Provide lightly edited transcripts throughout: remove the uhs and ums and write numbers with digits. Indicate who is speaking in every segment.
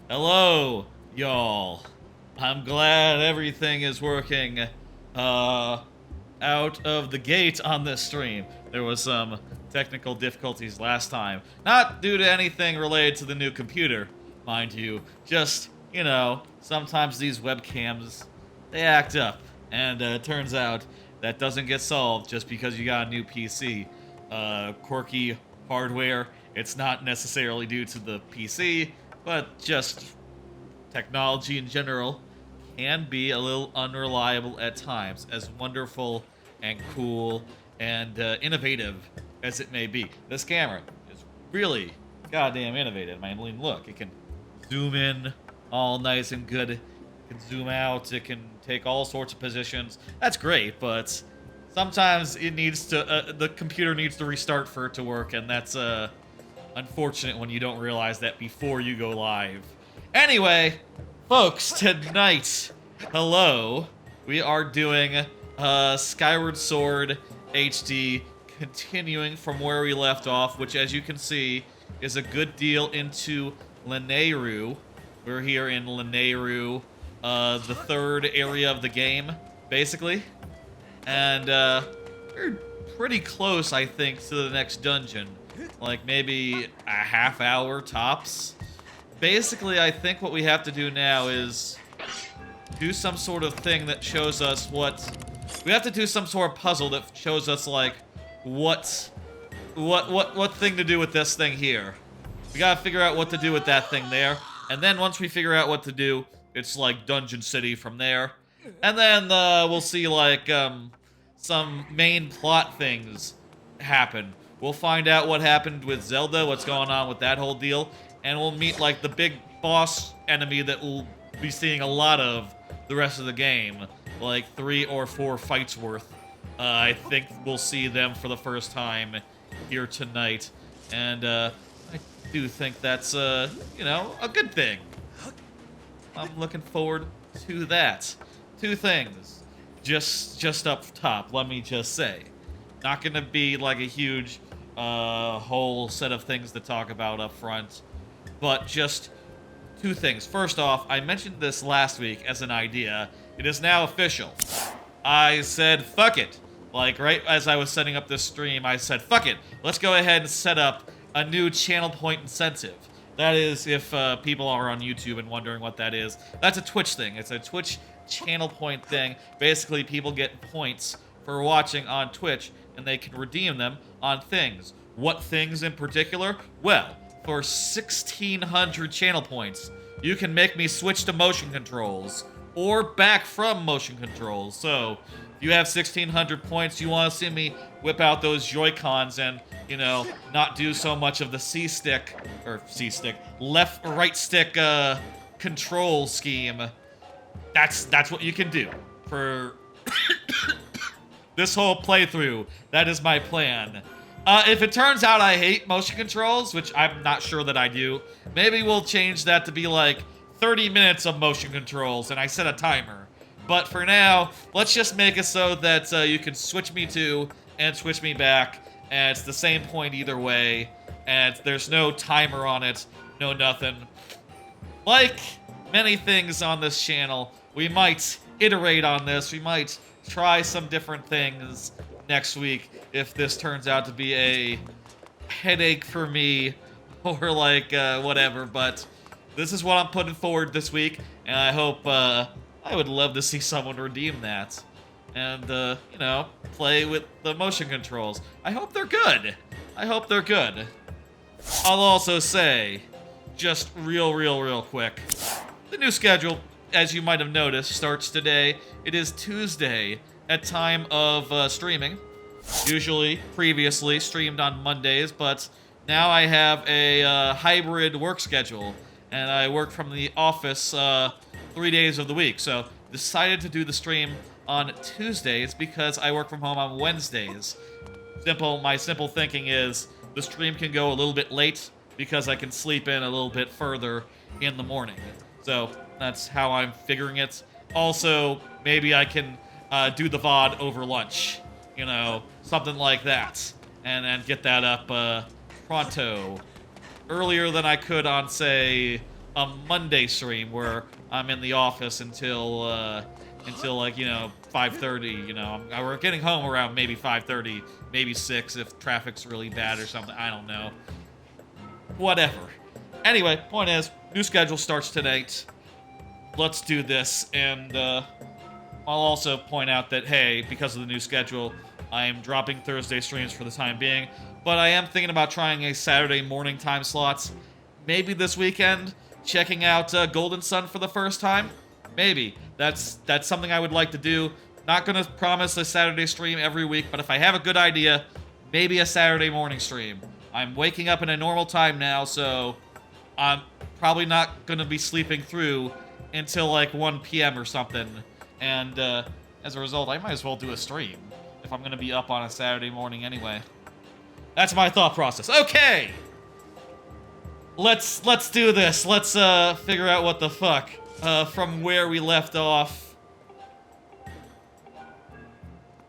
Speaker 1: Hello, y'all. I'm glad everything is working out of the gate on this stream. There was some technical difficulties last time. Not due to anything related to the new computer, mind you. Just, sometimes these webcams, they act up. And it turns out that doesn't get solved just because you got a new PC. Quirky hardware, it's not necessarily due to the PC, but just technology in general can be a little unreliable at times, as wonderful and cool and innovative as it may be. This camera is really goddamn innovative. I mean, look, it can zoom in all nice and good. It can zoom out. It can take all sorts of positions. That's great, but sometimes it needs to. The computer needs to restart for it to work, and that's unfortunate when you don't realize that before you go live. Anyway, folks, tonight, hello, we are doing Skyward Sword HD, continuing from where we left off, which, as you can see, is a good deal into Lanayru. We're here in Lanayru, the third area of the game, basically. And we're pretty close, I think, to the next dungeon. Like maybe a half hour tops. Basically, I think what we have to do now is do some sort of thing that shows us what... We have to do some sort of puzzle that shows us, like, what thing to do with this thing here. We gotta figure out what to do with that thing there. And then once we figure out what to do, it's like Dungeon City from there. And then we'll see, like, some main plot things happen. We'll find out what happened with Zelda, what's going on with that whole deal, and we'll meet, like, the big boss enemy that we'll be seeing a lot of the rest of the game. Like, 3 or 4 fights worth. I think we'll see them for the first time here tonight. And, I do think that's, a good thing. I'm looking forward to that. 2 things. Just up top, let me just say. Not gonna be, like, a huge, whole set of things to talk about up front. But just 2 things. First off, I mentioned this last week as an idea. It is now official. I said, fuck it. Like, right as I was setting up this stream, I said, fuck it. Let's go ahead and set up a new channel point incentive. That is, if people are on YouTube and wondering what that is, that's a Twitch thing. It's a Twitch channel point thing. Basically, people get points for watching on Twitch, and they can redeem them on things. What things in particular? Well, for 1,600 channel points, you can make me switch to motion controls, or back from motion controls. So, if you have 1,600 points, you want to see me whip out those Joy-Cons and, not do so much of the left, right stick, control scheme. That's what you can do for this whole playthrough. That is my plan. If it turns out I hate motion controls, which I'm not sure that I do, maybe we'll change that to be like 30 minutes of motion controls, and I set a timer. But for now, let's just make it so that you can switch me to and switch me back, and it's the same point either way, and there's no timer on it, no nothing. Like many things on this channel, we might iterate on this, we might try some different things next week if this turns out to be a headache for me or like whatever, but this is what I'm putting forward this week, and I hope I would love to see someone redeem that and play with the motion controls. I hope they're good. I hope they're good. I'll also say, just real quick, the new schedule, as you might have noticed, starts today. It is Tuesday at time of streaming. Usually, previously, streamed on Mondays, but now I have a hybrid work schedule, and I work from the office 3 days of the week. So, decided to do the stream on Tuesdays because I work from home on Wednesdays. My simple thinking is the stream can go a little bit late because I can sleep in a little bit further in the morning. So, that's how I'm figuring it. Also, maybe I can do the VOD over lunch. Something like that. And get that up pronto. Earlier than I could on, say, a Monday stream where I'm in the office until like, you know, 5:30. You know, we're getting home around maybe 5:30, maybe 6 if traffic's really bad or something. I don't know. Whatever. Anyway, point is, new schedule starts tonight. Let's do this, and I'll also point out that, hey, because of the new schedule, I am dropping Thursday streams for the time being, but I am thinking about trying a Saturday morning time slots. Maybe this weekend, checking out Golden Sun for the first time. Maybe. That's something I would like to do. Not gonna promise a Saturday stream every week, but if I have a good idea, maybe a Saturday morning stream. I'm waking up in a normal time now, so I'm probably not gonna be sleeping through until like 1 p.m. or something. And as a result, I might as well do a stream if I'm gonna be up on a Saturday morning anyway. That's my thought process. Okay! Let's do this. Let's figure out what the fuck. From where we left off,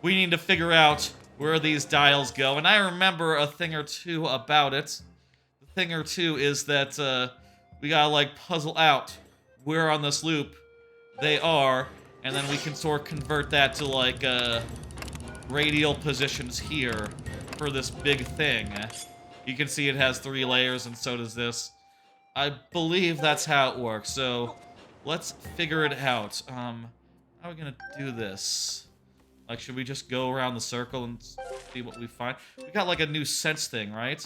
Speaker 1: we need to figure out where these dials go. And I remember a thing or two about it. The thing or two is that we gotta like puzzle out where on this loop they are, and then we can sort of convert that to like radial positions here for this big thing. You can see it has 3 layers, and so does this. I believe that's how it works, so let's figure it out. How are we gonna do this? Like, should we just go around the circle and see what we find? We got like a new sense thing, right?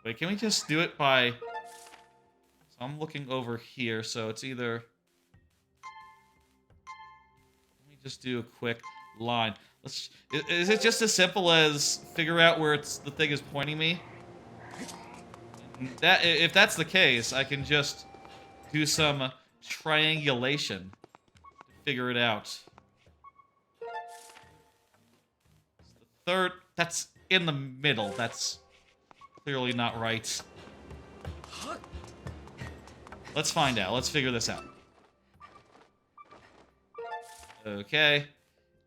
Speaker 1: Wait, can we just do it by... So I'm looking over here, so it's either... Let me just do a quick line. Is it just as simple as figure out where the thing is pointing me? If that's the case, I can just do some triangulation to figure it out. The third, that's in the middle. That's clearly not right. Let's find out. Let's figure this out. Okay.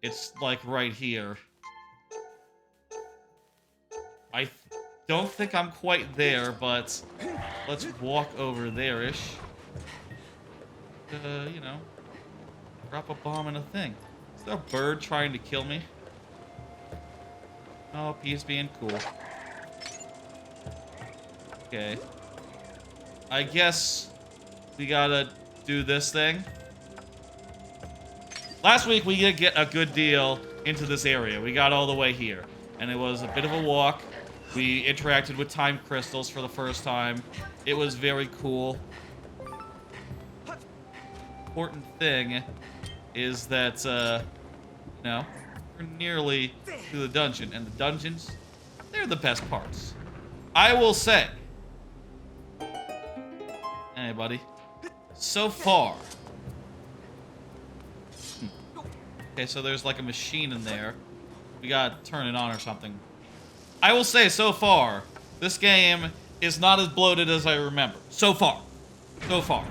Speaker 1: It's like right here. I don't think I'm quite there, but let's walk over there-ish. You know, drop a bomb in a thing. Is there a bird trying to kill me? Oh, he's being cool. Okay. I guess we gotta do this thing. Last week, we did get a good deal into this area. We got all the way here, and it was a bit of a walk. We interacted with time crystals for the first time. It was very cool. Important thing is that, you know, we're nearly to the dungeon, and the dungeons, they're the best parts. I will say. Hey, buddy. So far. Okay, so there's like a machine in there. We gotta turn it on or something. I will say, so far, this game is not as bloated as I remember. So far. So far.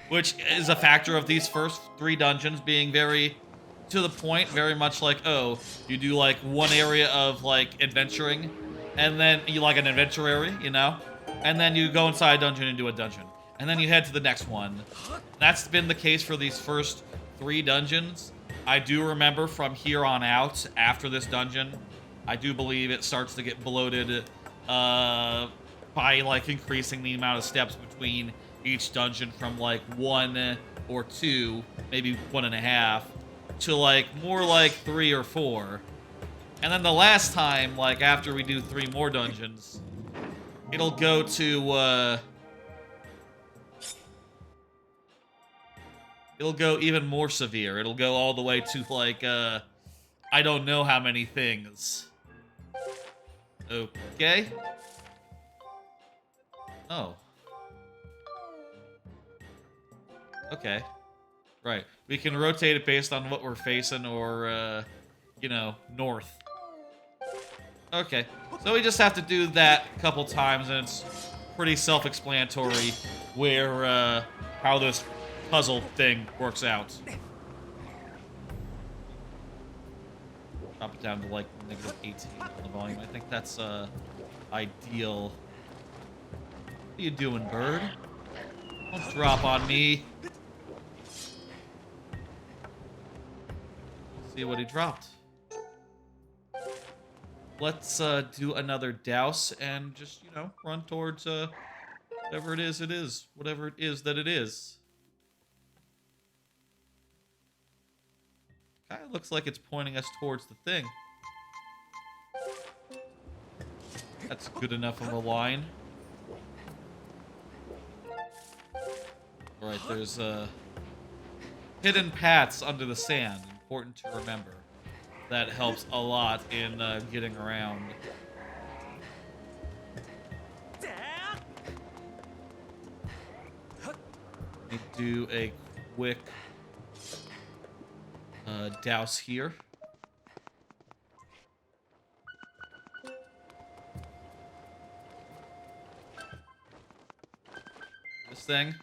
Speaker 1: Which is a factor of these first 3 dungeons being very to the point, very much like, oh, you do like one area of like adventuring, and then you like an adventure area, you know? And then you go inside a dungeon and do a dungeon. And then you head to the next one. That's been the case for these first 3 dungeons. I do remember from here on out, after this dungeon, I do believe it starts to get bloated by like increasing the amount of steps between each dungeon from like 1 or 2, maybe 1.5, to like more like 3 or 4. And then the last time, like after we do 3 more dungeons, it'll go to it'll go even more severe. It'll go all the way to like I don't know how many things. Okay. Oh. Okay. Right. We can rotate it based on what we're facing or, you know, north. Okay. So we just have to do that a couple times, and it's pretty self-explanatory where, how this puzzle thing works out. Drop it down to, like, -18 on the volume. I think that's, ideal. What are you doing, bird? Don't drop on me. See what he dropped. Let's do another douse and just, you know, run towards whatever it is. Whatever it is that it is. Kind of looks like it's pointing us towards the thing. That's good enough of a line. Alright, there's hidden paths under the sand. Important to remember. That helps a lot in getting around. Let me do a quick douse here. This thing.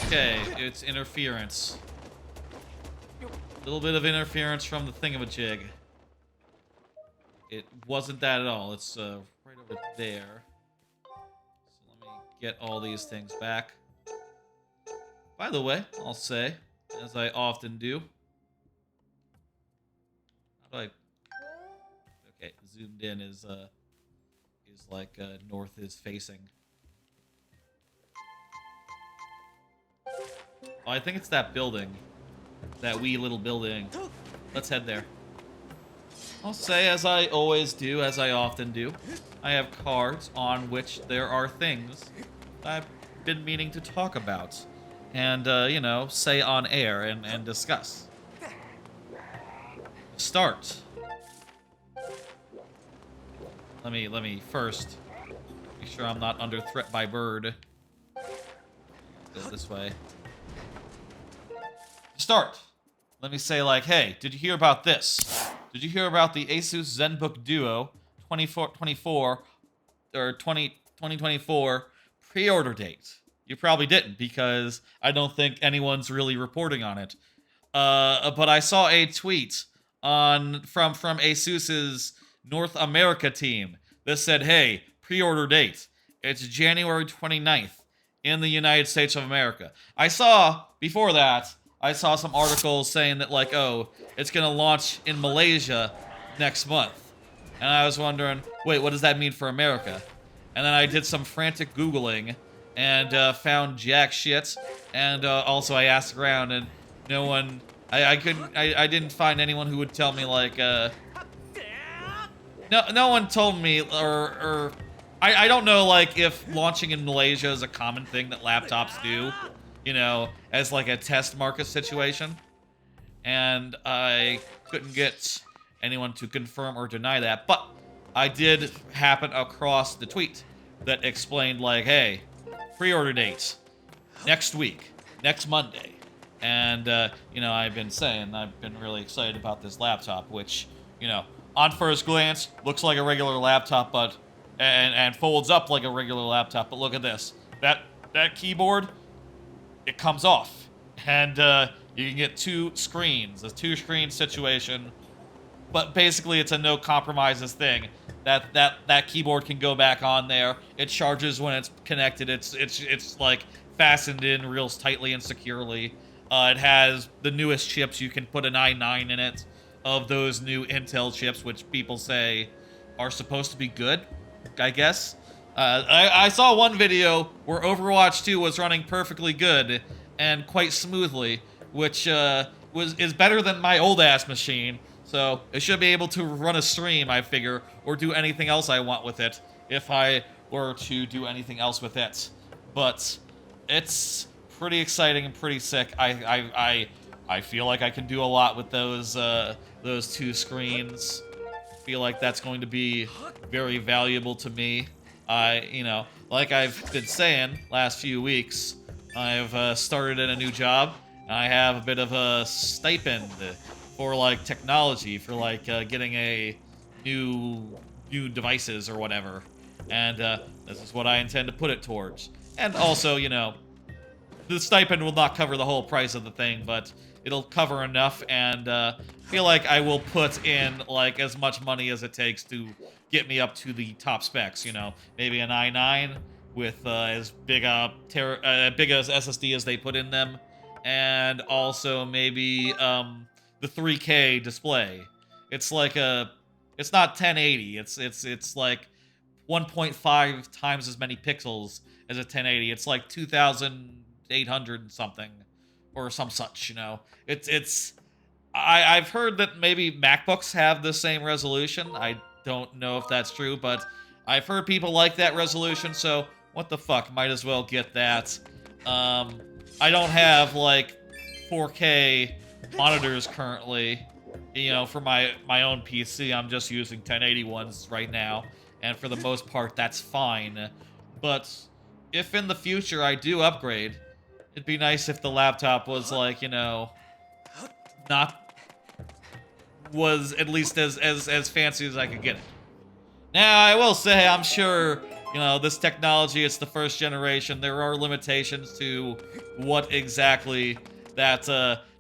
Speaker 1: Okay, it's interference. A little bit of interference from the thingamajig. It wasn't that at all. It's right over there. So let me get all these things back. By the way, I'll say, as I often do. How do I... Okay, zoomed in is like north is facing. Oh, I think it's that building. That wee little building. Let's head there. I'll say, as I always do, as I often do, I have cards on which there are things I've been meaning to talk about. And, you know, say on air and discuss. Start. Let me first make sure I'm not under threat by bird. Go this way. Start. Let me say, like, hey, did you hear about this? Did you hear about the ASUS Zenbook Duo 2024 pre-order date? You probably didn't, because I don't think anyone's really reporting on it. But I saw a tweet from ASUS's North America team that said, hey, pre-order date. It's January 29th in the United States of America. Before that, I saw some articles saying that, like, oh, it's going to launch in Malaysia next month. And I was wondering, wait, what does that mean for America? And then I did some frantic Googling and found jack shit. And also I asked around, and no one... I didn't find anyone who would tell me, like, no one told me, or I don't know, like, if launching in Malaysia is a common thing that laptops do. You know, as like a test market situation. And I couldn't get anyone to confirm or deny that. But I did happen across the tweet that explained, like, hey, pre-order dates next week, next Monday. And, you know, I've been really excited about this laptop, which, you know, on first glance, looks like a regular laptop, but, and folds up like a regular laptop. But look at this. That keyboard... it comes off, and you can get two screens, a two-screen situation, but basically it's a no compromises thing. That keyboard can go back on there. It charges when it's connected. It's like fastened in real tightly and securely. It has the newest chips. You can put an i9 in it of those new Intel chips, which people say are supposed to be good, I guess. I saw one video where Overwatch 2 was running perfectly good and quite smoothly, which is better than my old-ass machine. So it should be able to run a stream, I figure, or do anything else I want with it, if I were to do anything else with it. But it's pretty exciting and pretty sick. I feel like I can do a lot with those two screens. I feel like that's going to be very valuable to me. You know, like I've been saying last few weeks, I've started in a new job, and I have a bit of a stipend for, like, technology, for, like, getting a new devices or whatever. And this is what I intend to put it towards. And also, you know, the stipend will not cover the whole price of the thing, but it'll cover enough, and feel like I will put in like as much money as it takes to get me up to the top specs. You know, maybe an i9 with as big a big as SSD as they put in them, and also maybe the 3K display. It's like it's not 1080. It's like 1.5 times as many pixels as a 1080. It's like 2,800 and something, or some such. You know, I've heard that maybe MacBooks have the same resolution. I don't know if that's true, but I've heard people like that resolution. So what the fuck? Might as well get that. I don't have like 4K monitors currently. You know, for my own PC, I'm just using 1080 ones right now, and for the most part, that's fine. But if in the future I do upgrade, it'd be nice if the laptop was like, you know, was at least as fancy as I could get it. Now, I will say, I'm sure, you know, this technology, it's the first generation. There are limitations to what exactly that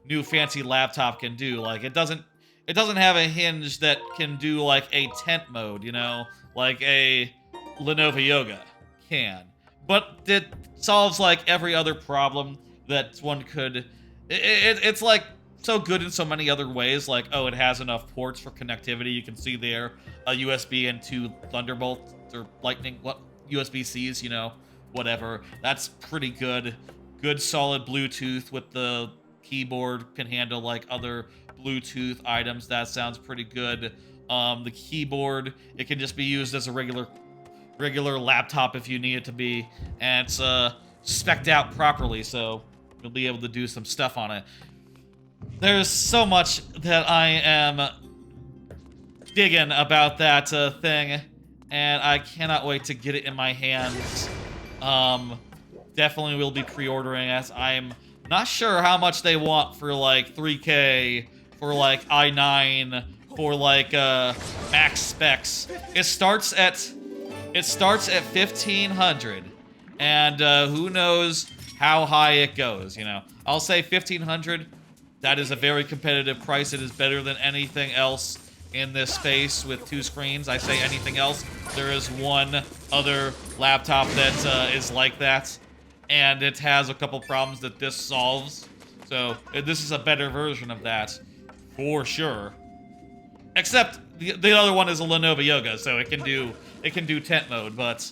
Speaker 1: new fancy laptop can do. Like, it doesn't have a hinge that can do like a tent mode, you know, like a Lenovo Yoga can. But it solves like every other problem that one could. It's like so good in so many other ways. Like, oh, it has enough ports for connectivity. You can see there a USB and 2 Thunderbolt or Lightning, what USB-Cs, you know, whatever. That's pretty good. Good solid Bluetooth with the keyboard, can handle like other Bluetooth items. That sounds pretty good. The keyboard, it can just be used as a regular laptop if you need it to be, and it's spec'd out properly, so you'll be able to do some stuff on it. There's so much that I am digging about that thing, and I cannot wait to get it in my hands. Definitely will be pre-ordering, as I'm not sure how much they want for like 3K, for like i9, for like max specs. It starts at 1,500, and who knows how high it goes. You know, I'll say 1,500. That is a very competitive price. It is better than anything else in this space with 2 screens. I say anything else. There is one other laptop that is like that, and it has a couple problems that this solves. So this is a better version of that, for sure. Except the other one is a Lenovo Yoga, so it can do tent mode, but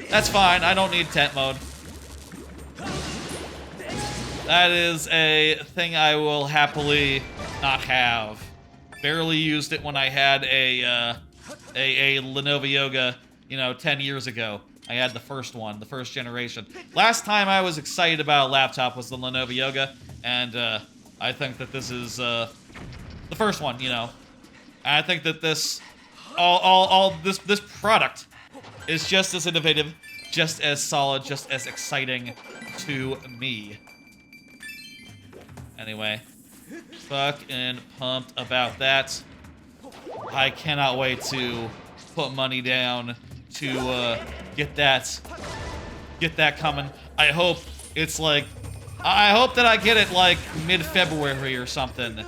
Speaker 1: that's fine. I don't need tent mode. That is a thing I will happily not have. Barely used it when I had a Lenovo Yoga, you know, 10 years ago. I had the first one, the first generation. Last time I was excited about a laptop was the Lenovo Yoga, and I think that this is the first one, you know. And I think that this this product is just as innovative, just as solid, just as exciting to me. Anyway, fucking pumped about that. I cannot wait to put money down to get that coming. I hope it's like, I hope that I get it like mid-February or something.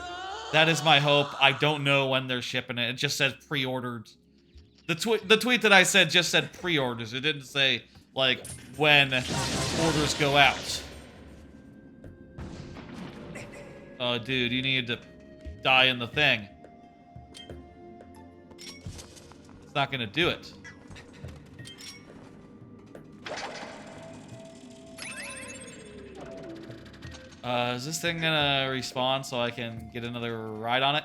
Speaker 1: That is my hope. I don't know when they're shipping it. It just said pre-ordered. The tweet that I said just said pre-orders. It didn't say like when orders go out. Oh, dude, you need to die in the thing. It's not gonna do it. Is this thing gonna respawn so I can get another ride on it?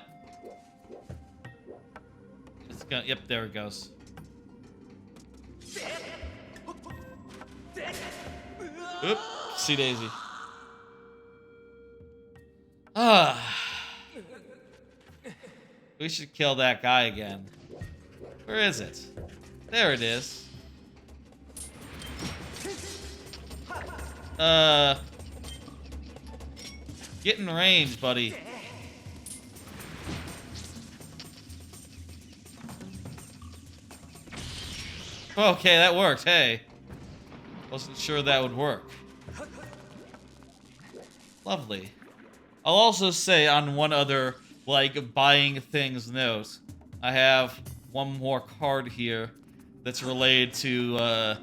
Speaker 1: It's gonna, yep, there it goes. Oopsie daisy. We should kill that guy again. Where is it? There it is. Get in range, buddy. Okay, that worked. Hey. Wasn't sure that would work. Lovely. I'll also say on one other, like, buying things note, I have one more card here that's related to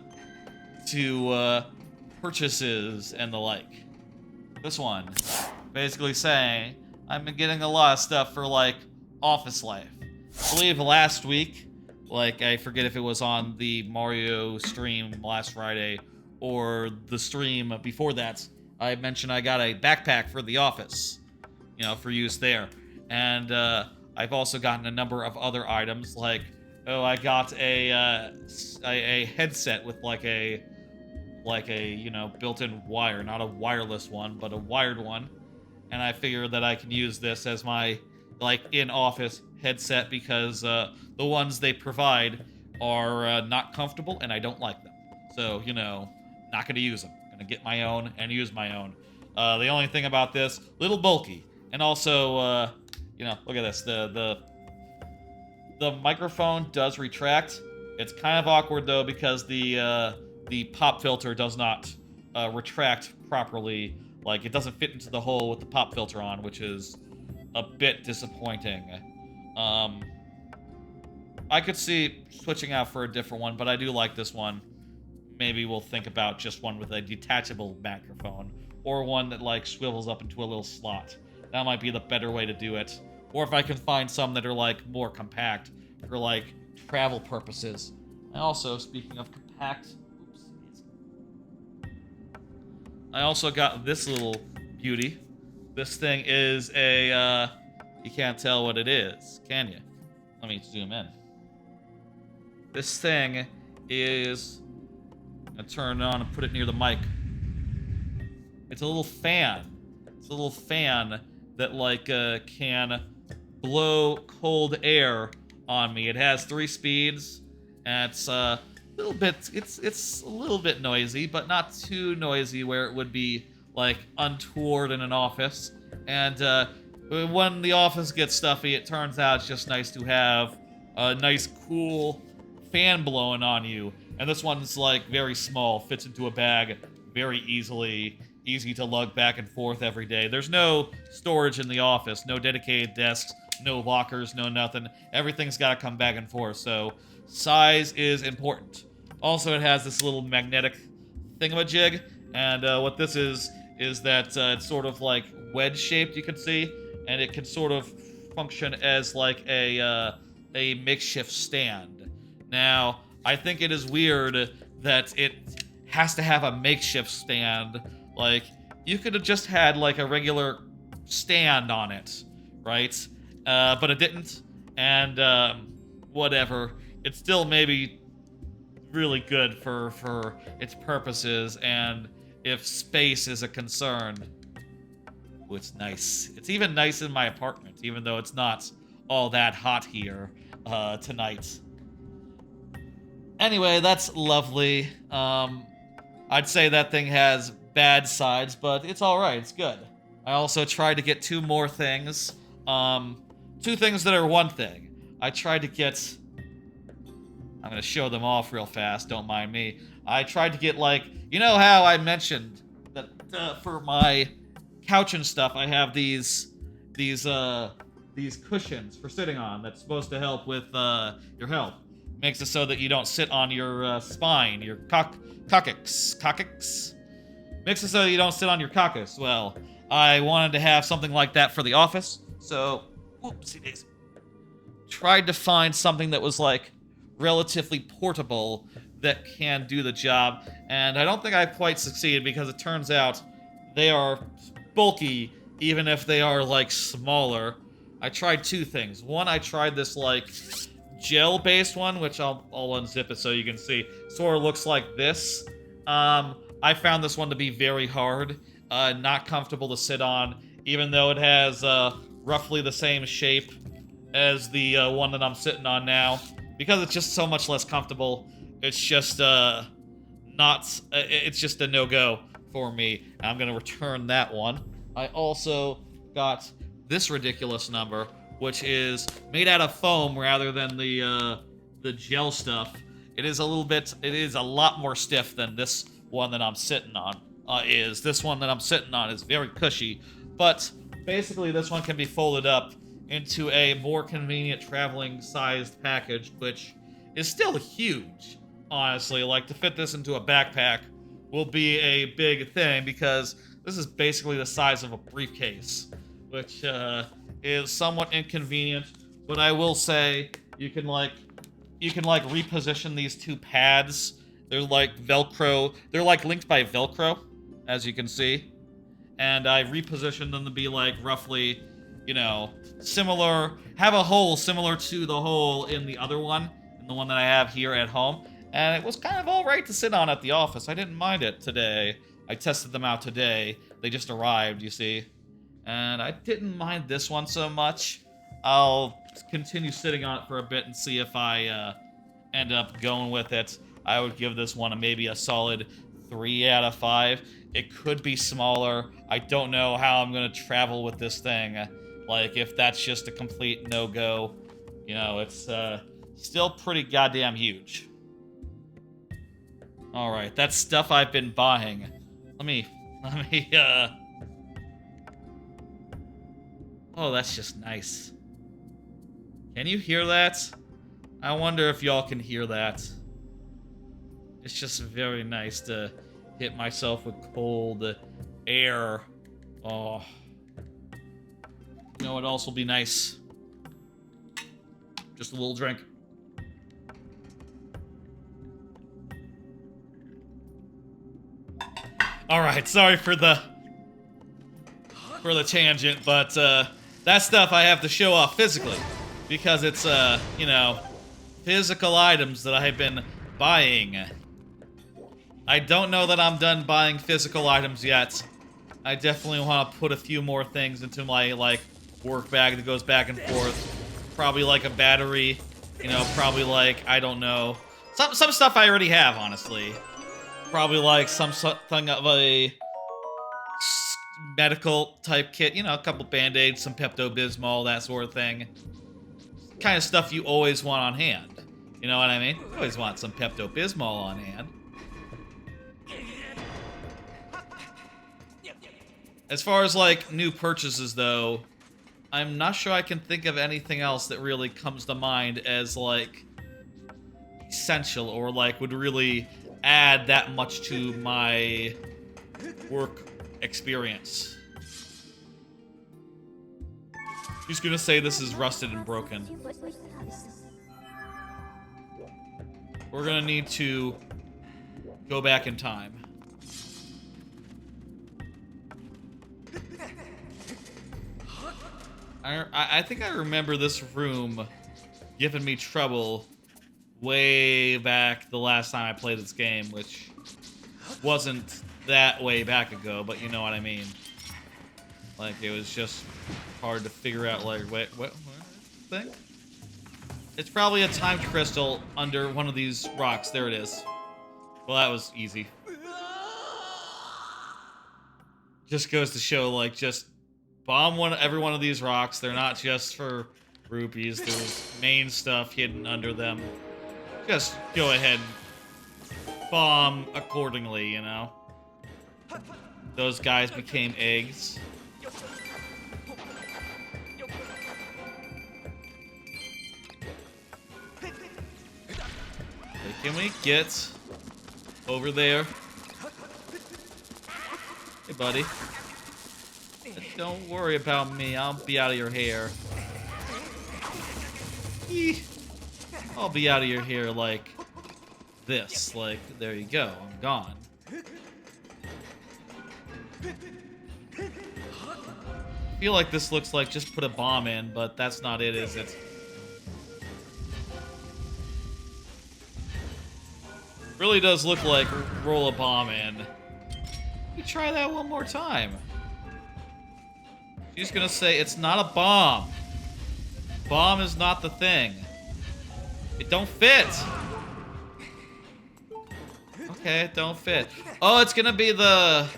Speaker 1: purchases and the like. This one, basically saying, I've been getting a lot of stuff for, like, office life. I believe last week, like, I forget if it was on the Mario stream last Friday or the stream before that, I mentioned I got a backpack for the office, you know, for use there. And I've also gotten a number of other items, like, I got a headset with like a you know, built-in wire, not a wireless one, but a wired one. And I figure that I can use this as my, like, in-office headset because the ones they provide are not comfortable and I don't like them. So, you know, not going to use them. Going to get my own and use my own. The only thing about this, little bulky. And also, you know, look at this. The microphone does retract. It's kind of awkward, though, because the pop filter does not retract properly. Like, it doesn't fit into the hole with the pop filter on, which is a bit disappointing. I could see switching out for a different one, but I do like this one. Maybe we'll think about just one with a detachable microphone, or one that, like, swivels up into a little slot. That might be the better way to do it. Or if I can find some that are, like, more compact for, like, travel purposes. I also, speaking of compact, I also got this little beauty. This thing is a, you can't tell what it is, can you? Let me zoom in. This thing is, I'm gonna turn it on and put it near the mic. It's a little fan. It's a little fan that, like, can blow cold air on me. It has 3 speeds, and it's a little bit, it's a little bit noisy, but not too noisy where it would be, like, untoward in an office. And when the office gets stuffy, it turns out it's just nice to have a nice, cool fan blowing on you. And this one's, like, very small, fits into a bag very easily, easy to lug back and forth every day. There's no storage in the office, no dedicated desks, no lockers, no nothing. Everything's got to come back and forth, so size is important. Also, it has this little magnetic thingamajig, and what this is that it's sort of like wedge-shaped, you can see, and it can sort of function as like a makeshift stand. Now, I think it is weird that it has to have a makeshift stand. Like, you could have just had, like, a regular stand on it, right? But it didn't, and whatever. It's still maybe really good for its purposes, and if space is a concern. Oh, it's nice. It's even nice in my apartment, even though it's not all that hot here tonight. Anyway, that's lovely. I'd say that thing has bad sides, but it's alright, it's good. I also tried to get 2 more things. 2 things that are one thing. I tried to get... I'm gonna show them off real fast, don't mind me. I tried to get, like... You know how I mentioned that for my couch and stuff, I have these cushions for sitting on that's supposed to help with your health. Makes it so that you don't sit on your spine, your coccyx. Makes it so that you don't sit on your caucus. Well, I wanted to have something like that for the office, so whoopsie daisy. Tried to find something that was, like, relatively portable that can do the job, and I don't think I quite succeeded because it turns out they are bulky even if they are, like, smaller. I tried 2 things. One, I tried this, like, gel-based one, which I'll unzip it so you can see. Sort of looks like this. I found this one to be very hard, not comfortable to sit on, even though it has roughly the same shape as the one that I'm sitting on now. Because it's just so much less comfortable, it's just it's just a no-go for me. I'm gonna return that one. I also got this ridiculous number, which is made out of foam rather than the gel stuff. It is a lot more stiff than this one that I'm sitting on is. This one that I'm sitting on is very cushy, but basically this one can be folded up into a more convenient traveling sized package, which is still huge, honestly. Like, to fit this into a backpack will be a big thing, because this is basically the size of a briefcase, which is somewhat inconvenient. But I will say, you can reposition these two pads. They're like Velcro. They're like linked by Velcro, as you can see. And I repositioned them to be like roughly, you know, similar, have a hole similar to the hole in the other one, and the one that I have here at home. And it was kind of all right to sit on at the office. I didn't mind it today. I tested them out today. They just arrived, you see. And I didn't mind this one so much. I'll continue sitting on it for a bit and see if I end up going with it. I would give this one maybe a solid 3 out of 5. It could be smaller. I don't know how I'm going to travel with this thing. Like, if that's just a complete no-go. You know, it's still pretty goddamn huge. Alright, that's stuff I've been buying. Let me, Oh, that's just nice. Can you hear that? I wonder if y'all can hear that. It's just very nice to hit myself with cold air. Oh. You know what else will be nice? Just a little drink. Alright, sorry for the tangent, but that stuff I have to show off physically. Because it's, you know, physical items that I've been buying. I don't know that I'm done buying physical items yet. I definitely want to put a few more things into my, like, work bag that goes back and forth. Probably, like, a battery. You know, probably, like, I don't know. Some stuff I already have, honestly. Probably, like, something of a medical type kit. You know, a couple Band-Aids, some Pepto-Bismol, that sort of thing. Kind of stuff you always want on hand. You know what I mean? You always want some Pepto-Bismol on hand. As far as, like, new purchases, though, I'm not sure I can think of anything else that really comes to mind as, like, essential or, like, would really add that much to my work experience. Who's gonna say this is rusted and broken? We're gonna need to go back in time. I think I remember this room giving me trouble way back the last time I played this game, which wasn't that way back ago, but you know what I mean. Like, it was just hard to figure out, like, what thing? It's probably a time crystal under one of these rocks. There it is. Well, that was easy. Just goes to show, like, just bomb every one of these rocks. They're not just for rupees. There's main stuff hidden under them. Just go ahead and bomb accordingly, you know? Those guys became eggs. Okay, can we get over there? Hey, buddy. Don't worry about me. I'll be out of your hair. I'll be out of your hair like this. Like, there you go. I'm gone. I feel like this looks like just put a bomb in, but that's not it, is it? Really does look like roll a bomb in. Let me try that one more time. She's gonna say it's not a bomb. Bomb is not the thing. It don't fit. Okay, it don't fit. Oh, it's gonna be those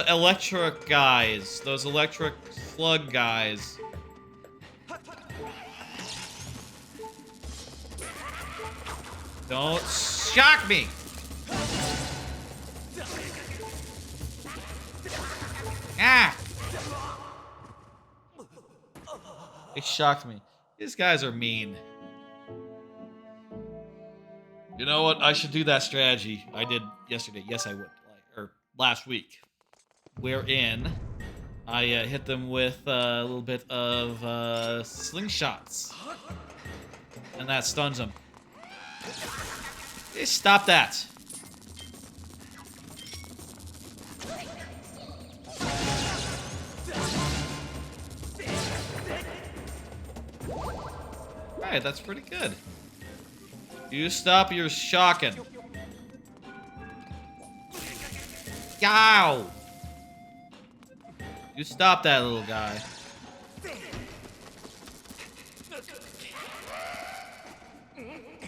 Speaker 1: electric guys. Those electric slug guys. Don't shock me. Ah! It shocked me. These guys are mean. You know what? I should do that strategy I did yesterday. Yes, I would. Or last week. Wherein I hit them with a little bit of slingshots. And that stuns them. Hey, stop that. Alright, that's pretty good. You stop your shocking. Yow! You stop that little guy.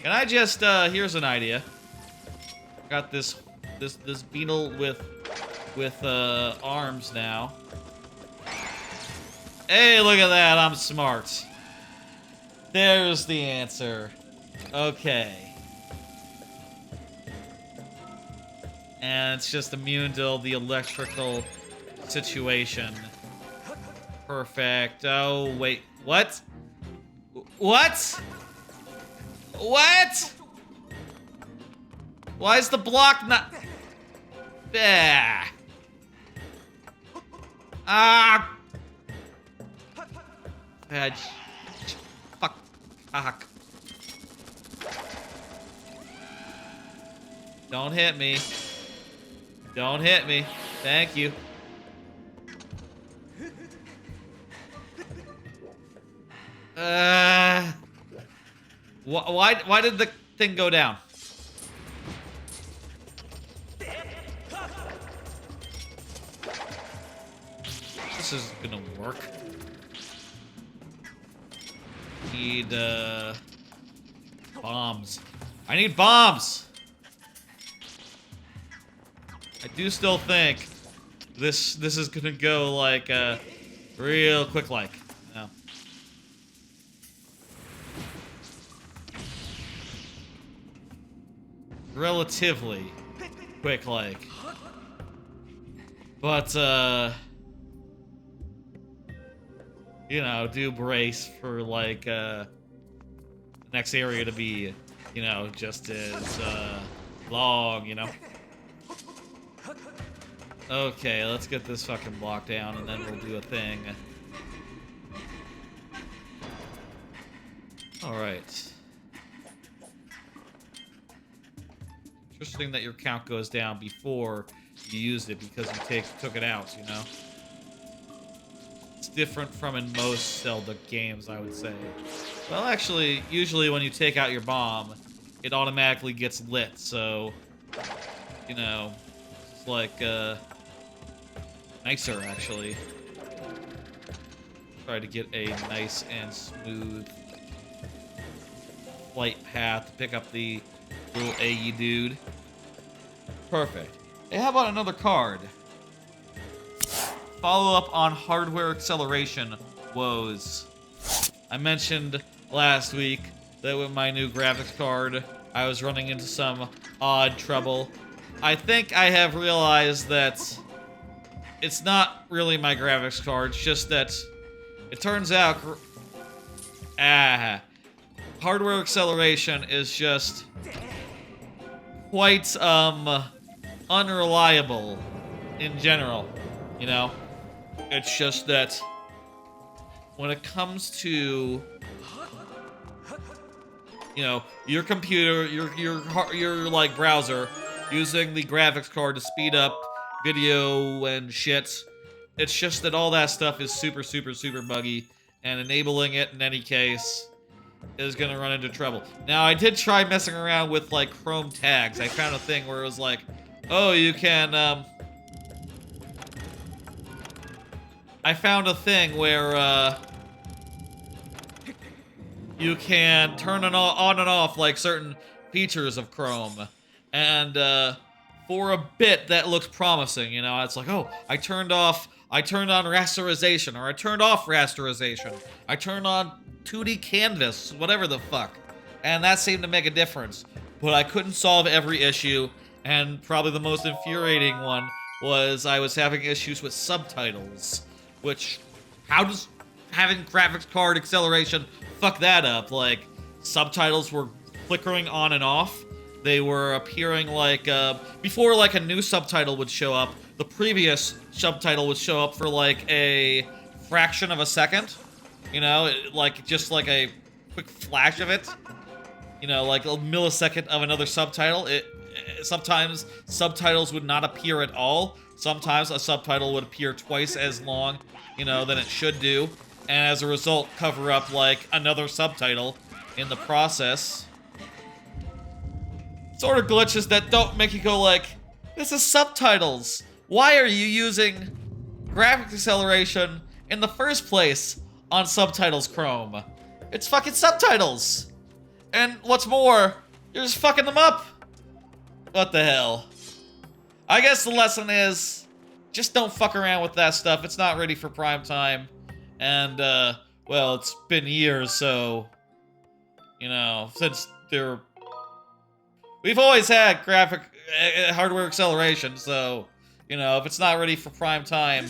Speaker 1: Can I just, here's an idea. Got this beetle with arms now. Hey, look at that, I'm smart. There's the answer. Okay. And it's just immune to the electrical situation. Perfect. Oh, wait. What? What? What? Why is the block not... Ah. Ah. Fuck. Fuck. Don't hit me. Don't hit me. Thank you. Why did the thing go down? This is gonna work. Need bombs. I need bombs. I do still think this is gonna go like real quick like. No. Relatively quick like. But you know, do brace for like the next area to be, you know, just as long, you know. Okay, let's get this fucking block down and then we'll do a thing. Alright. Interesting that your count goes down before you used it because you took it out, you know? It's different from in most Zelda games, I would say. Well, actually, usually when you take out your bomb, it automatically gets lit, so... You know, it's like, nicer, actually. Try to get a nice and smooth flight path to pick up the little AE dude. Perfect. Hey, how about another card? Follow up on hardware acceleration woes. I mentioned last week that with my new graphics card, I was running into some odd trouble. I think I have realized that it's not really my graphics card, it's just that it turns out hardware acceleration is just quite unreliable in general, you know? It's just that when it comes to, you know, your computer, your like browser using the graphics card to speed up video and shit, it's just that all that stuff is super buggy, and enabling it in any case is gonna run into trouble. Now, I did try messing around with like Chrome tags. I found a thing where it was like, oh, you can I found a thing where you can turn it on and off like certain features of Chrome, and for a bit that looks promising, you know. It's like, oh, I turned on rasterization, or I turned off rasterization, I turned on 2D canvas, whatever the fuck, and that seemed to make a difference. But I couldn't solve every issue, and probably the most infuriating one was I was having issues with subtitles, which, how does having graphics card acceleration fuck that up? Like, subtitles were flickering on and off. They were appearing like, before like a new subtitle would show up, the previous subtitle would show up for like a fraction of a second. You know, like just like a quick flash of it. You know, like a millisecond of another subtitle. Sometimes subtitles would not appear at all. Sometimes a subtitle would appear twice as long, you know, than it should do. And as a result, cover up like another subtitle in the process. Sort of glitches that don't make you go like, this is subtitles. Why are you using graphics acceleration in the first place on Subtitles Chrome? It's fucking subtitles. And what's more, you're just fucking them up. What the hell? I guess the lesson is, just don't fuck around with that stuff. It's not ready for prime time. And, well, it's been years, so, you know, since we've always had graphic hardware acceleration, so, you know, if it's not ready for prime time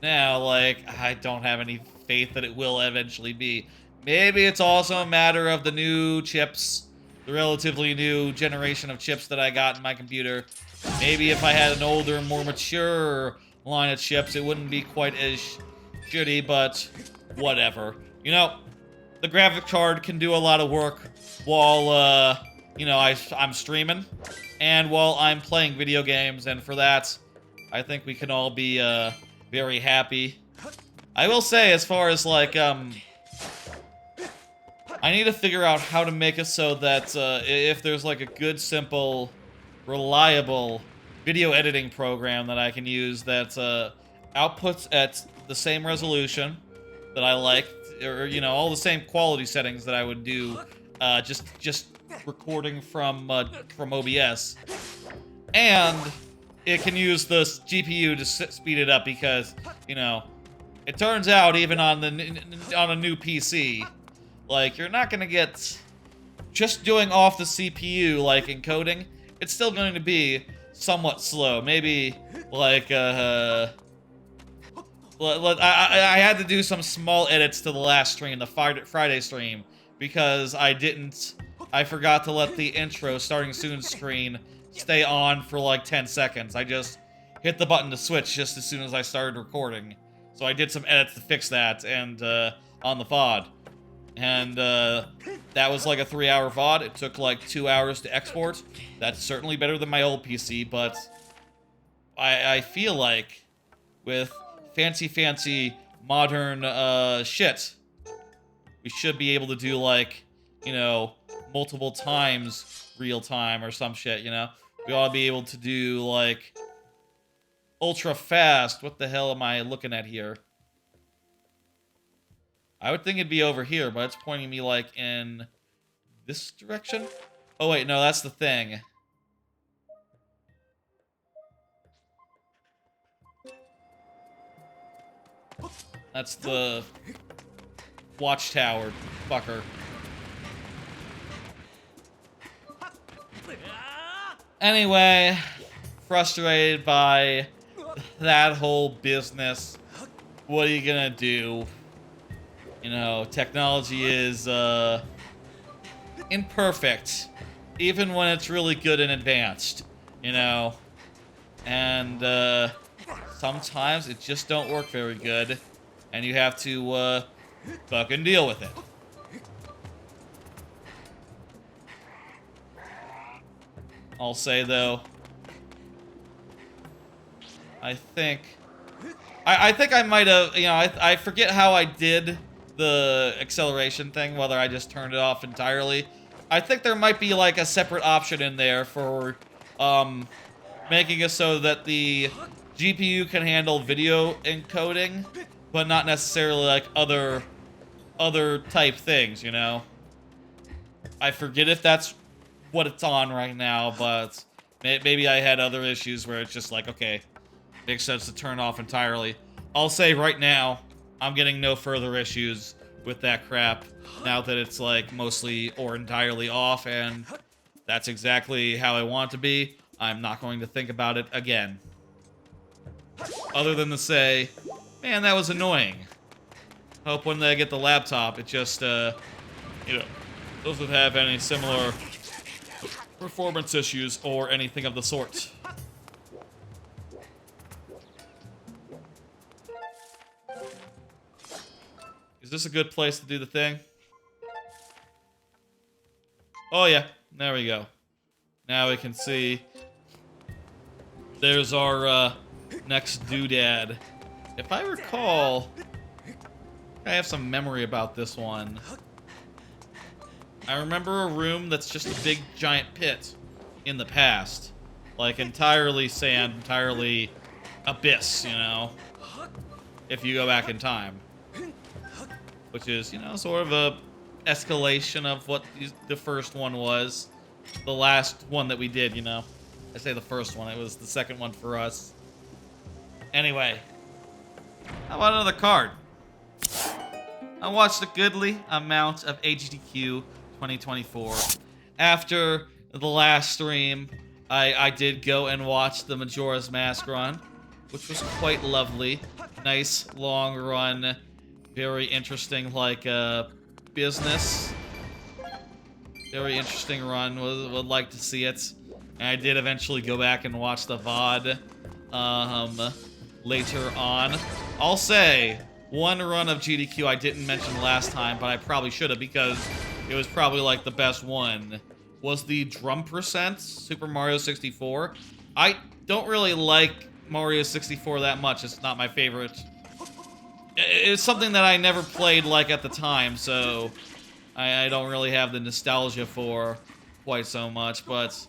Speaker 1: now, like, I don't have any faith that it will eventually be. Maybe it's also a matter of the new chips, the relatively new generation of chips that I got in my computer. Maybe if I had an older, more mature line of chips, it wouldn't be quite as shitty, but whatever. You know, the graphic card can do a lot of work while, you know, I'm streaming and while I'm playing video games, and for that, I think we can all be, very happy. I will say, as far as, like, I need to figure out how to make it so that, if there's, like, a good, simple, reliable video editing program that I can use that, outputs at the same resolution that I like, or, you know, all the same quality settings that I would do, just recording from OBS. And it can use the GPU to speed it up because, you know, it turns out even on a new PC, like, you're not gonna get just doing off the CPU, like encoding. It's still going to be somewhat slow. Maybe like I had to do some small edits to the last stream, the Friday stream, because I forgot to let the intro starting soon screen stay on for like 10 seconds. I just hit the button to switch just as soon as I started recording. So I did some edits to fix that and on the VOD. And that was like a 3-hour VOD. It took like 2 hours to export. That's certainly better than my old PC, but I feel like with fancy modern shit, we should be able to do like, you know, multiple times real time or some shit, you know? We ought to be able to do like ultra fast. What the hell am I looking at here? I would think it'd be over here, but it's pointing me, like, in this direction? Oh, wait, no, that's the thing. That's the watchtower fucker. Anyway, frustrated by that whole business. What are you gonna do? You know, technology is, imperfect, even when it's really good and advanced, you know? And, sometimes it just don't work very good, and you have to, fucking deal with it. I'll say, though, I think I might have, you know, I forget how I did the acceleration thing, whether I just turned it off entirely. I think there might be like a separate option in there for making it so that the GPU can handle video encoding, but not necessarily like other type things, you know? I forget if that's what it's on right now, but maybe I had other issues where it's just like, okay, makes sense to turn off entirely. I'll say right now, I'm getting no further issues with that crap now that it's like mostly or entirely off, and that's exactly how I want it to be. I'm not going to think about it again. other than to say, man, that was annoying. Hope when they get the laptop, it just, doesn't have any similar performance issues or anything of the sort. Is this a good place to do the thing? Oh yeah, there we go. Now we can see. There's our next doodad. If I recall, I have some memory about this one. I remember a room that's just a big giant pit in the past. Like entirely sand, entirely abyss, you know? If you go back in time. Which is, sort of a escalation of what the first one was. The last one that we did, I say the first one, it was the second one for us. Anyway, how about another card? I watched a goodly amount of HDQ 2024. After the last stream, I did go and watch the Majora's Mask run, which was quite lovely. Nice, long run, very interesting, business. Very interesting run, would like to see it. And I did eventually go back and watch the VOD later on. I'll say, one run of GDQ I didn't mention last time, but I probably should have because it was probably like the best one, was the Drum Percent Super Mario 64. I don't really like Mario 64 that much. It's not my favorite. It's something that I never played at the time, so I don't really have the nostalgia for quite so much, but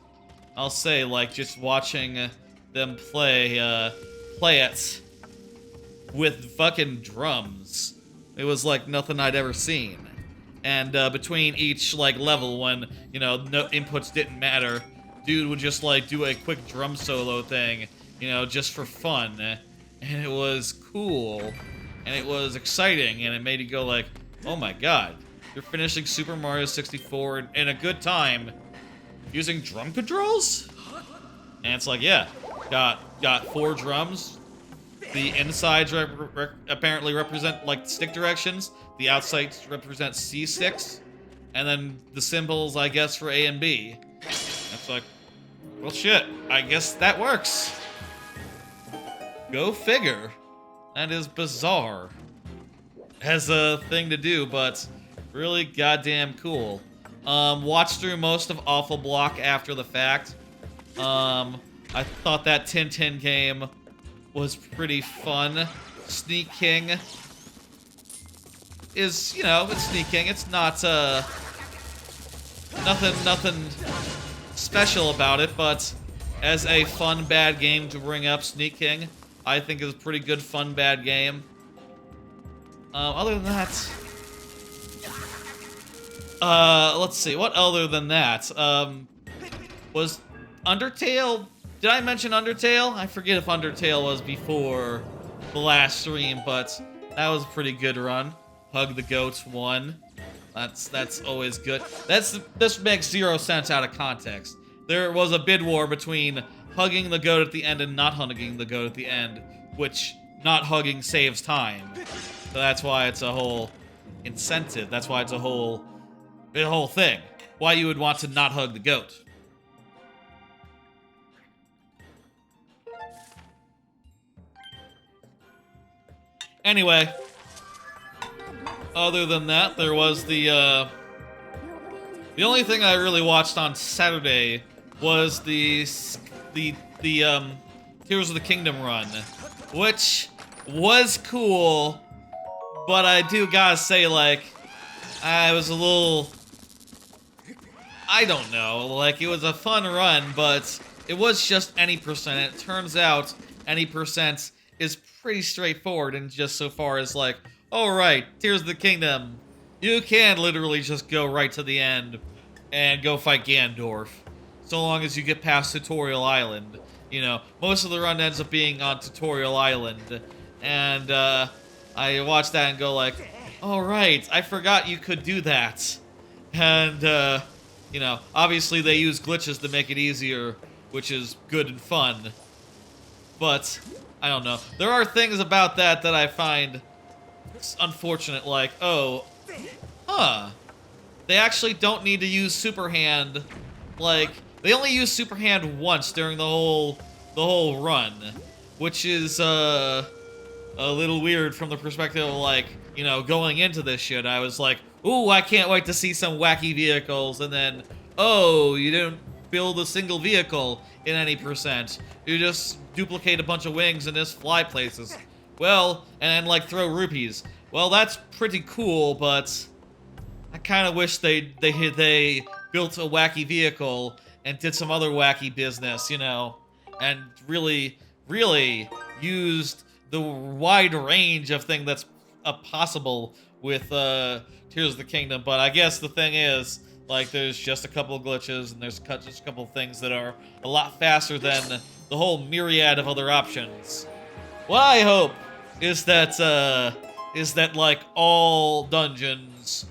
Speaker 1: I'll say, just watching them play it with fucking drums, it was like nothing I'd ever seen. And between each level, when no inputs didn't matter, dude would just do a quick drum solo thing, just for fun, and it was cool, and it was exciting, and it made you go oh my god, you're finishing Super Mario 64 in a good time using drum controls? And it's yeah, got 4 drums. The insides apparently represent stick directions. The outsides represent C sticks, and then the symbols, I guess, for A and B. It's well, shit. I guess that works. Go figure. That is bizarre as a thing to do, but really goddamn cool. Watched through most of Awful Block after the fact. I thought that Tintin game was pretty fun. Sneak King is, it's Sneak King. It's not, nothing special about it, but as a fun, bad game to bring up, Sneak King, I think is a pretty good, fun, bad game. Other than that, let's see, what other than that? Was Undertale... Did I mention Undertale? I forget if Undertale was before the last stream, but that was a pretty good run. Hug the Goats won. That's always good. This makes 0 sense out of context. There was a bid war between hugging the goat at the end and not hugging the goat at the end, which not hugging saves time. So that's why it's a whole incentive. That's why it's a whole thing. Why you would want to not hug the goat. Anyway, other than that, there was the only thing I really watched on Saturday was the Tears of the Kingdom run, which was cool, but I do gotta say, I was a little, I don't know, it was a fun run, but it was just any percent. It turns out any percent is pretty straightforward, and just so far as oh right, Tears of the Kingdom, you can literally just go right to the end and go fight Ganondorf, so long as you get past Tutorial Island. Most of the run ends up being on Tutorial Island, and I watched that and go oh right, I forgot you could do that. And obviously they use glitches to make it easier, which is good and fun, but I don't know. There are things about that I find unfortunate, like, oh, they actually don't need to use Super Hand. Like, they only use Super Hand once during the whole run, which is a little weird from the perspective of, like, you know, going into this shit. I was like, ooh, I can't wait to see some wacky vehicles, and then, oh, you didn't build a single vehicle in any percent. You just duplicate a bunch of wings and just fly places. Well, and like throw rupees. Well, that's pretty cool, but I kind of wish they built a wacky vehicle and did some other wacky business, you know, and really used the wide range of thing that's possible with Tears of the Kingdom. But I guess the thing is, like, there's just a couple of glitches, and there's just a couple of things that are a lot faster than the whole myriad of other options. What I hope is that like all dungeons,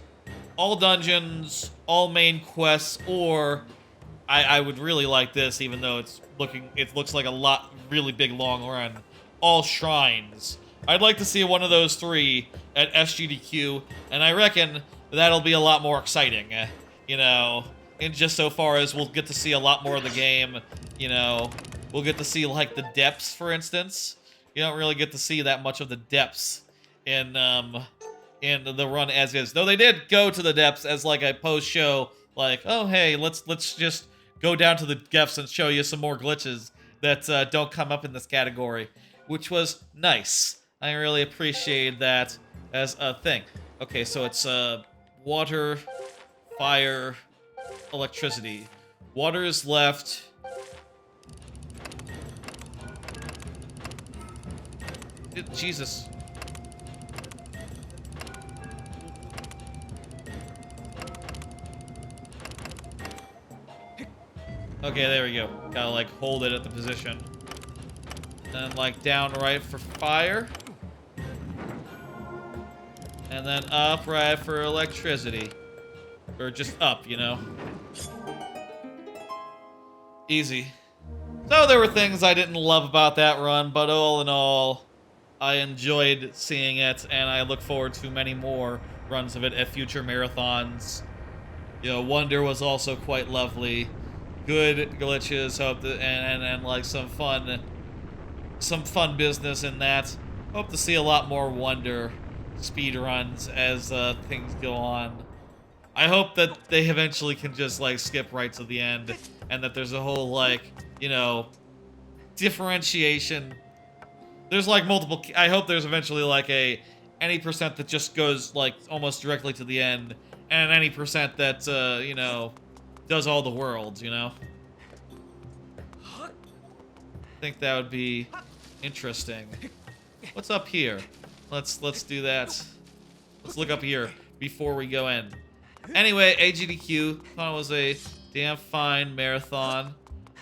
Speaker 1: all main quests, or I would really like this, even though it looks like a really big long run, all shrines. I'd like to see one of those 3 at SGDQ, and I reckon that'll be a lot more exciting, you know, in just so far as we'll get to see a lot more of the game, you know. We'll get to see, like, the depths, for instance. You don't really get to see that much of the depths in the run as is. Though they did go to the depths as, like, a post-show, like, oh, hey, let's just go down to the depths and show you some more glitches that don't come up in this category, which was nice. I really appreciate that as a thing. Okay, so it's water, fire, electricity. Water is left. Jesus. Okay, there we go. Gotta, like, hold it at the position. And, like, down right for fire. And then up right for electricity. Or just up, you know. Easy. So there were things I didn't love about that run, but all in all, I enjoyed seeing it, and I look forward to many more runs of it at future marathons. You know, Wonder was also quite lovely. Good glitches, hope that, and like some fun business in that. Hope to see a lot more Wonder speed runs as things go on. I hope that they eventually can just, like, skip right to the end, and that there's a whole, like, you know, differentiation. There's, like, multiple. I hope there's eventually, like, any percent that just goes, like, almost directly to the end, and any percent that you know, does all the worlds, you know. I think that would be interesting. What's up here? Let's do that. Let's look up here before we go in. Anyway, AGDQ, thought it was a damn fine marathon.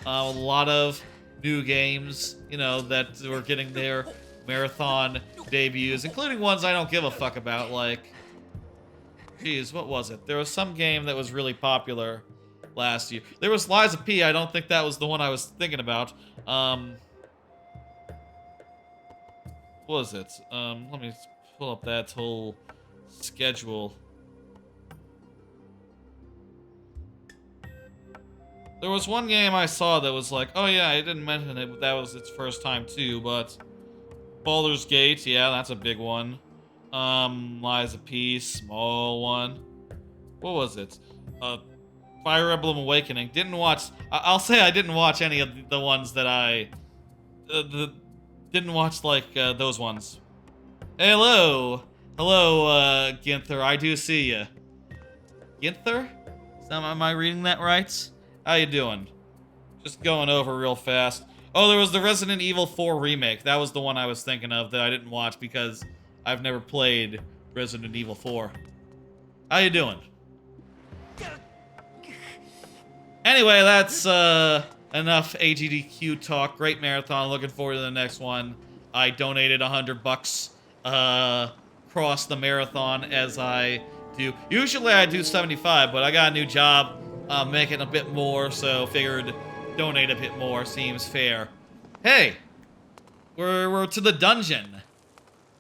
Speaker 1: A lot of new games, you know, that were getting their marathon debuts, including ones I don't give a fuck about, like, geez, what was it? There was some game that was really popular last year. There was Lies of P. I don't think that was the one I was thinking about. What was it? Let me pull up that whole schedule. There was one game I saw that was like, oh yeah, I didn't mention it, but that was its first time too, but Baldur's Gate, yeah, that's a big one. Lies of P, small one. What was it? Fire Emblem Awakening. Didn't watch, I'll say I didn't watch any of the ones that I, didn't watch, like, those ones. Hello! Hello, Ginther, I do see ya. Ginther? Am I reading that right? How you doing? Just going over real fast. Oh, there was the Resident Evil 4 remake. That was the one I was thinking of that I didn't watch because I've never played Resident Evil 4. How you doing? Anyway, that's enough AGDQ talk. Great marathon. Looking forward to the next one. I donated $100 across the marathon as I do. Usually I do 75, but I got a new job. Making a bit more, so figured donate a bit more seems fair. Hey, We're to the dungeon.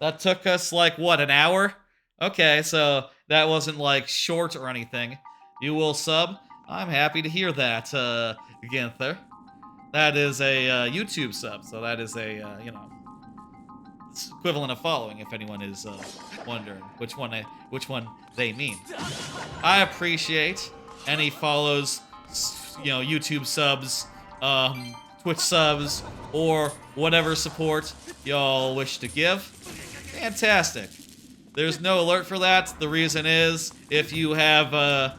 Speaker 1: That took us, like, what, an hour? Okay, so that wasn't, like, short or anything. You will sub? I'm happy to hear that, Ginther. That is a YouTube sub, so that is a, you know, it's equivalent of following, if anyone is wondering which one they mean. I appreciate any follows, you know, YouTube subs, Twitch subs, or whatever support y'all wish to give. Fantastic. There's no alert for that. The reason is, if you have,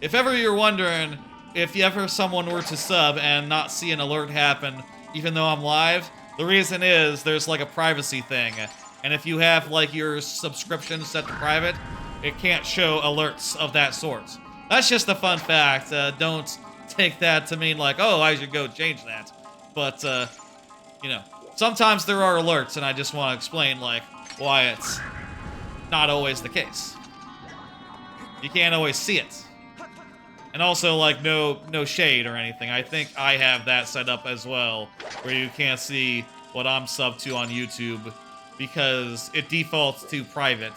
Speaker 1: if ever you're wondering, if ever someone were to sub and not see an alert happen, even though I'm live, the reason is there's like a privacy thing. And if you have like your subscription set to private, it can't show alerts of that sort. That's just a fun fact. Don't take that to mean like, oh, I should go change that. But, you know, sometimes there are alerts, and I just want to explain like why it's not always the case. You can't always see it. And also, like, no shade or anything. I think I have that set up as well, where you can't see what I'm subbed to on YouTube, because it defaults to private,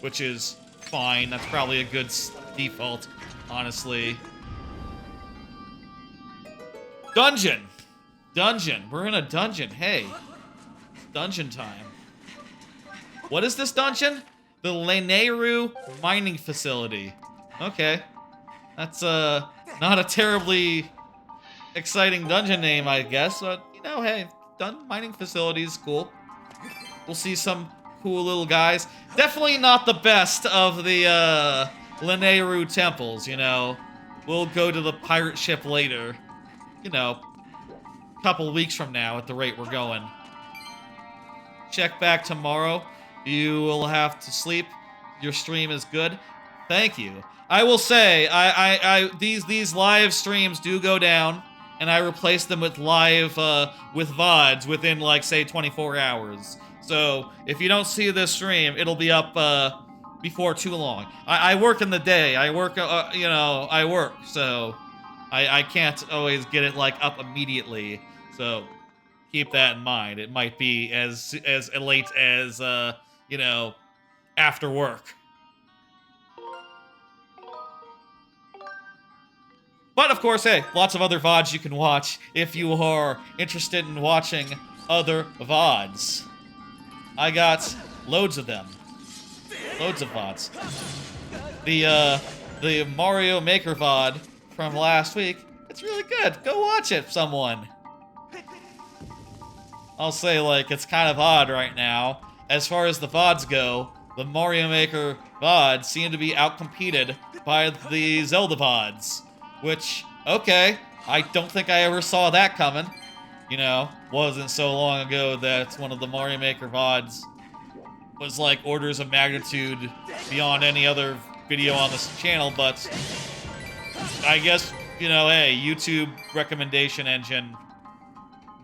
Speaker 1: which is fine. That's probably a good default, honestly. Dungeon! Dungeon. We're in a dungeon. Hey. Dungeon time. What is this dungeon? The Lanayru mining facility. Okay. That's, not a terribly exciting dungeon name, I guess. But, you know, hey, mining facility is cool. We'll see some cool little guys. Definitely not the best of the, Lanayru temples, you know. We'll go to the pirate ship later. You know, a couple weeks from now at the rate we're going. Check back tomorrow. You will have to sleep. Your stream is good. Thank you. I will say, these live streams do go down, and I replace them with live, with VODs within, like, say, 24 hours. So, if you don't see this stream, it'll be up, before too long. I work in the day. I work, you know, I work, so I can't always get it, like, up immediately. So, keep that in mind. It might be as late as, you know, after work. But, of course, hey, lots of other VODs you can watch if you are interested in watching other VODs. I got loads of them. Loads of VODs. The Mario Maker VOD from last week, it's really good. Go watch it, someone. I'll say, like, it's kind of odd right now. As far as the VODs go, the Mario Maker VODs seem to be outcompeted by the Zelda VODs. Which, okay, I don't think I ever saw that coming. You know, wasn't so long ago that one of the Mario Maker VODs was like orders of magnitude beyond any other video on this channel, but I guess, you know, hey, YouTube recommendation engine,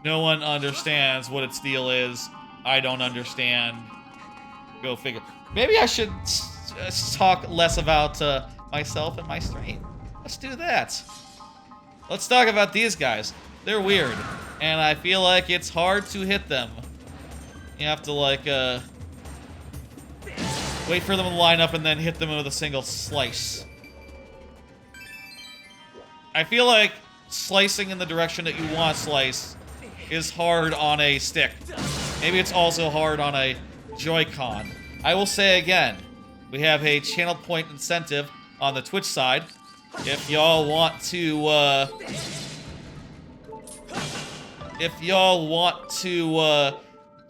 Speaker 1: no one understands what its deal is. I don't understand. Go figure. Maybe I should talk less about myself and my stream. Let's do that. Let's talk about these guys. They're weird, and I feel like it's hard to hit them. You have to, like, wait for them to line up and then hit them with a single slice. I feel like slicing in the direction that you want to slice is hard on a stick. Maybe it's also hard on a Joy-Con. I will say again, we have a channel point incentive on the Twitch side. If y'all want to,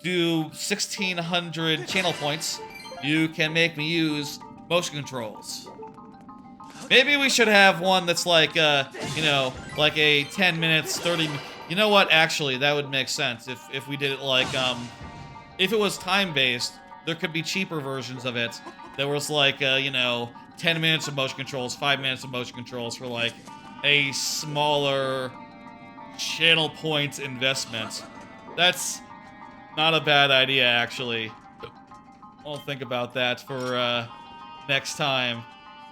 Speaker 1: do 1,600 channel points, you can make me use motion controls. Maybe we should have one that's like, you know, like a 10 minutes, 30... You know what? Actually, that would make sense if we did it like, if it was time-based, there could be cheaper versions of it that was like, you know, 10 minutes of motion controls, 5 minutes of motion controls for, like, a smaller channel point investment. That's not a bad idea, actually. I'll think about that for, next time.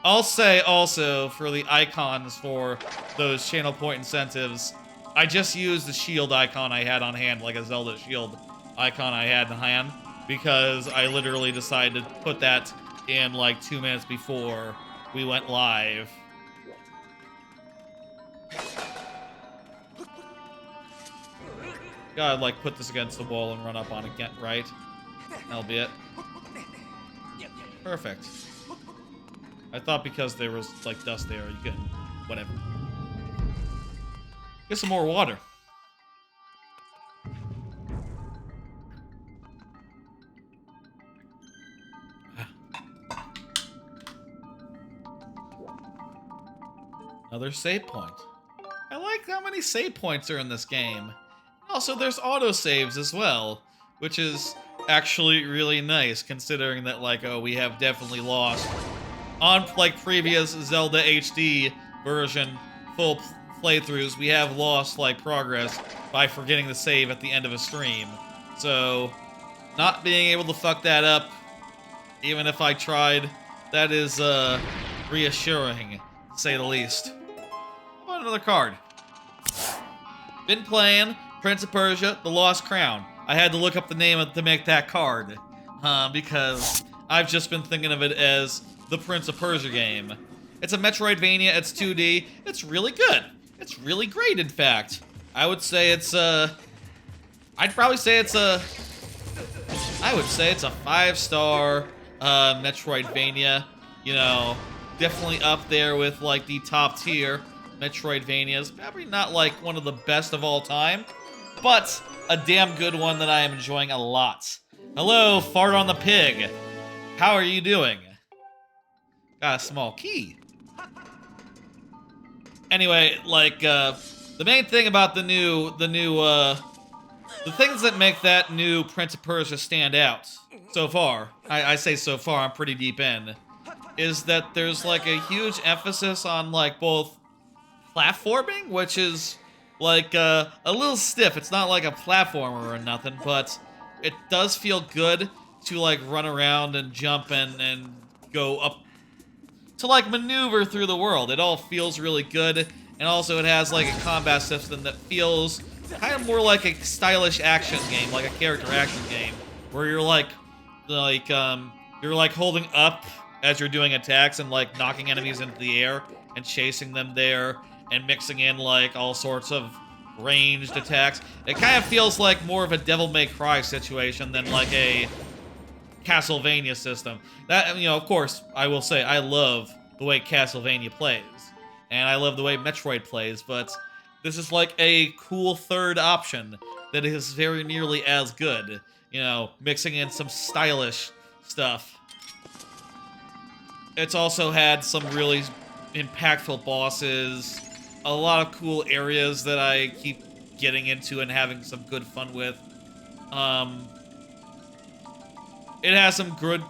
Speaker 1: I'll say, also, for the icons for those channel point incentives, I just used the shield icon I had on hand, like a Zelda shield icon I had in hand, because I literally decided to put that in like 2 minutes before we went live. Gotta like put this against the wall and run up on it, right? That'll be it. Perfect. I thought because there was like dust there, you could, whatever. Get some more water. Another save point. I like how many save points are in this game. Also, there's autosaves as well, which is actually really nice, considering that, like, oh, we have definitely lost. On, like, previous Zelda HD version full playthroughs, we have lost, like, progress by forgetting to save at the end of a stream. So, not being able to fuck that up, even if I tried, that is, reassuring, to say the least. Oh, another card. Been playing Prince of Persia, The Lost Crown. I had to look up the name to make that card, because I've just been thinking of it as the Prince of Persia game. It's a Metroidvania, it's 2D, it's really good. It's really great, in fact. I would say it's a 5-star Metroidvania. You know, definitely up there with like the top tier Metroidvanias. Probably not like one of the best of all time, but a damn good one that I am enjoying a lot. Hello, Fart on the Pig. How are you doing? Got a small key. Anyway, like, the main thing about the things that make that new Prince of Persia stand out so far, I say so far, I'm pretty deep in, is that there's like a huge emphasis on like both platforming, which is like a little stiff. It's not like a platformer or nothing, but it does feel good to like run around and jump and go up to like maneuver through the world. It all feels really good, and also it has like a combat system that feels kind of more like a stylish action game, like a character action game, where you're like holding up as you're doing attacks and like knocking enemies into the air and chasing them there and mixing in like all sorts of ranged attacks. It kind of feels like more of a Devil May Cry situation than like a Castlevania system. That, you know, of course, I will say I love the way Castlevania plays, and I love the way Metroid plays, but this is like a cool third option that is very nearly as good. You know, mixing in some stylish stuff. It's also had some really impactful bosses, a lot of cool areas that I keep getting into and having some good fun with. It has some good,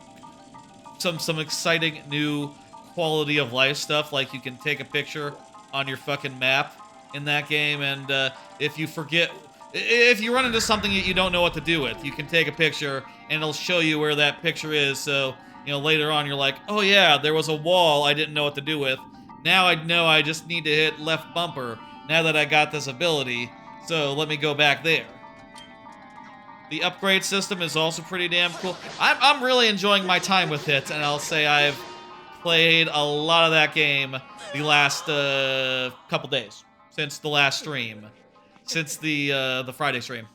Speaker 1: some exciting new quality of life stuff, like you can take a picture on your fucking map in that game, and if you run into something that you don't know what to do with, you can take a picture and it'll show you where that picture is, so, you know, later on you're like, oh yeah, there was a wall I didn't know what to do with. Now I know I just need to hit left bumper now that I got this ability, so let me go back there. The upgrade system is also pretty damn cool. I'm really enjoying my time with it, and I'll say I've played a lot of that game the last couple days, since the last stream, since the Friday stream.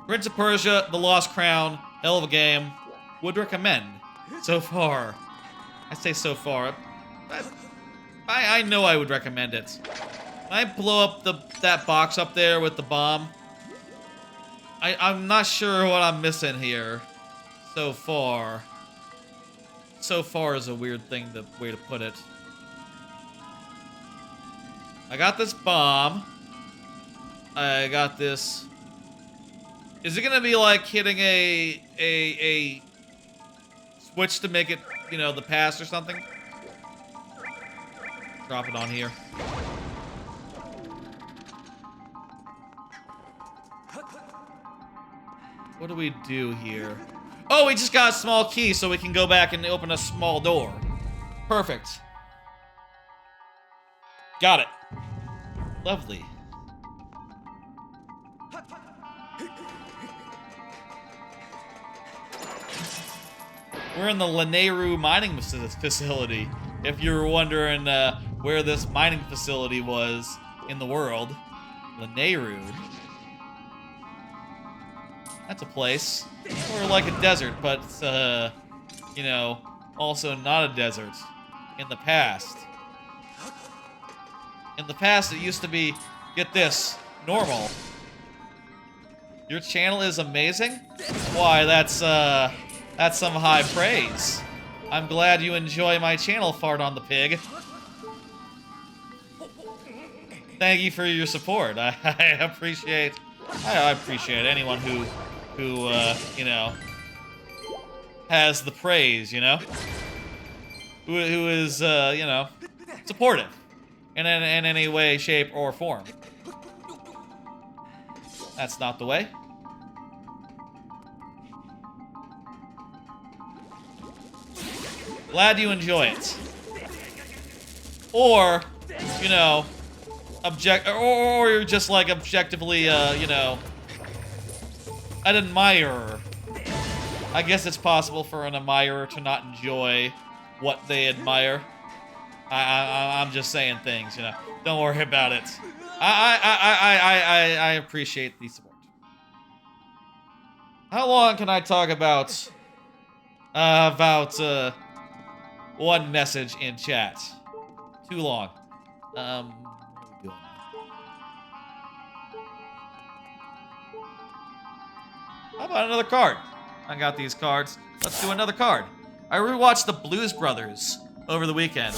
Speaker 1: Prince of Persia, The Lost Crown, hell of a game. Would recommend. So far. I say so far. I know I would recommend it. When I blow up that box up there with the bomb, I'm not sure what I'm missing here. So far. So far is a weird way to put it. I got this bomb. I got this. Is it gonna be like hitting a switch to make it, you know, the pass or something? Drop it on here. What do we do here? Oh, we just got a small key so we can go back and open a small door. Perfect. Got it. Lovely. We're in the Lanayru mining facility. If you were wondering where this mining facility was in the world, Lanayru. That's a place. Or like a desert, but, you know, also not a desert. In the past. In the past, it used to be, get this, normal. Your channel is amazing? Why, that's some high praise. I'm glad you enjoy my channel, Fart on the Pig. Thank you for your support. I appreciate anyone who you know, has the praise, you know? Who is, you know, supportive in any way, shape, or form. That's not the way. Glad you enjoy it. Or, you know, or you're just like objectively, you know, an admirer. I guess it's possible for an admirer to not enjoy what they admire. I'm just saying things, you know. Don't worry about it. I appreciate the support. How long can I talk about one message in chat? Too long. What are we doing? How about another card? I got these cards. Let's do another card. I rewatched The Blues Brothers over the weekend.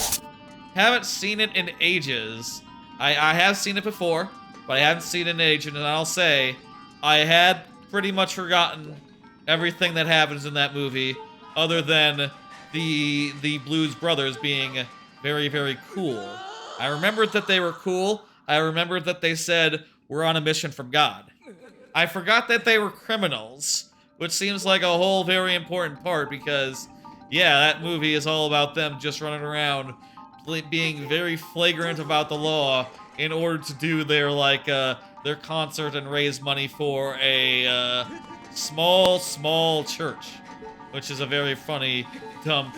Speaker 1: Haven't seen it in ages. I have seen it before, but I haven't seen it in ages, and I'll say I had pretty much forgotten everything that happens in that movie, other than the Blues Brothers being very, very cool. I remembered that they were cool. I remembered that they said, we're on a mission from God. I forgot that they were criminals, which seems like a whole very important part because, yeah, that movie is all about them just running around being very flagrant about the law in order to do their, like, their concert and raise money for a, small church, which is a very funny, dumb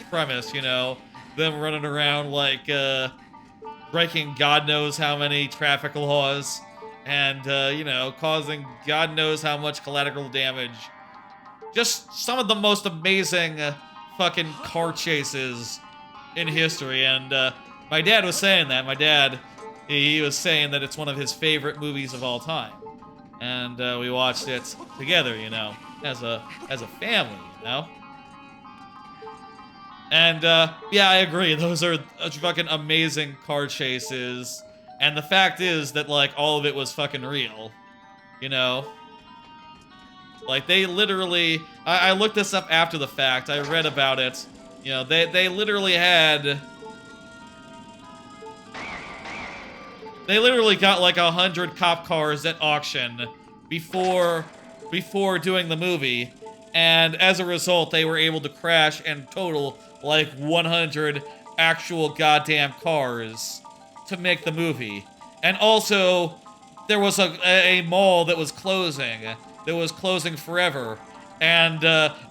Speaker 1: premise, you know? Them running around, like, breaking God knows how many traffic laws and, you know, causing God knows how much collateral damage. Just some of the most amazing fucking car chases in history, and my dad was saying that. My dad, he was saying that it's one of his favorite movies of all time, and we watched it together, you know, as a family, you know. And yeah, I agree. Those are fucking amazing car chases, and the fact is that like all of it was fucking real, you know. Like they literally, I looked this up after the fact. I read about it. You know, they literally had... They literally got like 100 cop cars at auction before doing the movie. And as a result, they were able to crash and total like 100 actual goddamn cars to make the movie. And also, there was a mall that was closing forever. And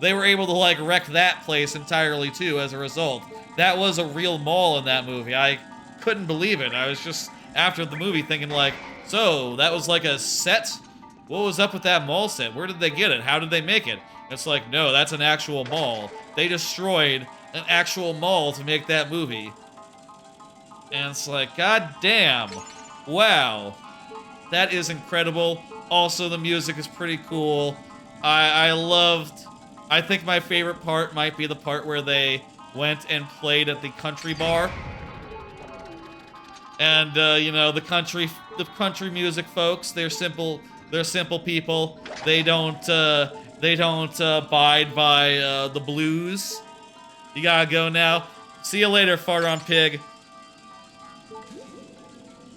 Speaker 1: they were able to like wreck that place entirely too as a result. That was a real mall in that movie. I couldn't believe it. I was just after the movie thinking like, so that was like a set? What was up with that mall set? Where did they get it? How did they make it? It's like, no, that's an actual mall. They destroyed an actual mall to make that movie. And it's like, god damn. Wow. That is incredible. Also, the music is pretty cool. I think my favorite part might be the part where they went and played at the country bar. And, you know, the country music folks, they're simple people. They don't abide by, the blues. You gotta go now. See you later, Fart on Pig.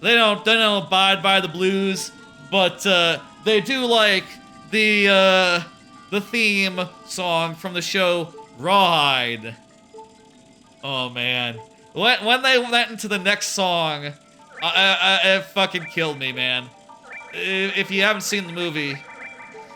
Speaker 1: They don't abide by the blues, but, they do like the theme song from the show Rawhide. Oh man, when they went into the next song, it fucking killed me, man. If you haven't seen the movie,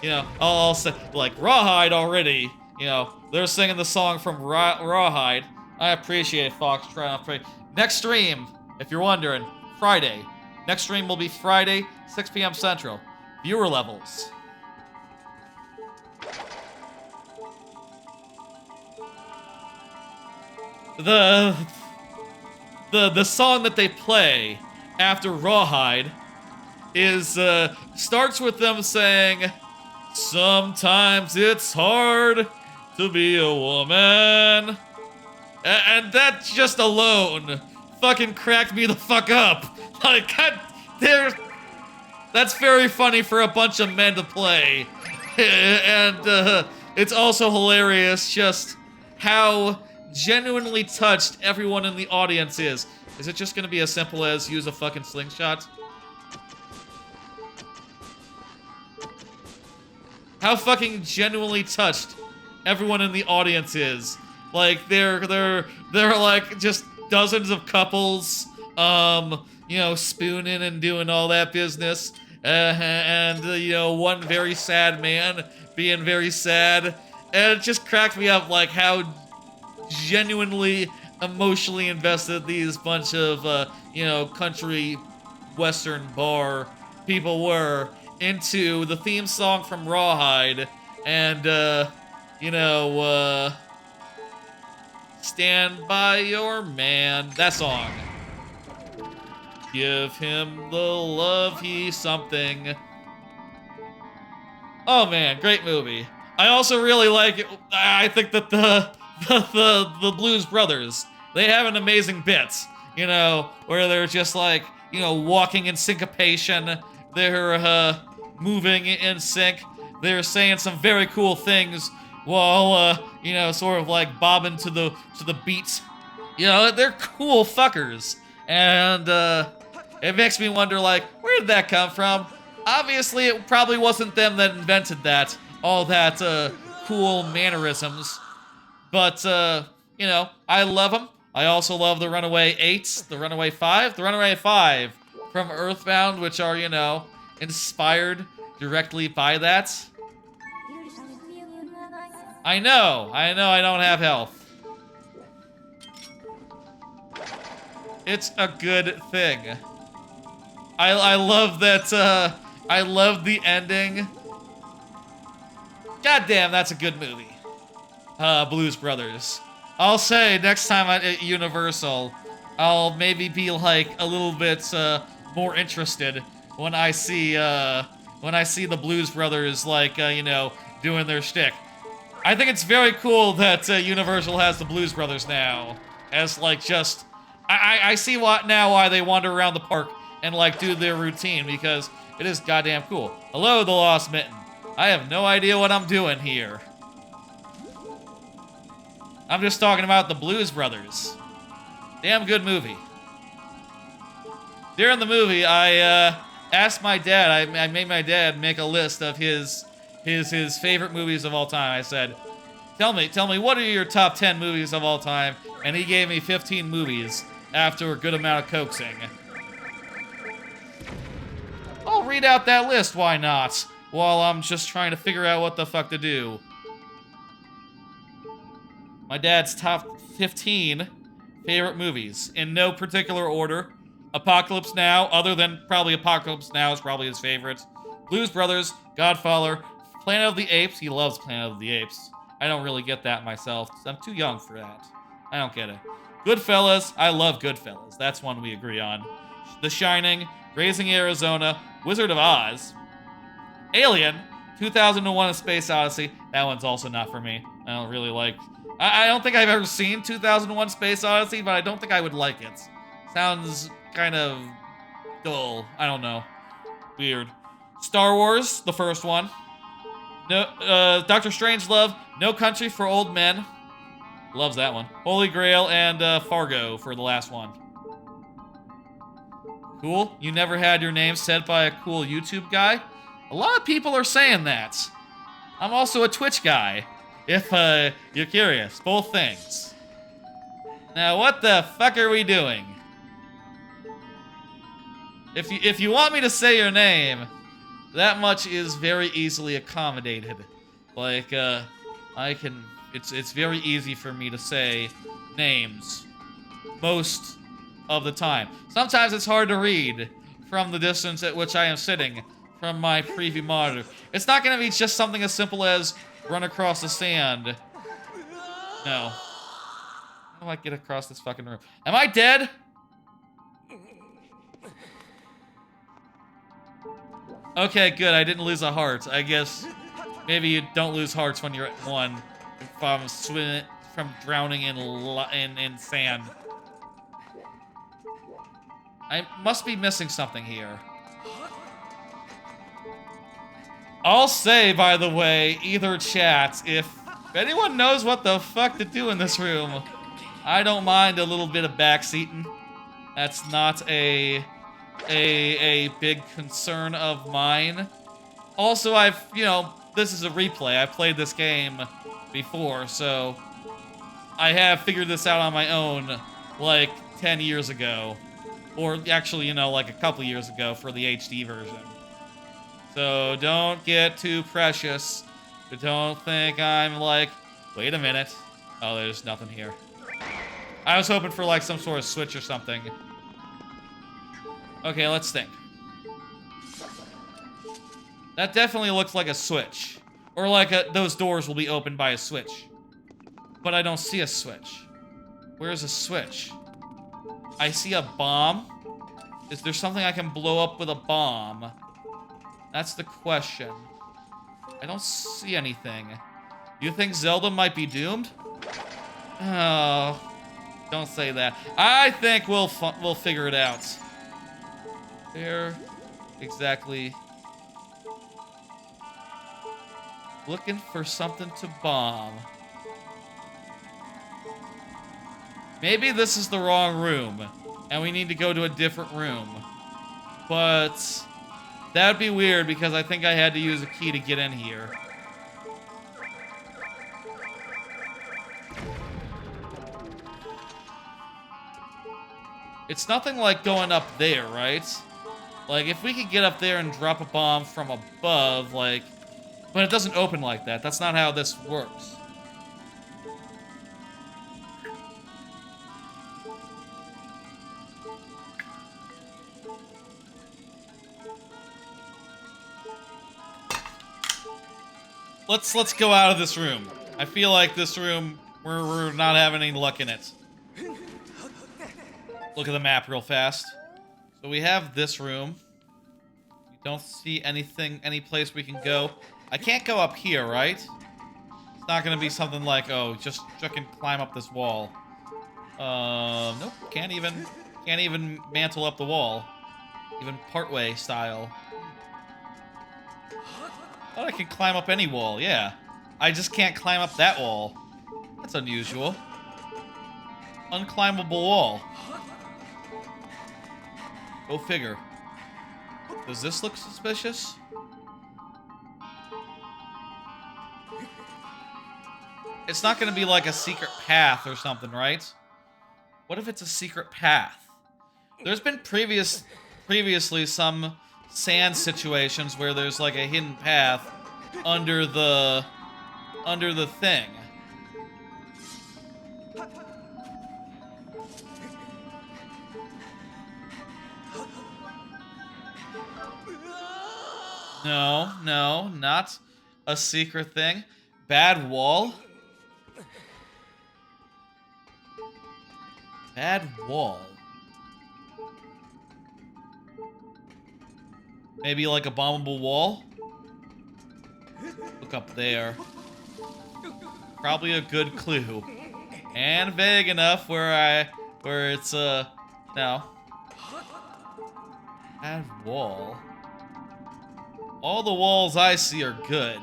Speaker 1: you know, I'll say like Rawhide already. You know, They're singing the song from Rawhide. I appreciate Fox trying to play. Next stream, if you're wondering, Friday. Next stream will be Friday, 6 p.m. Central. Viewer levels. The song that they play after Rawhide is starts with them saying, "Sometimes it's hard to be a woman," and that just alone fucking cracked me the fuck up. Like, God, that's very funny for a bunch of men to play, and it's also hilarious just how genuinely touched everyone in the audience is. Is it just gonna be as simple as use a fucking slingshot? How fucking genuinely touched everyone in the audience is. Like, they're like just dozens of couples, you know, spooning and doing all that business, and you know, one very sad man being very sad, and it just cracked me up, like how genuinely emotionally invested these bunch of you know, country western bar people were into the theme song from Rawhide, and you know, Stand By Your Man, that song. Give him the love he's something. Oh man, great movie. I also really like it. I think that the Blues Brothers, they have an amazing bit, you know, where they're just like, you know, walking in syncopation. They're moving in sync. They're saying some very cool things while you know, sort of like bobbing to the beat. You know, they're cool fuckers, and it makes me wonder, like, where did that come from? Obviously, it probably wasn't them that invented that, all that cool mannerisms. But you know, I love them. I also love the Runaway 8, the Runaway 5, the Runaway 5 from Earthbound, which are, you know, inspired directly by that. I know I don't have health. It's a good thing. I love that, I love the ending. God damn, that's a good movie. Blues Brothers. I'll say next time at Universal, I'll maybe be like a little bit more interested when I see the Blues Brothers, like you know, doing their shtick. I think it's very cool that Universal has the Blues Brothers now, as like just I see why they wander around the park and like do their routine, because it is goddamn cool. Hello, the Lost Mitten. I have no idea what I'm doing here. I'm just talking about the Blues Brothers. Damn good movie. During the movie, I asked my dad, I made my dad make a list of his favorite movies of all time. I said, tell me, what are your top 10 movies of all time? And he gave me 15 movies after a good amount of coaxing. I'll read out that list, why not? While I'm just trying to figure out what the fuck to do. My dad's top 15 favorite movies, in no particular order. Apocalypse Now, other than probably Apocalypse Now is probably his favorite. Blues Brothers, Godfather, Planet of the Apes. He loves Planet of the Apes. I don't really get that myself. I'm too young for that. I don't get it. Goodfellas. I love Goodfellas. That's one we agree on. The Shining, Raising Arizona, Wizard of Oz, Alien, 2001: A Space Odyssey. That one's also not for me. I don't really like... I don't think I've ever seen 2001: Space Odyssey, but I don't think I would like it. Sounds kind of dull. I don't know. Weird. Star Wars, the first one. No, Doctor Strangelove, No Country for Old Men. Loves that one. Holy Grail and Fargo for the last one. Cool. You never had your name said by a cool YouTube guy? A lot of people are saying that. I'm also a Twitch guy, if you're curious. Both things. Now, what the fuck are we doing? If you want me to say your name, that much is very easily accommodated. Like, I can It's very easy for me to say names most of the time. Sometimes it's hard to read from the distance at which I am sitting from my preview monitor. It's not going to be just something as simple as run across the sand. No. How do I get across this fucking room? Am I dead? Okay, good. I didn't lose a heart. I guess maybe you don't lose hearts when you're at 1 from drowning in sand. I must be missing something here. I'll say, by the way, either chat, if anyone knows what the fuck to do in this room, I don't mind a little bit of backseating. That's not a big concern of mine. Also, this is a replay. I've played this game before, so I have figured this out on my own, like, 10 years ago. Or actually, like a couple years ago for the HD version. So don't get too precious. But don't think I'm like, wait a minute. Oh, there's nothing here. I was hoping for like some sort of switch or something. Okay, let's think. That definitely looks like a switch. Or like those doors will be opened by a switch. But I don't see a switch. Where's a switch? I see a bomb. Is there something I can blow up with a bomb? That's the question. I don't see anything. You think Zelda might be doomed? Oh, don't say that. I think we'll figure it out. Where exactly? Looking for something to bomb. Maybe this is the wrong room, and we need to go to a different room. But that would be weird because I think I had to use a key to get in here. It's nothing like going up there, right? Like, if we could get up there and drop a bomb from above, like... But it doesn't open like that. That's not how this works. Let's go out of this room. I feel like this room, we're not having any luck in it. Look at the map real fast. So we have this room. We don't see anything, any place we can go. I can't go up here, right? It's not gonna be something like, oh, just fucking climb up this wall. Nope, can't even mantle up the wall. Even partway style. I thought I could climb up any wall, yeah. I just can't climb up that wall. That's unusual. Unclimbable wall. Go figure. Does this look suspicious? It's not gonna be like a secret path or something, right? What if it's a secret path? There's been previously some sand situations where there's like a hidden path under the thing. No, not a secret thing. Bad wall. Bad wall. Maybe like a bombable wall? Look up there. Probably a good clue. And vague enough where it's no. Bad wall. All the walls I see are good.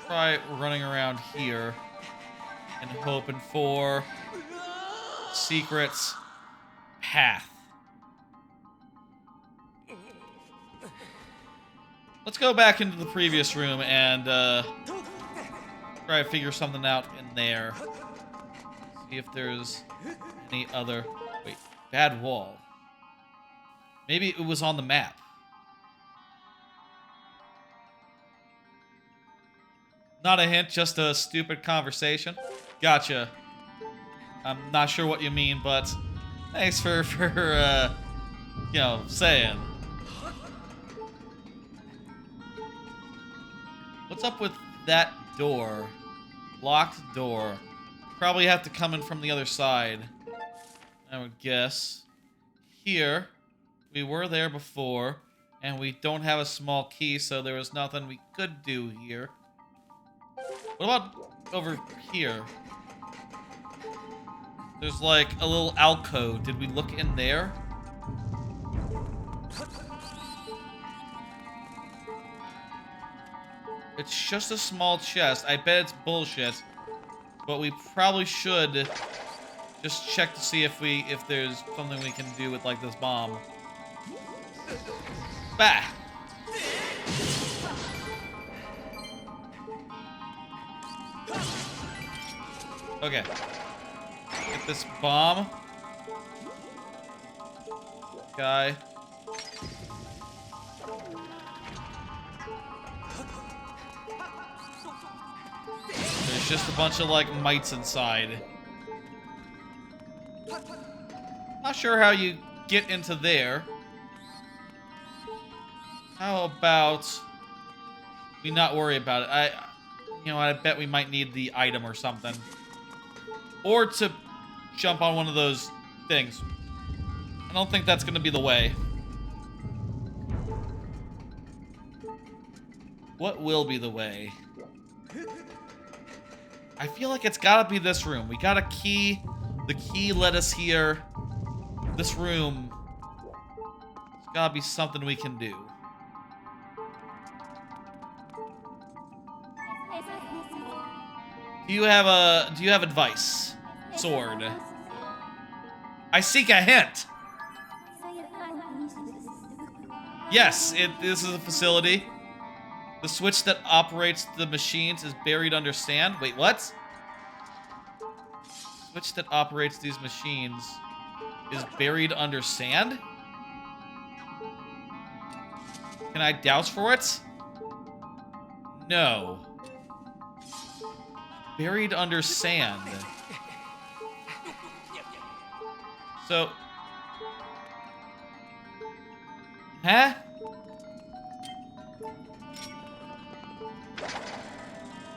Speaker 1: Try running around here and hoping for secrets path. Let's go back into the previous room and try to figure something out in there. See if there's any other... Wait, bad wall. Maybe it was on the map. Not a hint, just a stupid conversation. Gotcha. I'm not sure what you mean, but thanks for you know, saying. What's up with that door? Locked door. Probably have to come in from the other side, I would guess. Here, we were there before, and we don't have a small key, so there was nothing we could do here. What about over here? There's like a little alcove. Did we look in there? It's just a small chest. I bet it's bullshit. But we probably should just check to see if there's something we can do with like this bomb. Bah! Okay. Get this bomb. Guy. There's just a bunch of like mites inside. Not sure how you get into there. How about we not worry about it? I bet we might need the item or something. Or to jump on one of those things. I don't think that's going to be the way. What will be the way? I feel like it's got to be this room. We got a key. The key led us here. This room. It's got to be something we can do. Do you have advice? Sword. I seek a hint. Yes, this is a facility. The switch that operates the machines is buried under sand. Wait, what? The switch that operates these machines is buried under sand? Can I douse for it? No. Buried under sand. So... Huh?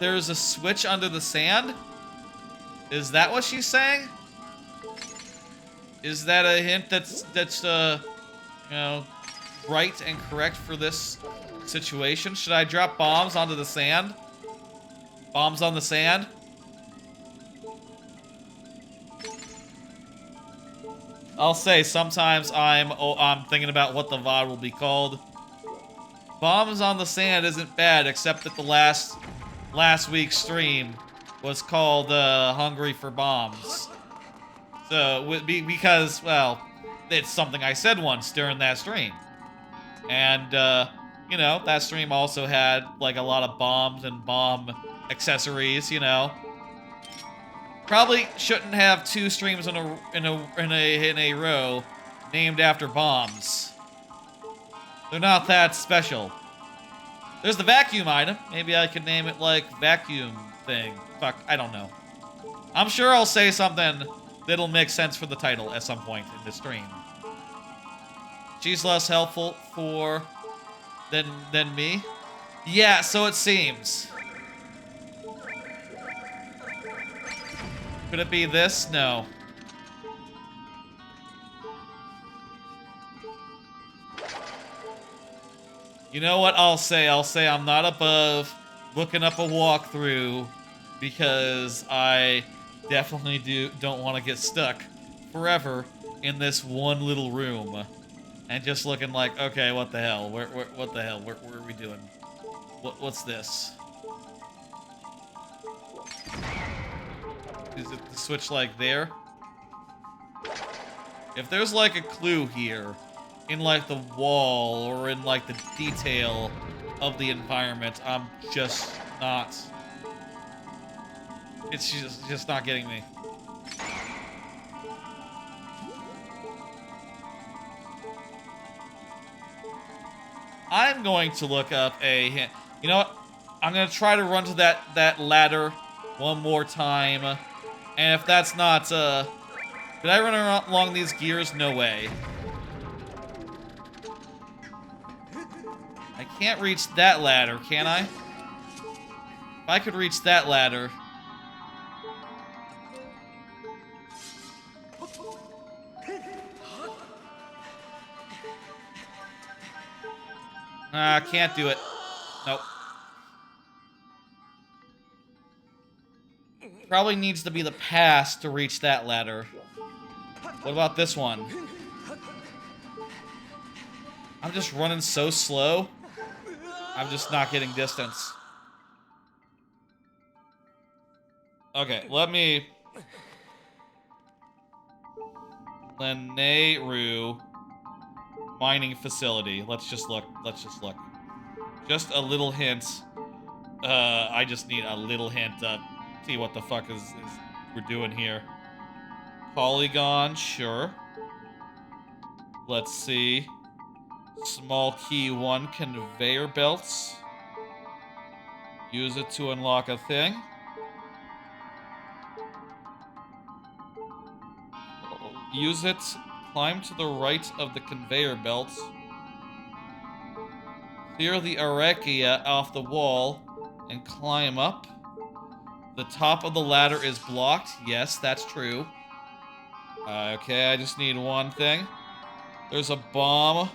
Speaker 1: There's a switch under the sand? Is that what she's saying? Is that a hint that's right and correct for this situation? Should I drop bombs onto the sand? Bombs on the sand? I'll say sometimes I'm thinking about what the VOD will be called. Bombs on the sand isn't bad, except that the last week's stream was called Hungry for Bombs. So because well, it's something I said once during that stream, and that stream also had like a lot of bombs and bomb accessories. Probably shouldn't have 2 streams in a row named after bombs. They're not that special. There's the vacuum item. Maybe I could name it like vacuum thing. Fuck, I don't know. I'm sure I'll say something that'll make sense for the title at some point in the stream. She's less helpful than me. Yeah, so it seems. Could it be this? No. You know what I'll say? I'll say I'm not above looking up a walkthrough because I definitely don't want to get stuck forever in this one little room and just looking like, okay, what the hell? What the hell? Where are we doing? What's this? Is it the switch like there? If there's like a clue here in like the wall or in like the detail of the environment, I'm just not... It's just not getting me. I'm going to look up a hint. You know what? I'm going to try to run to that ladder one more time. And if that's not, did I run along these gears? No way. I can't reach that ladder, can I? If I could reach that ladder. Can't do it. Nope. Probably needs to be the pass to reach that ladder. What about this one? I'm just running so slow. I'm just not getting distance. Okay, let me... Lanayru mining facility. Let's just look. Let's just look. Just a little hint. I just need a little hint to see what the fuck is we're doing here. Polygon, sure. Let's see. Small key 1 conveyor belts. Use it to unlock a thing. Use it. Climb to the right of the conveyor belts. Clear the arekia off the wall and climb up. The top of the ladder is blocked. Yes, that's true. Okay, I just need one thing. There's a bomb.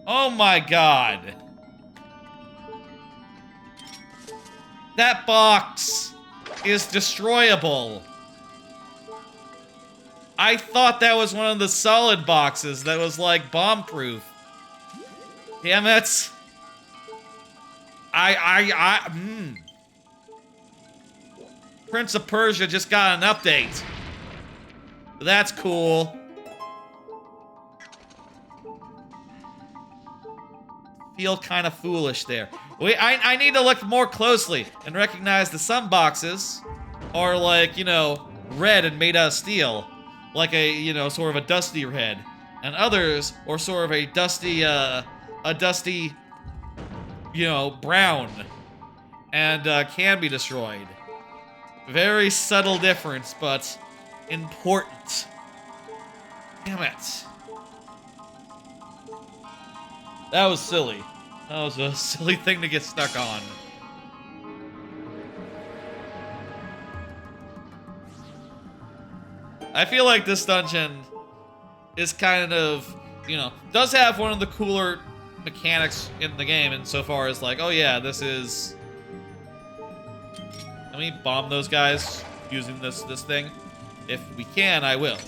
Speaker 1: Oh my god. That box is destroyable. I thought that was one of the solid boxes that was like bomb-proof. Damn it. Prince of Persia just got an update. That's cool. Feel kind of foolish there. I need to look more closely and recognize that some boxes are like, you know, red and made out of steel. Like a, you know, sort of a dusty red. And others are sort of a dusty, you know, brown. And can be destroyed. Very subtle difference, but important. Damn it. That was silly. That was a silly thing to get stuck on. I feel like this dungeon is kind of, you know, does have one of the cooler mechanics in the game insofar as like, oh yeah, this is... Let me bomb those guys using this thing. If we can, I will.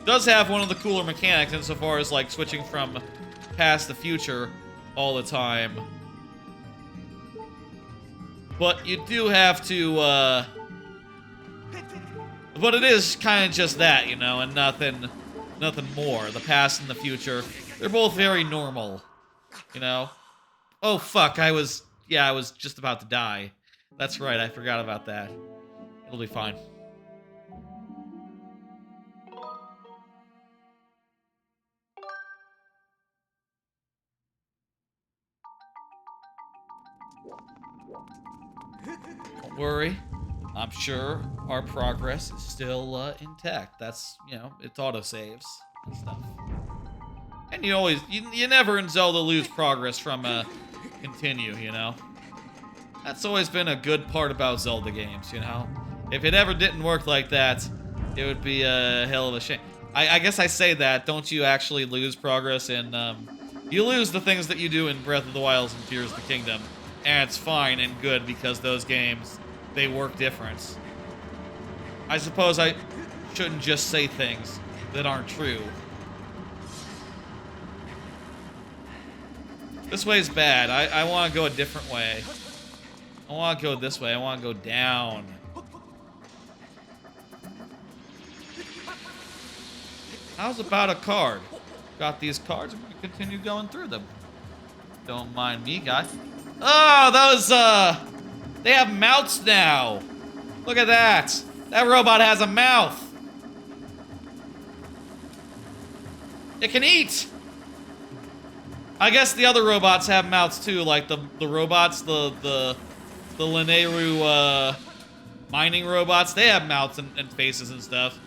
Speaker 1: Does have one of the cooler mechanics insofar as like switching from past to future all the time. But you do have to, but it is kind of just that, you know, and nothing more. The past and the future, they're both very normal, you know? Oh, fuck, I was just about to die. That's right, I forgot about that. It'll be fine. Don't worry. I'm sure our progress is still intact. That's, you know, it's autosaves and stuff. And you never in Zelda lose progress from continue, you know? That's always been a good part about Zelda games, you know? If it ever didn't work like that, it would be a hell of a shame. I guess I say that, don't you actually lose progress in, you lose the things that you do in Breath of the Wild and Tears of the Kingdom, and it's fine and good because those games, they work different. I suppose I shouldn't just say things that aren't true. This way's bad. I want to go a different way. I want to go this way. I want to go down. How's about a card? Got these cards. I'm going to continue going through them. Don't mind me, guys. Oh, those, they have mouths now. Look at that. That robot has a mouth. It can eat! I guess the other robots have mouths too, like the robots, the Lanayru, mining robots, they have mouths and faces and stuff.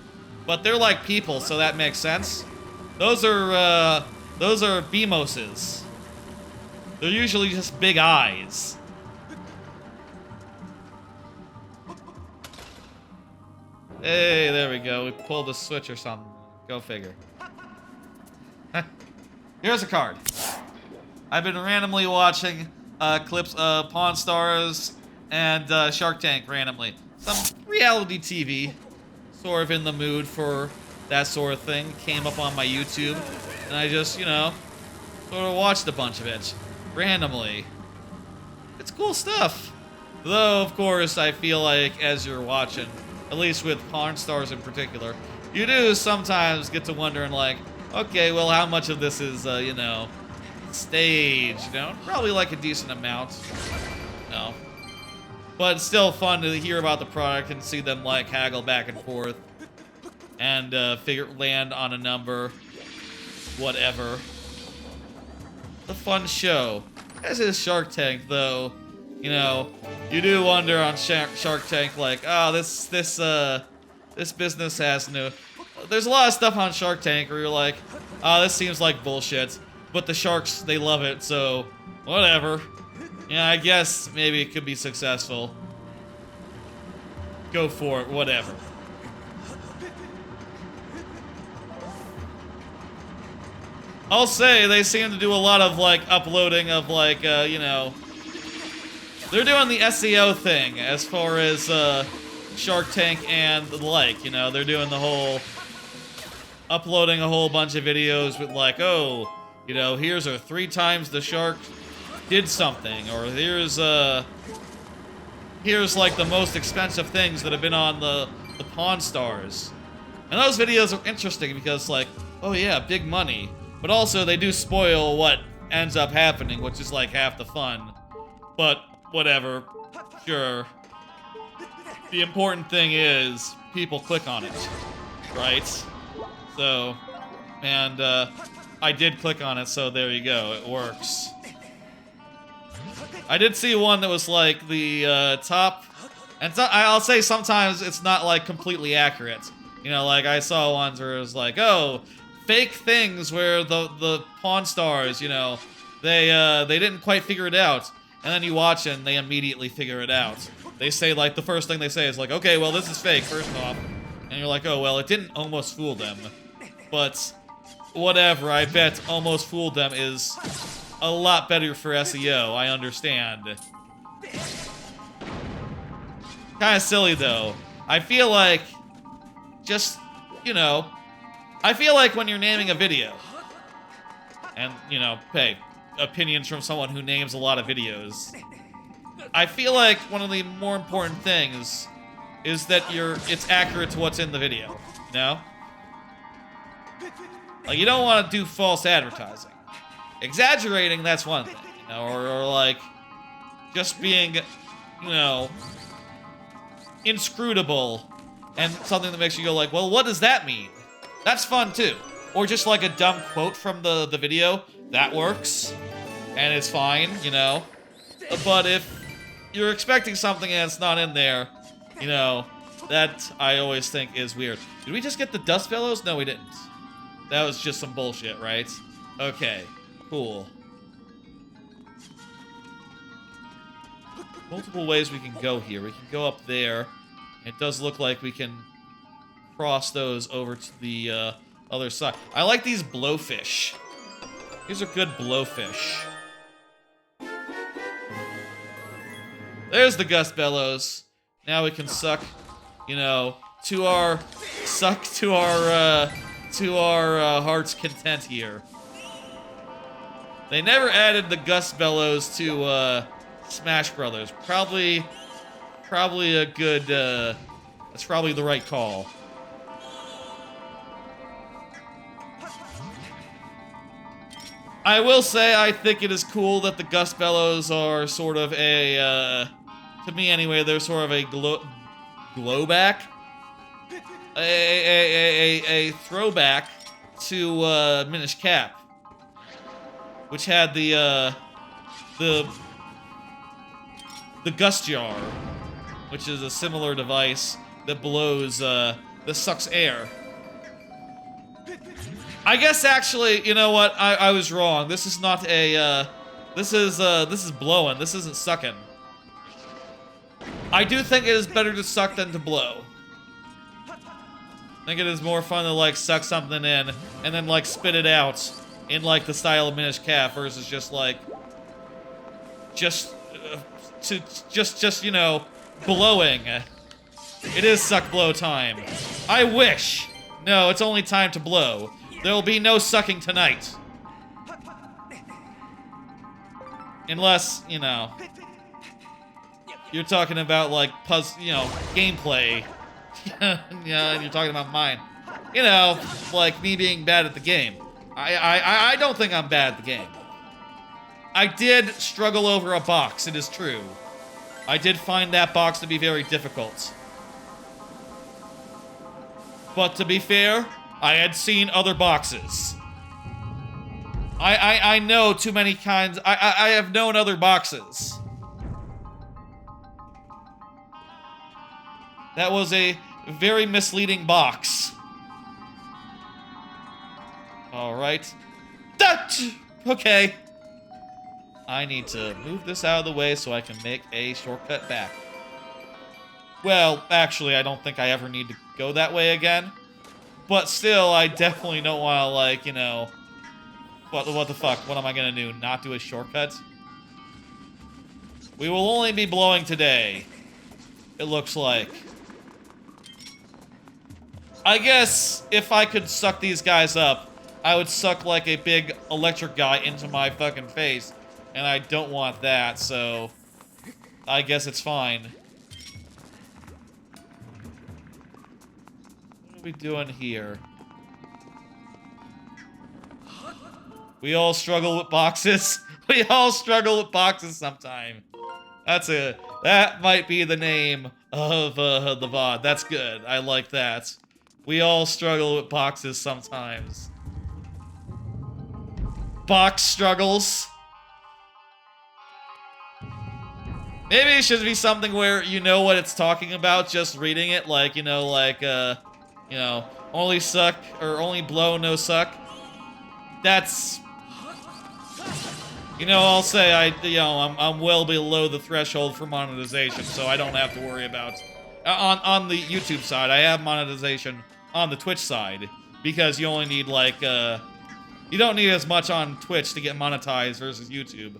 Speaker 1: But they're like people, so that makes sense. Those are Beamoses. They're usually just big eyes. Hey, there we go. We pulled a switch or something. Go figure. Here's a card. I've been randomly watching clips of Pawn Stars and Shark Tank randomly. Some reality TV. Sort of in the mood for that sort of thing. Came up on my YouTube. And I just, you know, sort of watched a bunch of it. Randomly. It's cool stuff. Though, of course, I feel like as you're watching, at least with Pawn Stars in particular, you do sometimes get to wondering, like, okay, well, how much of this is, you know, staged? You know, probably like a decent amount. No. But it's still fun to hear about the product and see them, like, haggle back and forth and land on a number, whatever. A fun show. As is Shark Tank, though. You know, you do wonder on Shark Tank, like, oh, this business has no... There's a lot of stuff on Shark Tank where you're like, oh, this seems like bullshit. But the sharks, they love it, so whatever. Yeah, I guess maybe it could be successful. Go for it, whatever. I'll say they seem to do a lot of, like, uploading of, like, you know... They're doing the SEO thing as far as Shark Tank and the like, you know, they're doing the whole uploading a whole bunch of videos with like, oh, you know, here's 3 times the shark did something, or here's like the most expensive things that have been on the Pawn Stars. And those videos are interesting because like, oh yeah, big money, but also they do spoil what ends up happening, which is like half the fun. But whatever, sure. The important thing is people click on it, right? So, and I did click on it, so there you go, it works. I did see one that was like the top, and I'll say sometimes it's not like completely accurate. You know, like I saw ones where it was like, oh, fake things where the Pawn Stars, you know, they didn't quite figure it out. And then you watch it and they immediately figure it out. They say, like, the first thing they say is like, okay, well, this is fake, first off. And you're like, oh, well, it didn't almost fool them. But whatever, I bet almost fooled them is a lot better for SEO, I understand. Kind of silly, though. I feel like, just, you know, I feel like when you're naming a video, and, you know, hey, opinions from someone who names a lot of videos. I feel like one of the more important things is that it's accurate to what's in the video, you know? Like, you don't want to do false advertising. Exaggerating, that's one thing, you know, or like, just being, you know, inscrutable and something that makes you go like, well, what does that mean? That's fun, too. Or just like a dumb quote from the video. That works, and it's fine, you know. But if you're expecting something and it's not in there, you know, that I always think is weird. Did we just get the dust bellows? No, we didn't. That was just some bullshit, right? Okay, cool. Multiple ways we can go here. We can go up there. It does look like we can cross those over to the other side. I like these blowfish. These are good blowfish. There's the gust bellows. Now we can suck, you know, to our heart's content here. They never added the gust bellows to Smash Brothers. Probably a good. That's probably the right call. I will say I think it is cool that the gust bellows are sort of a, to me anyway, they're sort of a glowback, a throwback to Minish Cap, which had the gust jar, which is a similar device that blows, that sucks air. I guess actually, you know what? I was wrong. This is not a, this is blowing. This isn't sucking. I do think it is better to suck than to blow. I think it is more fun to, like, suck something in and then, like, spit it out in, like, the style of Minish Cap versus just, like, just, you know, blowing. It is suck blow time. I wish. No, it's only time to blow. There will be no sucking tonight. Unless, you know, you're talking about, like, you know, gameplay. Yeah, and you're talking about mine. You know, like me being bad at the game. I don't think I'm bad at the game. I did struggle over a box, it is true. I did find that box to be very difficult. But to be fair, I had seen other boxes. I know too many kinds. I have known other boxes. That was a very misleading box. Alright. Okay. I need to move this out of the way so I can make a shortcut back. Well, actually, I don't think I ever need to go that way again. But still, I definitely don't want to, like, you know... What the fuck? What am I gonna do? Not do a shortcut? We will only be blowing today. It looks like. I guess if I could suck these guys up, I would suck like a big electric guy into my fucking face. And I don't want that, so... I guess it's fine. What are we doing here? We all struggle with boxes. We all struggle with boxes sometime. That might be the name of the VOD. That's good. I like that. We all struggle with boxes sometimes. Box struggles. Maybe it should be something where you know what it's talking about just reading it, like, you know, like, you know, only suck, or only blow, no suck. That's... You know, I'll say I'm well below the threshold for monetization, so I don't have to worry about... On the YouTube side, I have monetization on the Twitch side, because you only need, like, you don't need as much on Twitch to get monetized versus YouTube.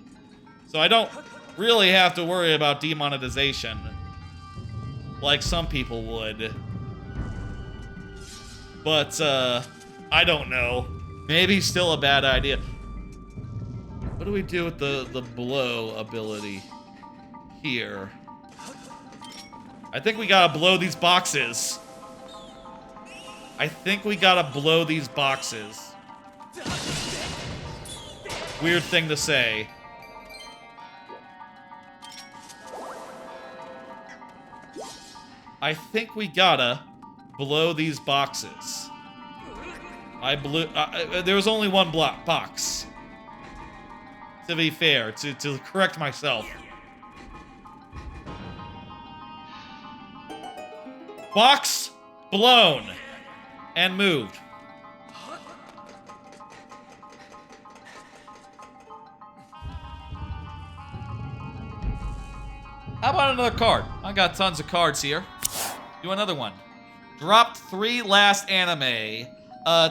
Speaker 1: So I don't really have to worry about demonetization, like some people would. But, I don't know. Maybe still a bad idea. What do we do with the blow ability here? I think we gotta blow these boxes. I think we gotta blow these boxes. Weird thing to say. I think we gotta blow these boxes. There was only one box. To be fair, to correct myself. Box blown and moved. How about another card? I got tons of cards here. Do another one. Dropped 3 last anime.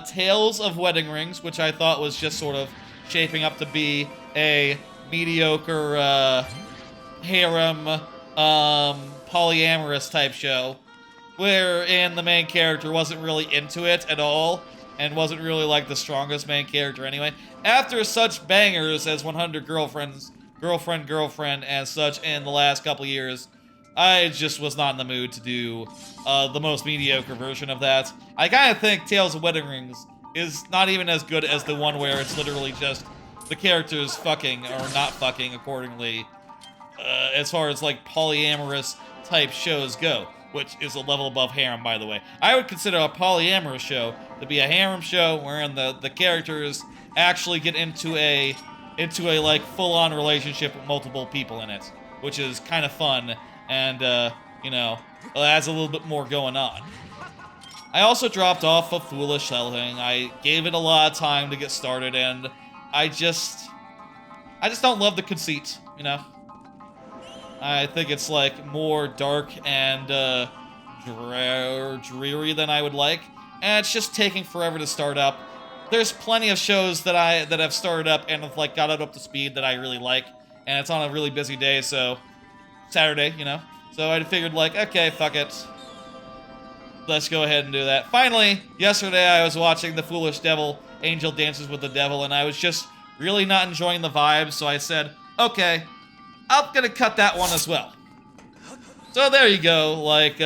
Speaker 1: Tales of Wedding Rings, which I thought was just sort of shaping up to be a mediocre, harem, polyamorous type show, wherein the main character wasn't really into it at all, and wasn't really, like, the strongest main character anyway. After such bangers as 100 Girlfriends, Girlfriend, and such in the last couple years, I just was not in the mood to do the most mediocre version of that. I kind of think Tales of Wedding Rings is not even as good as the one where it's literally just the characters fucking or not fucking accordingly, as far as like polyamorous type shows go. which is a level above harem, by the way. I would consider a polyamorous show to be a harem show wherein the characters actually get into a like full-on relationship with multiple people in it, which is kind of fun and you know, has a little bit more going on. I also dropped off of Foolish Selling. I gave it a lot of time to get started, and I just don't love the conceit, you know? I think it's like more dark and dreary than I would like, and it's just taking forever to start up. There's plenty of shows that have started up and have like got it up to speed that I really like, and it's on a really busy day, so Saturday, you know. So I figured like, okay, fuck it. Let's go ahead and do that. Finally, yesterday I was watching The Foolish Devil, Angel Dances with the Devil, and I was just really not enjoying the vibes, so I said, okay, I'm gonna cut that one as well. So there you go, like,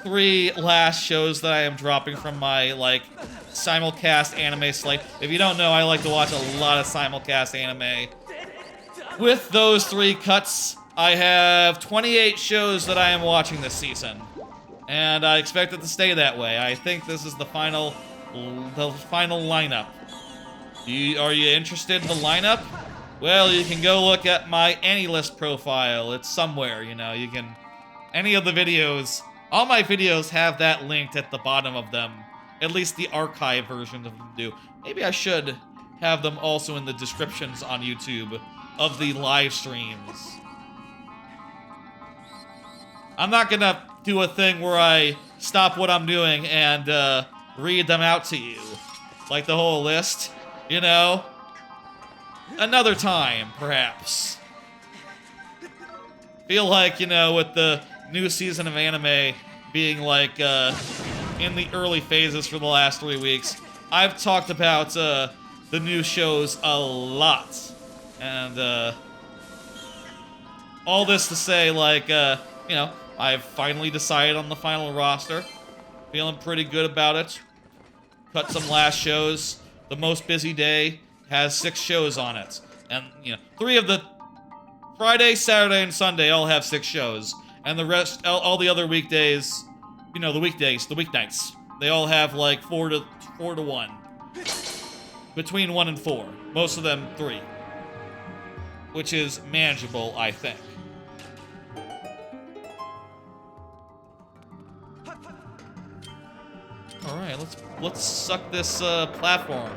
Speaker 1: 3 last shows that I am dropping from my, like, simulcast anime slate. If you don't know, I like to watch a lot of simulcast anime. With those 3 cuts, I have 28 shows that I am watching this season. And I expect it to stay that way. I think this is the final lineup. Are you interested in the lineup? Well, you can go look at my AnyList profile. It's somewhere, you know, you can... Any of the videos, all my videos have that linked at the bottom of them. At least the archive version of them do. Maybe I should have them also in the descriptions on YouTube of the live streams. I'm not gonna do a thing where I stop what I'm doing and read them out to you. Like the whole list, you know? Another time, perhaps. Feel like, you know, with the new season of anime being like in the early phases for the last 3 weeks, I've talked about the new shows a lot. And all this to say, like, you know, I've finally decided on the final roster. Feeling pretty good about it. Cut some last shows. The most busy day has 6 shows on it. And, you know, 3 of the... Friday, Saturday, and Sunday all have 6 shows. And the rest, all the other weekdays, you know, the weeknights, they all have, like, 4 to 1. Between 1 and 4. Most of them 3. Which is manageable, I think. Alright, let's suck this platform.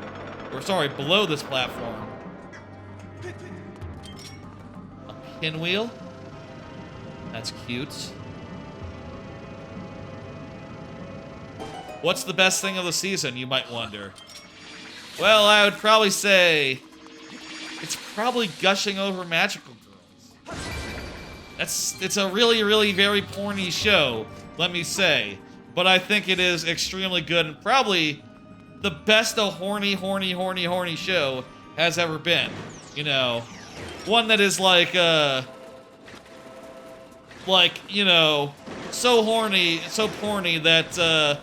Speaker 1: Or sorry, below this platform. A pinwheel? That's cute. What's the best thing of the season, you might wonder? Well, I would probably say it's probably gushing over magical girls. It's a really, really very porny show, let me say. But I think it is extremely good and probably the best a horny show has ever been. You know, one that is like, you know, so horny, so porny that,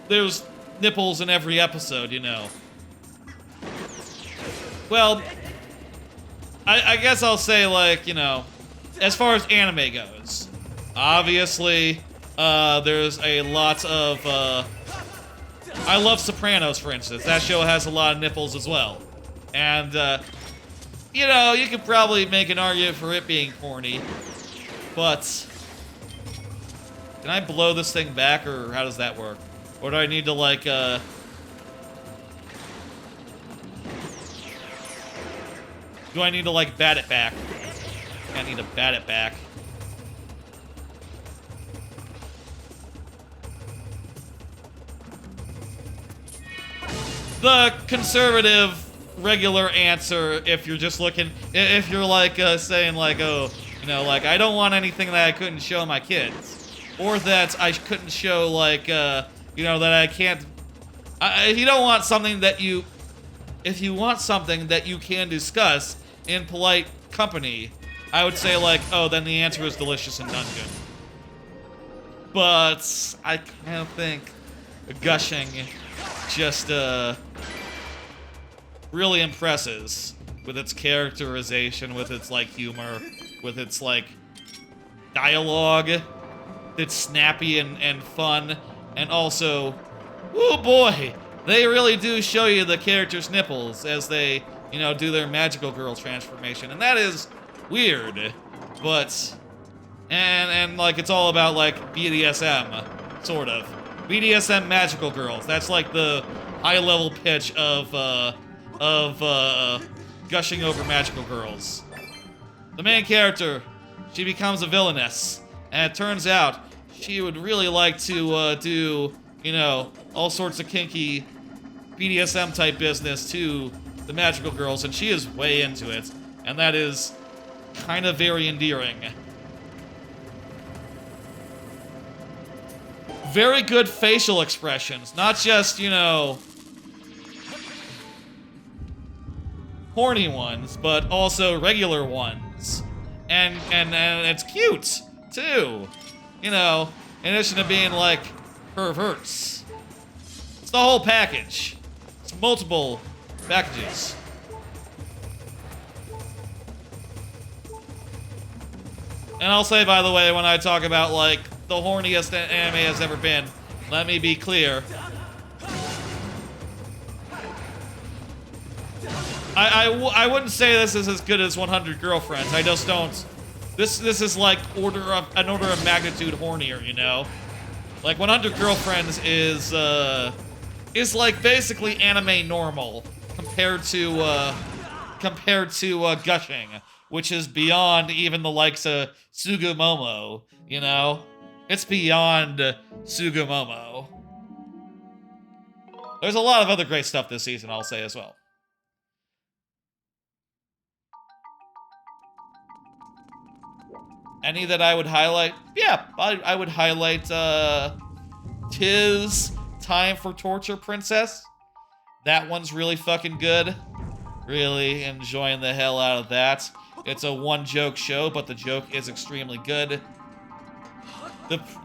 Speaker 1: there's nipples in every episode, you know. Well, I guess I'll say, like, you know, as far as anime goes, obviously, there's a lot of, I love Sopranos, for instance. That show has a lot of nipples as well. And, you know, you could probably make an argument for it being porny, but can I blow this thing back, or how does that work? Or do I need to, like, do I need to, like, bat it back? I need to bat it back. The conservative, regular answer, if you're just looking, if you're, like, saying, like, oh, you know, like, I don't want anything that I couldn't show my kids. Or that I couldn't show, like, you know, that I can't... if you don't want something that you... If you want something that you can discuss in polite company, I would say, like, oh, then the answer is Delicious in Dungeon. But I kind of think gushing just, really impresses with its characterization, with its, like, humor, with its, like, dialogue that's snappy and fun, and also, oh boy, they really do show you the character's nipples as they, you know, do their magical girl transformation, and that is weird, but, and like, it's all about, like, BDSM, sort of. BDSM magical girls, that's like the high-level pitch of gushing over magical girls. The main character, she becomes a villainess, and it turns out she would really like to do, you know, all sorts of kinky BDSM type business to the magical girls, and she is way into it, and that is kind of very endearing. Very good facial expressions, not just, you know, horny ones, but also regular ones. And it's cute, too. You know, in addition to being, like, perverts. It's the whole package. It's multiple packages. And I'll say, by the way, when I talk about, like, the horniest anime has ever been, let me be clear. I wouldn't say this is as good as 100 Girlfriends. I just don't. This is like an order of magnitude hornier, you know? Like 100 Girlfriends is like basically anime normal compared to gushing, which is beyond even the likes of Sugumomo, you know? It's beyond Sugumomo. There's a lot of other great stuff this season, I'll say as well. Any that I would highlight? Yeah, I would highlight Tis Time for Torture Princess. That one's really fucking good. Really enjoying the hell out of that. It's a one-joke show, but the joke is extremely good.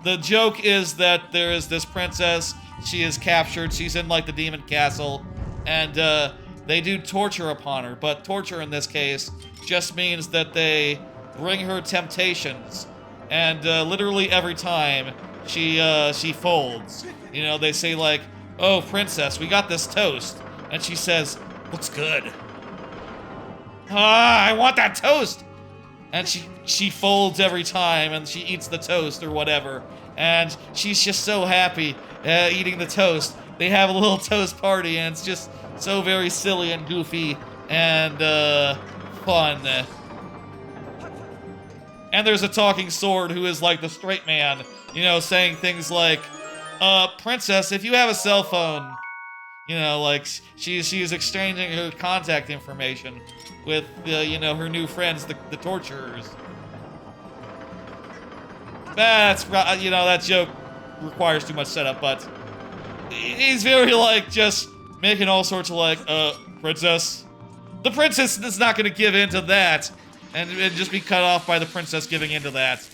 Speaker 1: The joke is that there is this princess. She is captured. She's in, like, the demon castle. And they do torture upon her. But torture in this case just means that they bring her temptations, and literally every time she folds, you know, they say like, "Oh, princess, we got this toast," and she says, "Looks good. Ah, I want that toast." And she folds every time, and she eats the toast or whatever, and she's just so happy eating the toast. They have a little toast party, and it's just so very silly and goofy and fun. And there's a talking sword who is like the straight man, you know, saying things like, princess, if you have a cell phone, you know, like, she's exchanging her contact information with, you know, her new friends, the torturers. That's, you know, that joke requires too much setup, but he's very, like, just making all sorts of, like, princess. The princess is not gonna give in to that. And just be cut off by the princess giving into that.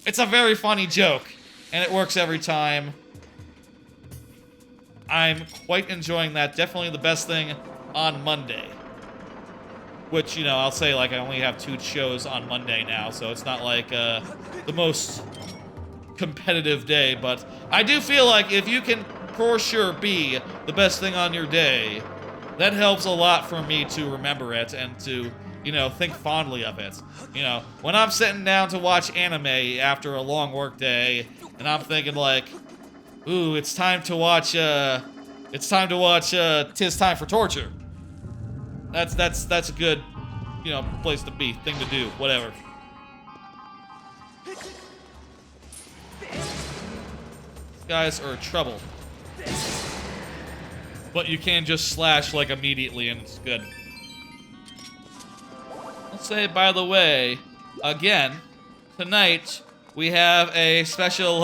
Speaker 1: It's a very funny joke, and it works every time. I'm quite enjoying that. Definitely the best thing on Monday. Which, you know, I'll say, like, I only have 2 shows on Monday now, so it's not, like, the most competitive day. But I do feel like if you can, for sure, be the best thing on your day, that helps a lot for me to remember it and to, you know, think fondly of it. You know, when I'm sitting down to watch anime after a long work day, and I'm thinking like, ooh, it's time to watch Tis Time for Torture. That's a good, you know, place to be, thing to do, whatever. These guys are trouble. But you can just slash, like, immediately, and it's good. I'll say, by the way, again, tonight, we have a special,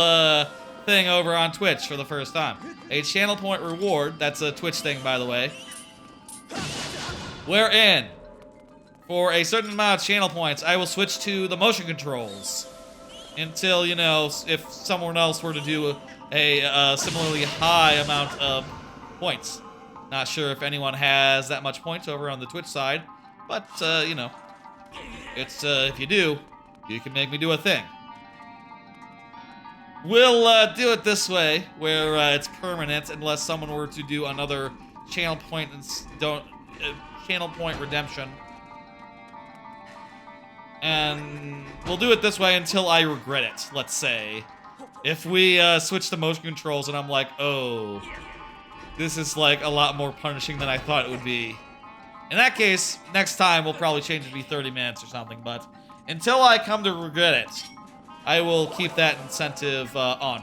Speaker 1: thing over on Twitch for the first time. A channel point reward, that's a Twitch thing, by the way, wherein, for a certain amount of channel points, I will switch to the motion controls until, you know, if someone else were to do a similarly high amount of points. Not sure if anyone has that much points over on the Twitch side, but, you know, it's, if you do, you can make me do a thing. We'll do it this way, where it's permanent, unless someone were to do another channel point and channel point redemption. And we'll do it this way until I regret it, let's say. If we switch the motion controls and I'm like, oh, this is like a lot more punishing than I thought it would be. In that case, next time we'll probably change it to be 30 minutes or something, but until I come to regret it, I will keep that incentive on.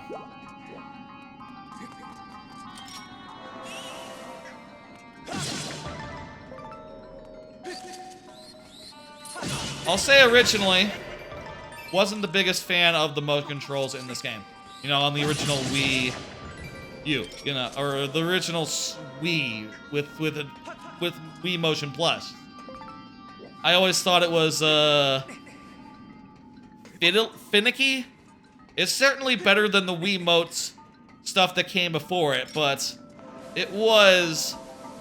Speaker 1: I'll say originally, wasn't the biggest fan of the motion controls in this game. You know, on the original Wii U, you know, or the original Wii with Wii Motion Plus. I always thought it was finicky. It's certainly better than the Wiimote stuff that came before it, but it was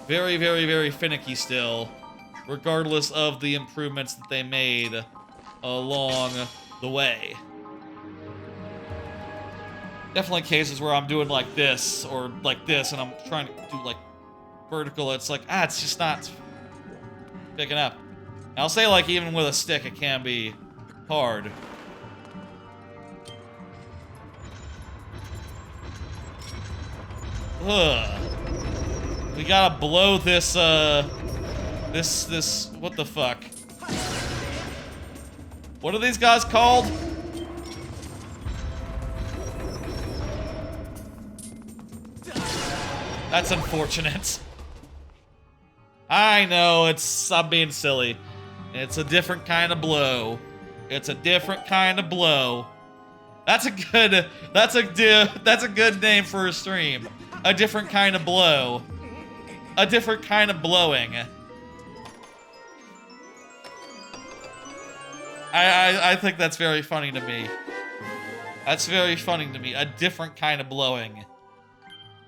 Speaker 1: very, very, very finicky still, regardless of the improvements that they made along the way. Definitely cases where I'm doing like this or like this and I'm trying to do like vertical, it's like, it's just not picking up. And I'll say like even with a stick it can be hard. Ugh. We gotta blow this, this, what the fuck? What are these guys called? That's unfortunate. I know, I'm being silly. It's a different kind of blow. It's a different kind of blow. That's a good name for a stream. A different kind of blow. A different kind of blowing. I think that's very funny to me. That's very funny to me. A different kind of blowing.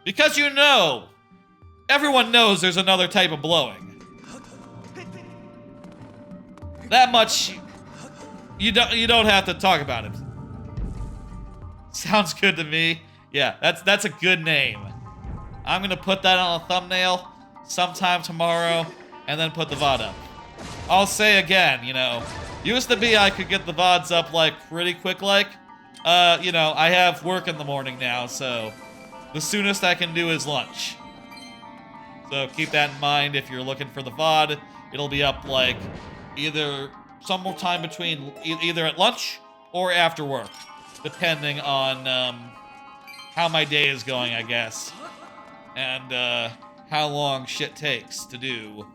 Speaker 1: Because you know, everyone knows there's another type of blowing. That much, you don't have to talk about it. Sounds good to me. Yeah, that's a good name. I'm gonna put that on a thumbnail sometime tomorrow, and then put the VOD up. I'll say again, you know, used to be I could get the VODs up like pretty quick, like. You know, I have work in the morning now, so the soonest I can do is lunch. So keep that in mind if you're looking for the VOD. It'll be up like either sometime between either at lunch or after work, depending on how my day is going, I guess, and how long shit takes to do.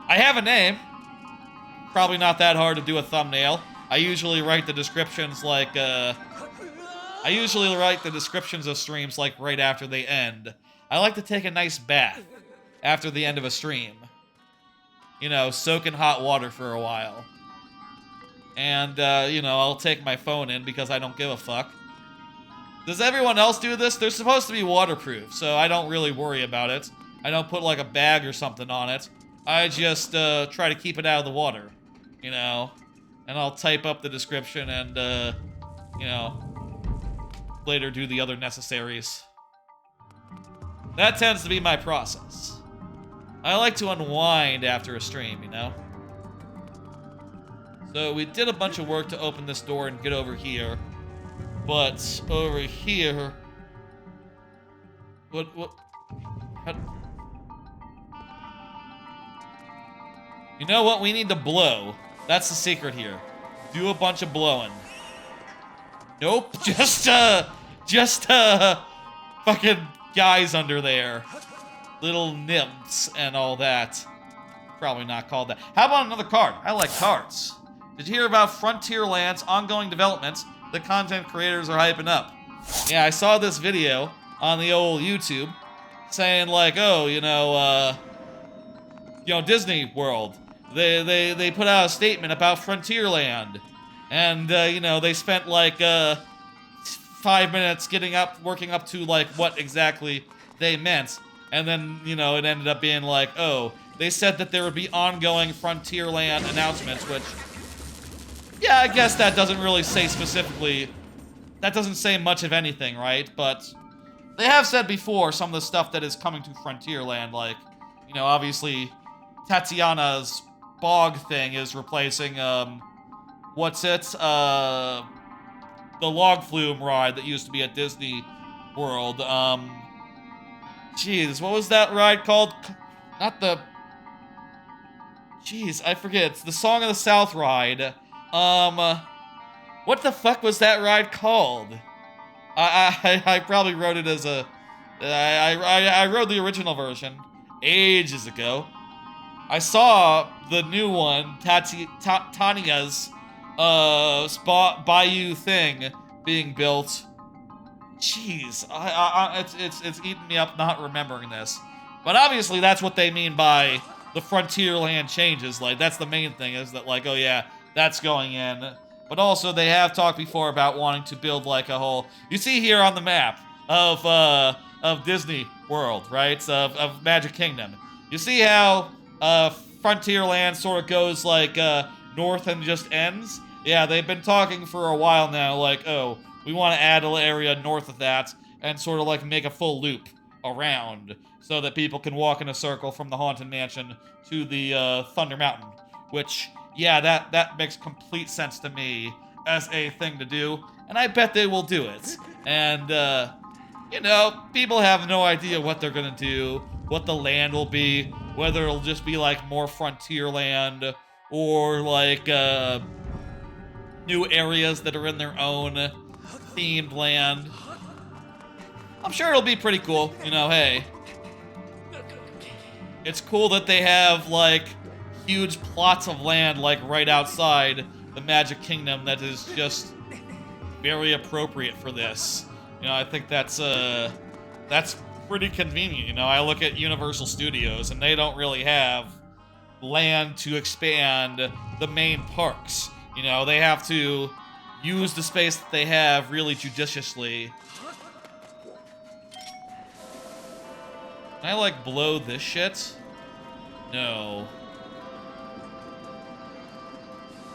Speaker 1: I have a name. Probably not that hard to do a thumbnail. I usually write the descriptions like, I usually write the descriptions of streams like right after they end. I like to take a nice bath after the end of a stream. You know, soak in hot water for a while. And, you know, I'll take my phone in because I don't give a fuck. Does everyone else do this? They're supposed to be waterproof, so I don't really worry about it. I don't put like a bag or something on it. I just try to keep it out of the water, you know? And I'll type up the description and, you know, later do the other necessaries. That tends to be my process. I like to unwind after a stream, you know? So we did a bunch of work to open this door and get over here. But over here... What? How... You know what? We need to blow. That's the secret here. Do a bunch of blowing. Nope, just fucking guys under there. Little nymphs and all that. Probably not called that. How about another card? I like cards. Did you hear about Frontierland's ongoing developments that content creators are hyping up? Yeah, I saw this video on the old YouTube saying like, oh, you know, Disneyworld. They put out a statement about Frontierland. And, you know, they spent like 5 minutes working up to like what exactly they meant. And then, you know, it ended up being like, oh, they said that there would be ongoing Frontierland announcements, which, yeah, I guess that doesn't really say specifically that doesn't say much of anything, right? But they have said before some of the stuff that is coming to Frontierland, like, you know, obviously Tatiana's bog thing is replacing, what's it? The log flume ride that used to be at Disney World. Jeez, what was that ride called? Not the... Jeez, I forget. It's the Song of the South ride. What the fuck was that ride called? I probably wrote it as a... I wrote the original version ages ago. I saw the new one, Tanya's Bayou thing being built. Jeez, it's eating me up not remembering this. But obviously that's what they mean by the Frontierland changes. Like, that's the main thing, is that, like, oh yeah, that's going in. But also they have talked before about wanting to build like a whole... You see here on the map of Disney World, right? Of Magic Kingdom. You see how Frontierland sort of goes like north and just ends? Yeah, they've been talking for a while now, like, oh, we want to add an area north of that and sort of like make a full loop around so that people can walk in a circle from the Haunted Mansion to the Thunder Mountain, which, yeah, that makes complete sense to me as a thing to do, and I bet they will do it. And, you know, people have no idea what they're gonna do, what the land will be, whether it'll just be like more Frontierland or like new areas that are in their own themed land. I'm sure it'll be pretty cool, you know, hey. It's cool that they have like huge plots of land like right outside the Magic Kingdom that is just very appropriate for this. You know, I think that's pretty convenient. You know, I look at Universal Studios and they don't really have land to expand the main parks. You know, they have to use the space that they have really judiciously. Can I, like, blow this shit? No.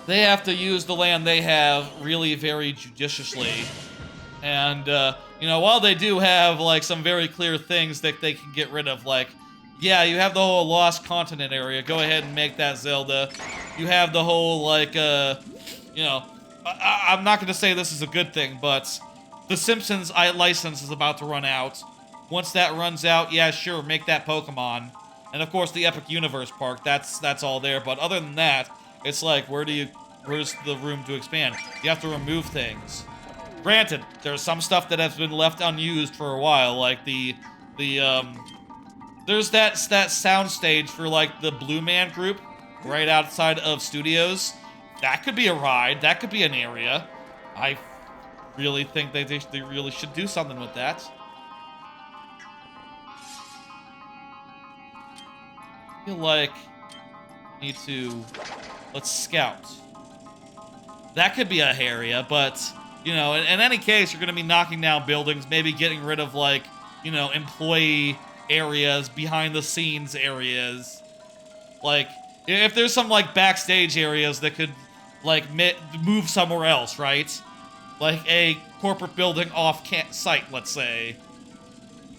Speaker 1: They have to use the land they have really very judiciously. And, you know, while they do have, like, some very clear things that they can get rid of, like, yeah, you have the whole Lost Continent area. Go ahead and make that Zelda. You have the whole, like, you know, I'm not going to say this is a good thing, but the Simpsons license is about to run out. Once that runs out, yeah, sure, make that Pokemon. And of course, the Epic Universe Park, that's all there. But other than that, it's like, where's the room to expand? You have to remove things. Granted, there's some stuff that has been left unused for a while, like there's that soundstage for like the Blue Man Group right outside of Studios. That could be a ride. That could be an area. I really think they really should do something with that. I feel like I need to... Let's scout. That could be a area, but, you know, in any case, you're going to be knocking down buildings, maybe getting rid of, like, you know, employee areas, behind-the-scenes areas. Like, if there's some, like, backstage areas that could, like, move somewhere else, right? Like a corporate building off-site, let's say.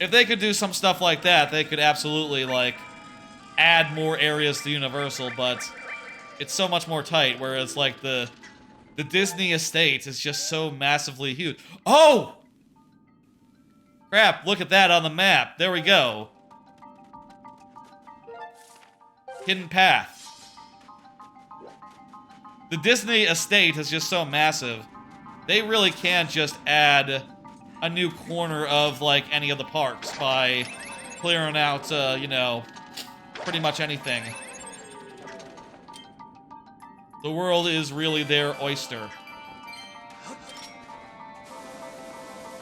Speaker 1: If they could do some stuff like that, they could absolutely, like, add more areas to Universal, but it's so much more tight, whereas, like, the Disney estate is just so massively huge. Oh! Crap, look at that on the map. There we go. Hidden path. The Disney estate is just so massive. They really can't just add a new corner of, like, any of the parks by clearing out, you know, pretty much anything. The world is really their oyster.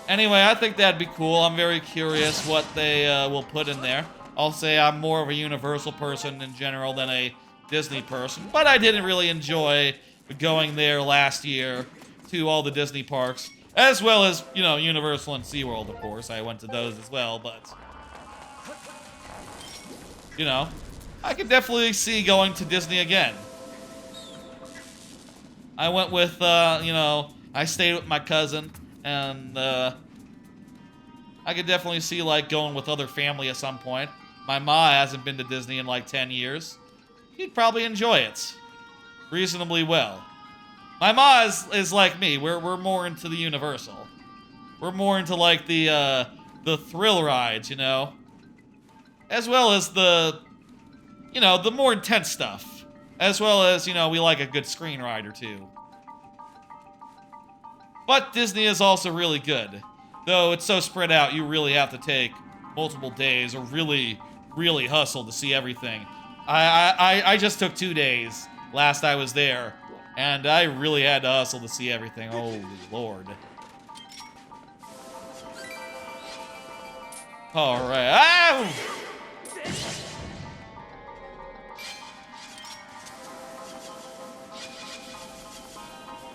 Speaker 1: Anyway, I think that'd be cool. I'm very curious what they will put in there. I'll say I'm more of a Universal person in general than a Disney person, but I didn't really enjoy going there last year to all the Disney parks, as well as, you know, Universal and SeaWorld, of course. I went to those as well, but, you know, I could definitely see going to Disney again. I went with, you know, I stayed with my cousin, And I could definitely see like going with other family at some point. My ma hasn't been to Disney in like 10 years. She'd probably enjoy it reasonably well. My ma is like me. We're more into the Universal. We're more into like the thrill rides, you know, as well as the, you know, the more intense stuff, as well as, you know, we like a good screen ride or two. But Disney is also really good, though it's so spread out. You really have to take multiple days or really hustle to see everything. I just took 2 days last I was there, and I really had to hustle to see everything. Oh, Lord. All right. Ah!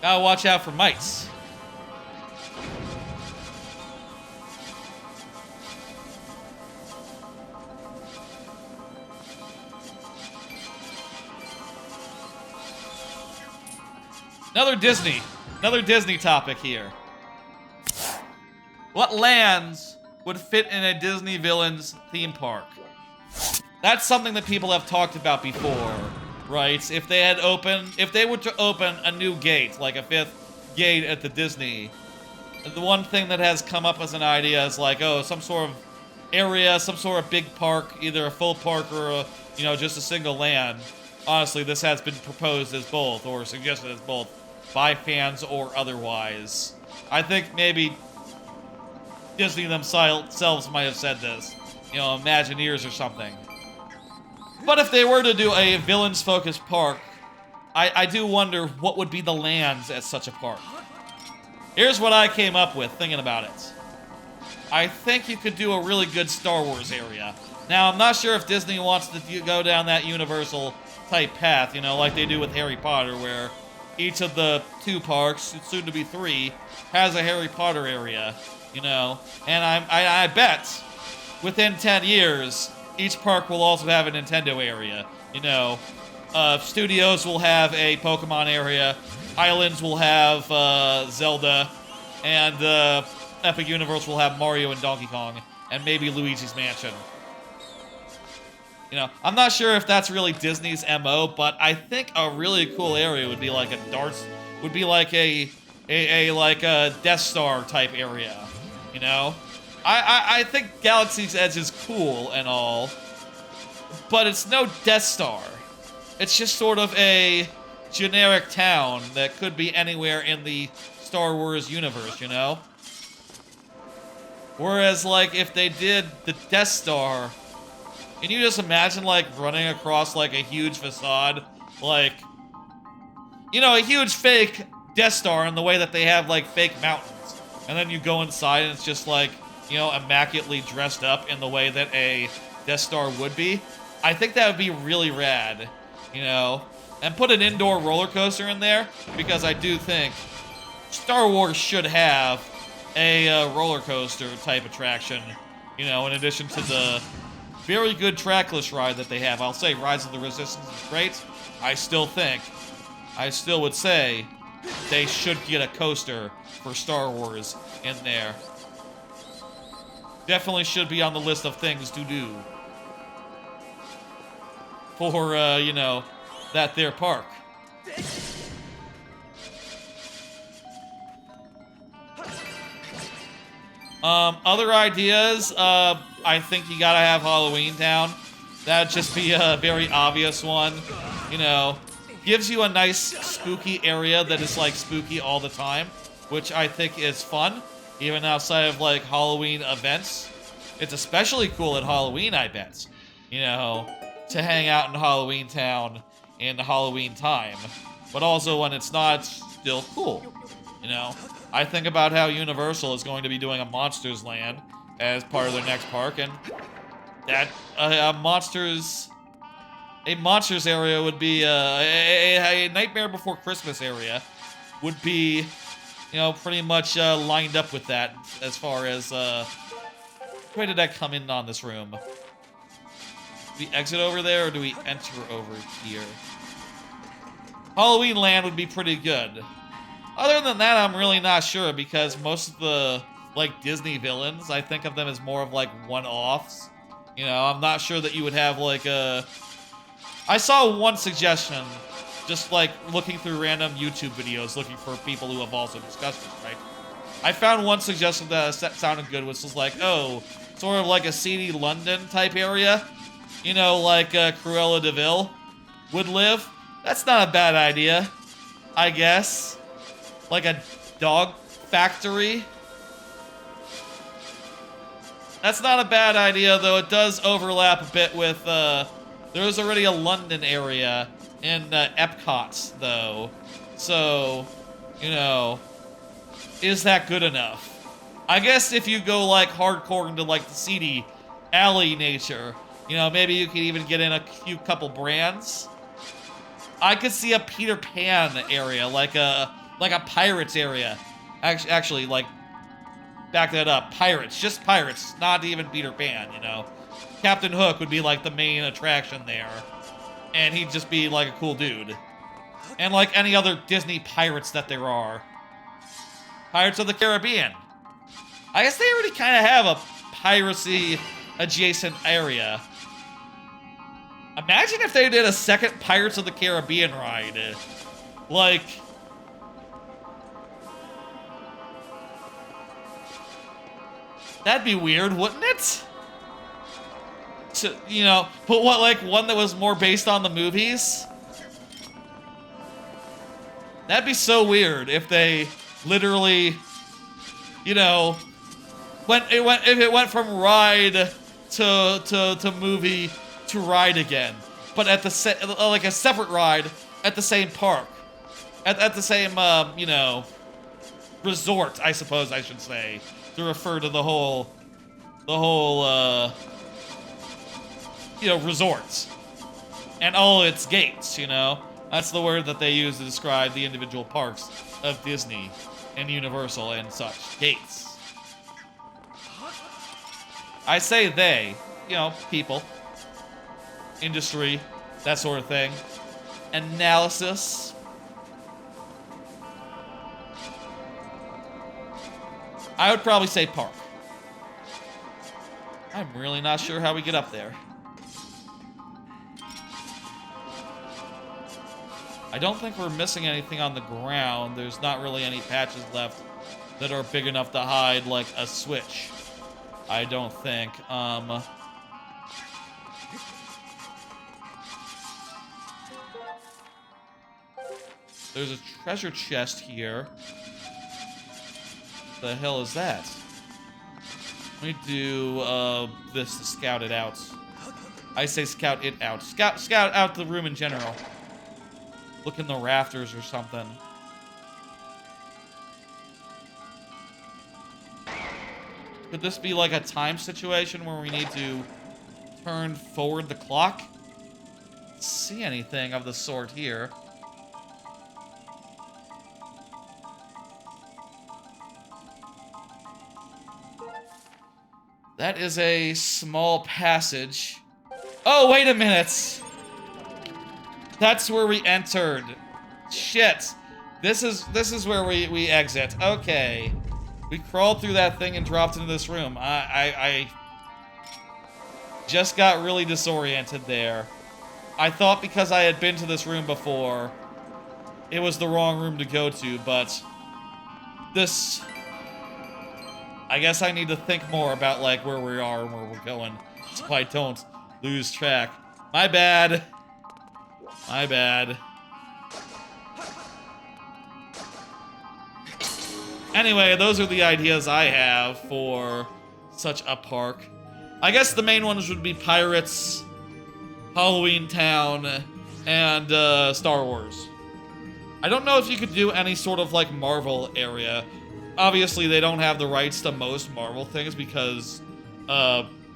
Speaker 1: Gotta watch out for mice. Another Disney topic here. What lands would fit in a Disney villain's theme park? That's something that people have talked about before, right? If they were to open a new gate, like a 5th gate at the Disney, the one thing that has come up as an idea is like, oh, some sort of area, some sort of big park, either a full park or a, you know, just a single land. Honestly, this has been proposed as both, or suggested as both, by fans or otherwise. I think maybe Disney themselves might have said this. You know, Imagineers or something. But if they were to do a villains-focused park, I do wonder what would be the lands at such a park. Here's what I came up with thinking about it. I think you could do a really good Star Wars area. Now, I'm not sure if Disney wants to go down that Universal-type path, you know, like they do with Harry Potter, where each of the 2 parks, soon to be 3, has a Harry Potter area, you know. And I bet within 10 years, each park will also have a Nintendo area, you know. Studios will have a Pokemon area, Islands will have Zelda, and Epic Universe will have Mario and Donkey Kong, and maybe Luigi's Mansion. You know, I'm not sure if that's really Disney's MO, but I think a really cool area would be like a Death Star type area. You know, I think Galaxy's Edge is cool and all, but it's no Death Star. It's just sort of a generic town that could be anywhere in the Star Wars universe. You know. Whereas, like, if they did the Death Star, can you just imagine, like, running across, like, a huge facade? Like, you know, a huge fake Death Star in the way that they have, like, fake mountains. And then you go inside and it's just, like, you know, immaculately dressed up in the way that a Death Star would be. I think that would be really rad, you know? And put an indoor roller coaster in there, because I do think Star Wars should have a roller coaster type attraction, you know, in addition to the very good trackless ride that they have. I'll say Rise of the Resistance is great. I still would say they should get a coaster for Star Wars in there. Definitely should be on the list of things to do for, you know, that there park. Other ideas, I think you gotta have Halloween Town. That'd just be a very obvious one. You know, gives you a nice spooky area that is like spooky all the time, which I think is fun, even outside of like Halloween events. It's especially cool at Halloween, I bet. You know, to hang out in Halloween Town in Halloween time. But also when it's not, it's still cool. You know, I think about how Universal is going to be doing a Monsters Land as part of their next park, and that a Monsters area would be a Nightmare Before Christmas area would be, you know, pretty much lined up with that as far as where did I come in on this room? Do we exit over there or do we enter over here? Halloween Land would be pretty good. Other than that, I'm really not sure because most of the, like, Disney villains, I think of them as more of, like, one-offs. You know, I'm not sure that you would have, like, a... I saw one suggestion, just, like, looking through random YouTube videos, looking for people who have also discussed it, right? I found one suggestion that sounded good, which was like, oh, sort of like a seedy London type area. You know, like Cruella de Vil would live. That's not a bad idea, I guess. Like a dog factory. That's not a bad idea, though it does overlap a bit with, there's already a London area in Epcot, though. So, you know... Is that good enough? I guess if you go, like, hardcore into, like, the seedy alley nature, you know, maybe you could even get in a couple brands. I could see a Peter Pan area, like a Pirates area. Actually, like, back that up. Pirates, just Pirates, not even Peter Pan, you know. Captain Hook would be, like, the main attraction there. And he'd just be, like, a cool dude. And, like, any other Disney pirates that there are. Pirates of the Caribbean. I guess they already kind of have a piracy-adjacent area. Imagine if they did a second Pirates of the Caribbean ride. Like... That'd be weird, wouldn't it? To, you know, put what, like, one that was more based on the movies? That'd be so weird if they... literally, you know, if it went from ride to movie to ride again, but at the like a separate ride at the same park, at the same you know, resort, I suppose I should say, to refer to the whole you know, resorts and all its gates. You know, that's the word that they use to describe the individual parks of Disney and Universal and such. Gates. I say they, you know, people, industry, that sort of thing. Analysis. I would probably say park. I'm really not sure how we get up there. I don't think we're missing anything on the ground. There's not really any patches left that are big enough to hide, like, a switch. I don't think. There's a treasure chest here. The hell is that? Let me do, this to scout it out. I say scout it out. Scout out the room in general. Look in the rafters or something. Could this be like a time situation where we need to turn forward the clock? Don't see anything of the sort here. That is a small passage. Oh, wait a minute! That's where we entered. Shit. This is where we exit. Okay. We crawled through that thing and dropped into this room. I just got really disoriented there. I thought because I had been to this room before, it was the wrong room to go to, but this... I guess I need to think more about, like, where we are and where we're going, so I don't lose track. My bad. My bad. Anyway, those are the ideas I have for such a park. I guess the main ones would be Pirates, Halloween Town, and Star Wars. I don't know if you could do any sort of, like, Marvel area. Obviously, they don't have the rights to most Marvel things because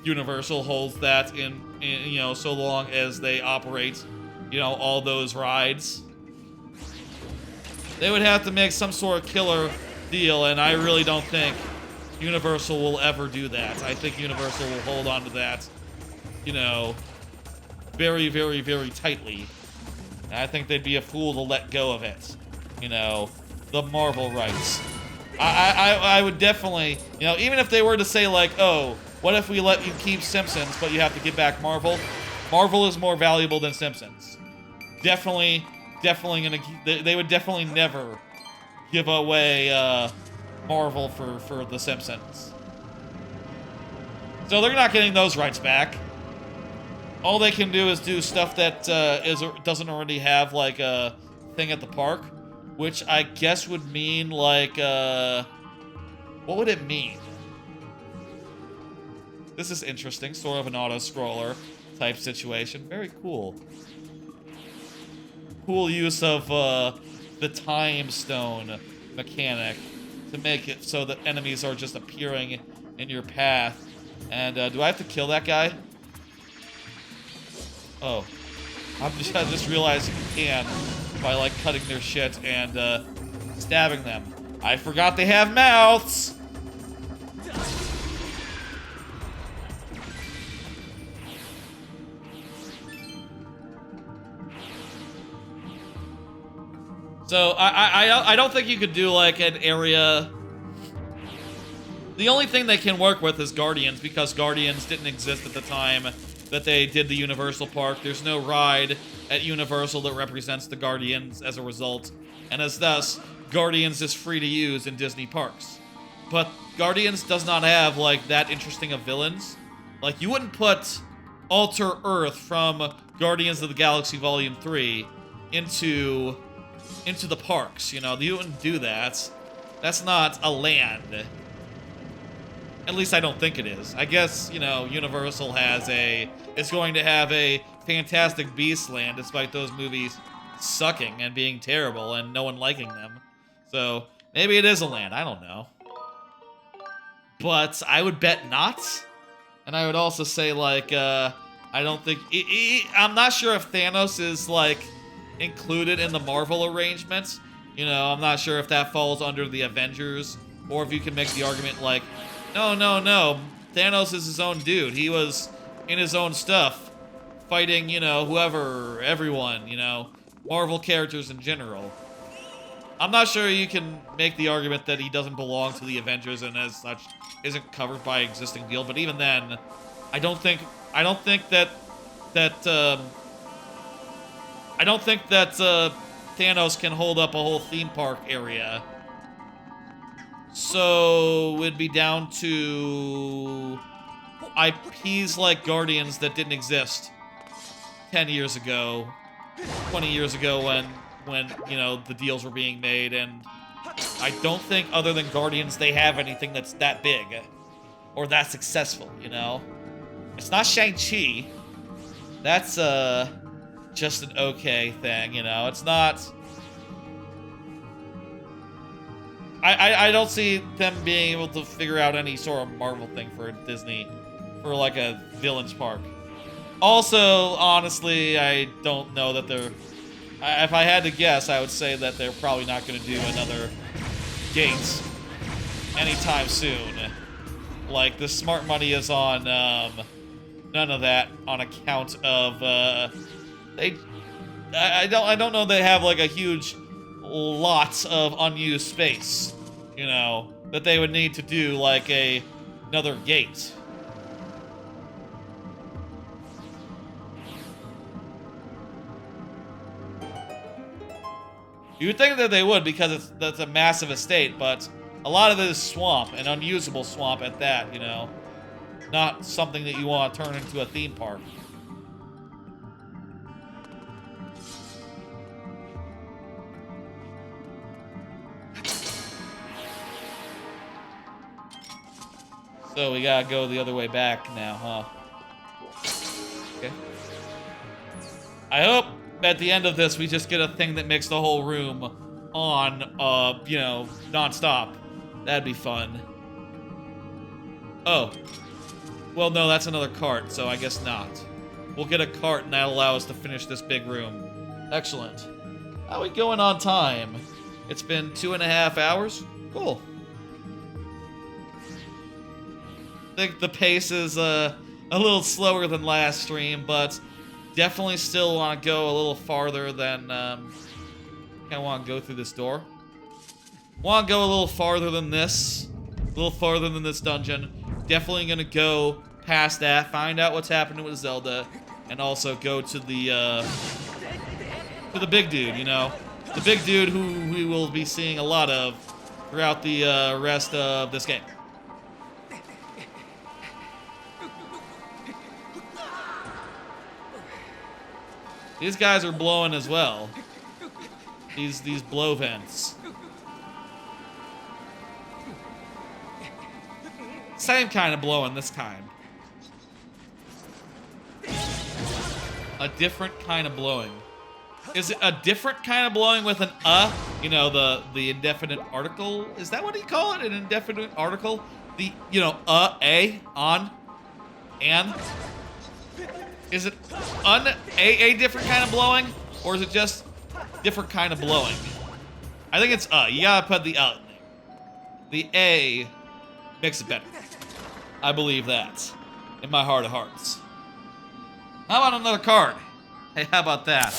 Speaker 1: Universal holds that in, you know, so long as they operate, you know, all those rides. They would have to make some sort of killer deal, and I really don't think Universal will ever do that. I think Universal will hold on to that, you know, very, very, very tightly. And I think they'd be a fool to let go of it, you know. the Marvel rights. I would definitely, you know, even if they were to say like, oh, what if we let you keep Simpsons, but you have to give back Marvel? Marvel is more valuable than Simpsons. Definitely gonna, they would definitely never give away Marvel for the Simpsons. So they're not getting those rights back. All they can do is do stuff that doesn't already have like a thing at the park, which I guess would mean like what would it mean? This is interesting, sort of an auto-scroller type situation. Very cool. Cool use of the time stone mechanic to make it so that enemies are just appearing in your path. And do I have to kill that guy? Oh, I just realized you can by like cutting their shit and stabbing them. I forgot they have mouths. So I don't think you could do like an area. The only thing they can work with is Guardians, because Guardians didn't exist at the time that they did the Universal Park. There's no ride at Universal that represents the Guardians as a result, and as thus, Guardians is free to use in Disney parks. But Guardians does not have like that interesting of villains. Like you wouldn't put Alter Earth from Guardians of the Galaxy Volume 3 into the parks, you know? You wouldn't do that. That's not a land. At least I don't think it is. I guess, you know, Universal is going to have a Fantastic Beasts land, despite those movies sucking and being terrible and no one liking them. So maybe it is a land. I don't know. But I would bet not. And I would also say, like, I don't think... I'm not sure if Thanos is, like, included in the Marvel arrangements. You know, I'm not sure if that falls under the Avengers, or if you can make the argument, like, no. Thanos is his own dude. He was in his own stuff, fighting, you know, whoever, everyone, you know, Marvel characters in general. I'm not sure you can make the argument that he doesn't belong to the Avengers and as such isn't covered by existing deal, but even then, I don't think that Thanos can hold up a whole theme park area. So it'd be down to IPs like Guardians that didn't exist 10 years ago, 20 years ago when you know, the deals were being made, and I don't think other than Guardians they have anything that's that big or that successful, you know? It's not Shang-Chi. That's just an okay thing, you know? It's not... I don't see them being able to figure out any sort of Marvel thing for Disney, for like a villains park. Also, honestly, I don't know that they're... If I had to guess, I would say that they're probably not going to do another Gates anytime soon. Like, the smart money is on none of that on account of I don't know they have like a huge lot of unused space, you know, that they would need to do like another gate. You would think that they would, because that's a massive estate, but a lot of it is swamp, and unusable swamp at that, you know. Not something that you want to turn into a theme park. So we gotta go the other way back now, huh? Okay. I hope at the end of this we just get a thing that makes the whole room on, you know, non-stop. That'd be fun. Oh. Well, no, that's another cart, so I guess not. We'll get a cart and that'll allow us to finish this big room. Excellent. How are we going on time? It's been 2.5 hours? Cool. I think the pace is a little slower than last stream, but definitely still want to go a little farther than kind of want to go through this door. Want to go a little farther than this. A little farther than this dungeon. Definitely gonna go past that, find out what's happening with Zelda, and also go to the big dude, you know? The big dude who we will be seeing a lot of throughout the rest of this game. These guys are blowing as well. These blow vents. Same kind of blowing this time. A different kind of blowing. Is it a different kind of blowing with an you know, the indefinite article? Is that what you call it? An indefinite article? The, you know, a, on, and? Is it a different kind of blowing? Or is it just different kind of blowing? I think it's You gotta put the in there. The A makes it better. I believe that. In my heart of hearts. How about another card? Hey, how about that?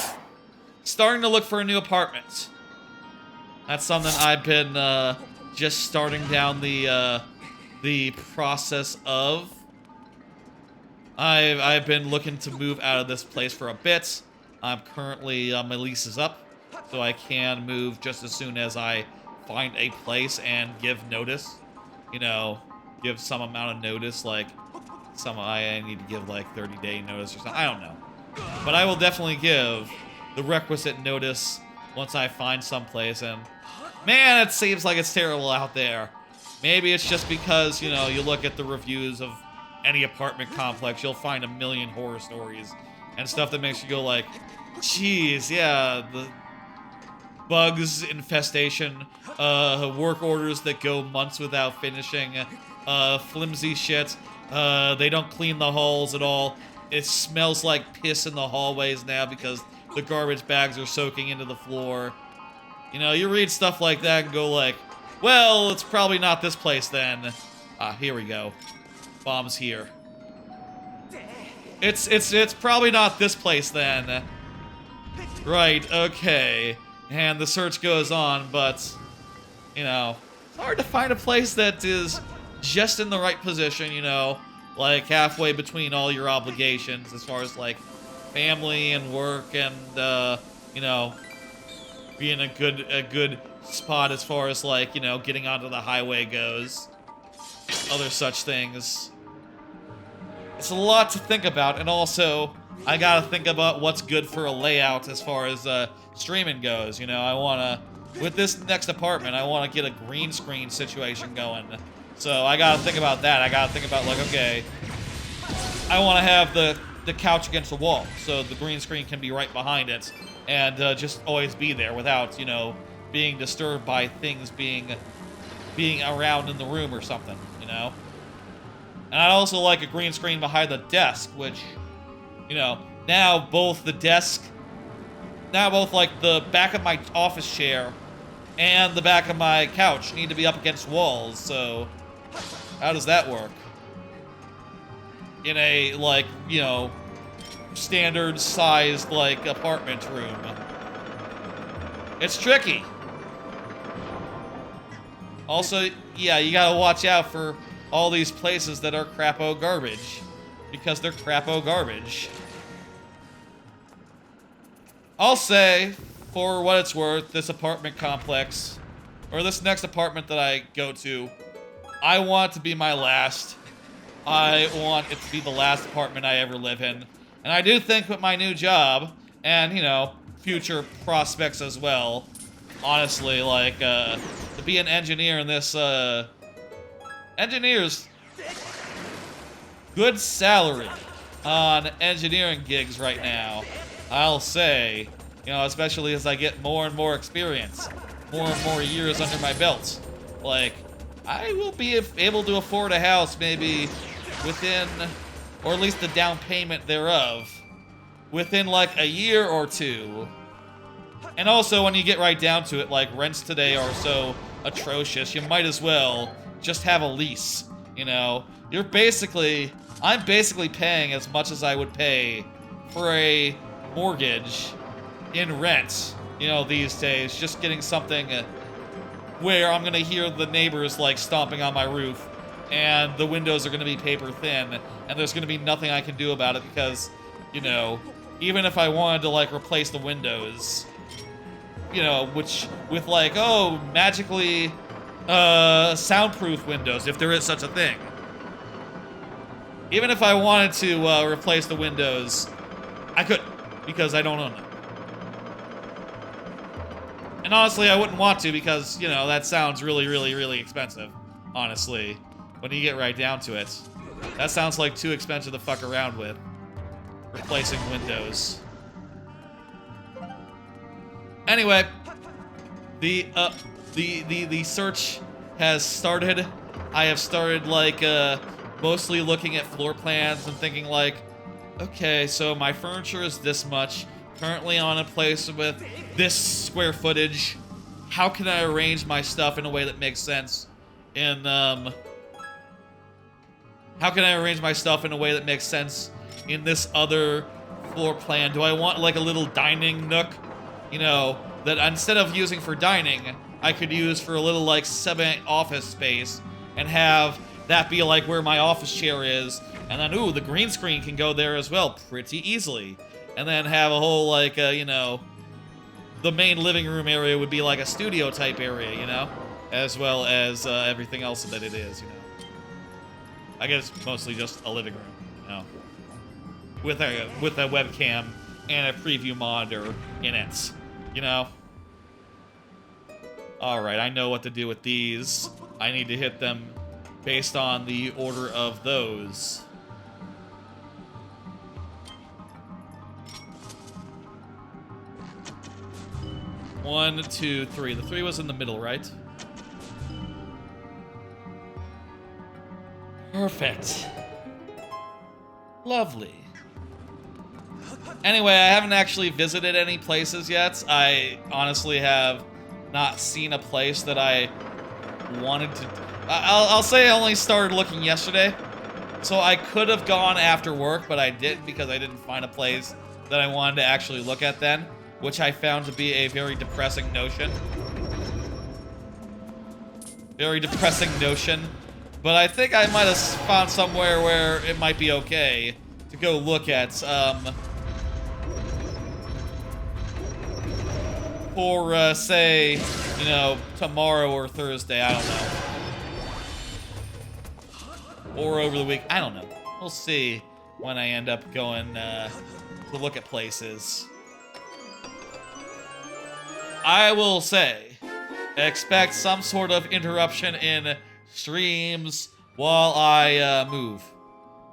Speaker 1: Starting to look for a new apartment. That's something I've been just starting down the process of. I've been looking to move out of this place for a bit. I'm currently my lease is up, so I can move just as soon as I find a place and give notice. You know, give some amount of notice, like I need to give like 30-day notice or something. I don't know, but I will definitely give the requisite notice once I find someplace. And man, it seems like it's terrible out there. Maybe it's just because, you know, you look at the reviews of any apartment complex, you'll find a million horror stories and stuff that makes you go like, geez, yeah, the bugs infestation, work orders that go months without finishing, flimsy shit, they don't clean the halls at all. It smells like piss in the hallways now because the garbage bags are soaking into the floor. You know, you read stuff like that and go like, well, it's probably not this place then. Here we go. Bomb's here. It's probably not this place then. Right, okay. And the search goes on, but, you know, it's hard to find a place that is just in the right position, you know, like halfway between all your obligations as far as like family and work and, you know, being a good spot as far as like, you know, getting onto the highway goes. Other such things. It's a lot to think about, and also I gotta think about what's good for a layout as far as streaming goes. You know, I wanna, with this next apartment, I wanna get a green screen situation going. So I gotta think about that. I gotta think about like, okay, I wanna have the couch against the wall, so the green screen can be right behind it, and just always be there without, you know, being disturbed by things being around in the room or something, you know? And I'd also like a green screen behind the desk, which, you know, now both like the back of my office chair and the back of my couch need to be up against walls, so how does that work? In a, like, you know, standard sized, like, apartment room. It's tricky. Also, yeah, you gotta watch out for all these places that are crapo garbage. Because they're crapo garbage. I'll say, for what it's worth, this apartment complex, or this next apartment that I go to, I want it to be my last. I want it to be the last apartment I ever live in. And I do think with my new job, and, you know, future prospects as well, honestly, like, to be an engineer in this, engineers, good salary on engineering gigs right now, I'll say, you know, especially as I get more and more experience, more and more years under my belt. Like, I will be able to afford a house maybe within, or at least the down payment thereof, within like a year or two. And also, when you get right down to it, like, rents today are so atrocious, you might as well just have a lease, you know? I'm basically paying as much as I would pay for a mortgage in rent, you know, these days. Just getting something where I'm gonna hear the neighbors like stomping on my roof, and the windows are gonna be paper thin, and there's gonna be nothing I can do about it because, you know, even if I wanted to like replace the windows, you know, which with like, oh, magically soundproof windows, if there is such a thing. Even if I wanted to replace the windows, I couldn't, because I don't own them. And honestly, I wouldn't want to because, you know, that sounds really, really, really expensive, honestly, when you get right down to it. That sounds like too expensive to fuck around with, replacing windows. Anyway, the search has started. I have started, like, mostly looking at floor plans and thinking, like, okay, so my furniture is this much, currently on a place with this square footage. How can I arrange my stuff in a way that makes sense in, how can I arrange my stuff in a way that makes sense in this other floor plan? Do I want, like, a little dining nook, you know, that instead of using for dining, I could use for a little, like, semi-office space and have that be, like, where my office chair is, and then, ooh, the green screen can go there as well pretty easily. And then have a whole, like, you know, the main living room area would be like a studio type area, you know? As well as everything else that it is, you know? I guess mostly just a living room, you know? With a webcam and a preview monitor in it, you know? Alright, I know what to do with these. I need to hit them based on the order of those. 1, 2, 3. The 3 was in the middle, right? Perfect. Lovely. Anyway, I haven't actually visited any places yet. I honestly have not seen a place that I wanted to... I'll say I only started looking yesterday. So I could have gone after work, but I didn't because I didn't find a place that I wanted to actually look at then, which I found to be a very depressing notion. Very depressing notion. But I think I might have found somewhere where it might be okay to go look at, for, say, you know, tomorrow or Thursday, I don't know. Or over the week, I don't know. We'll see when I end up going, to look at places. I will say, expect some sort of interruption in streams while I move.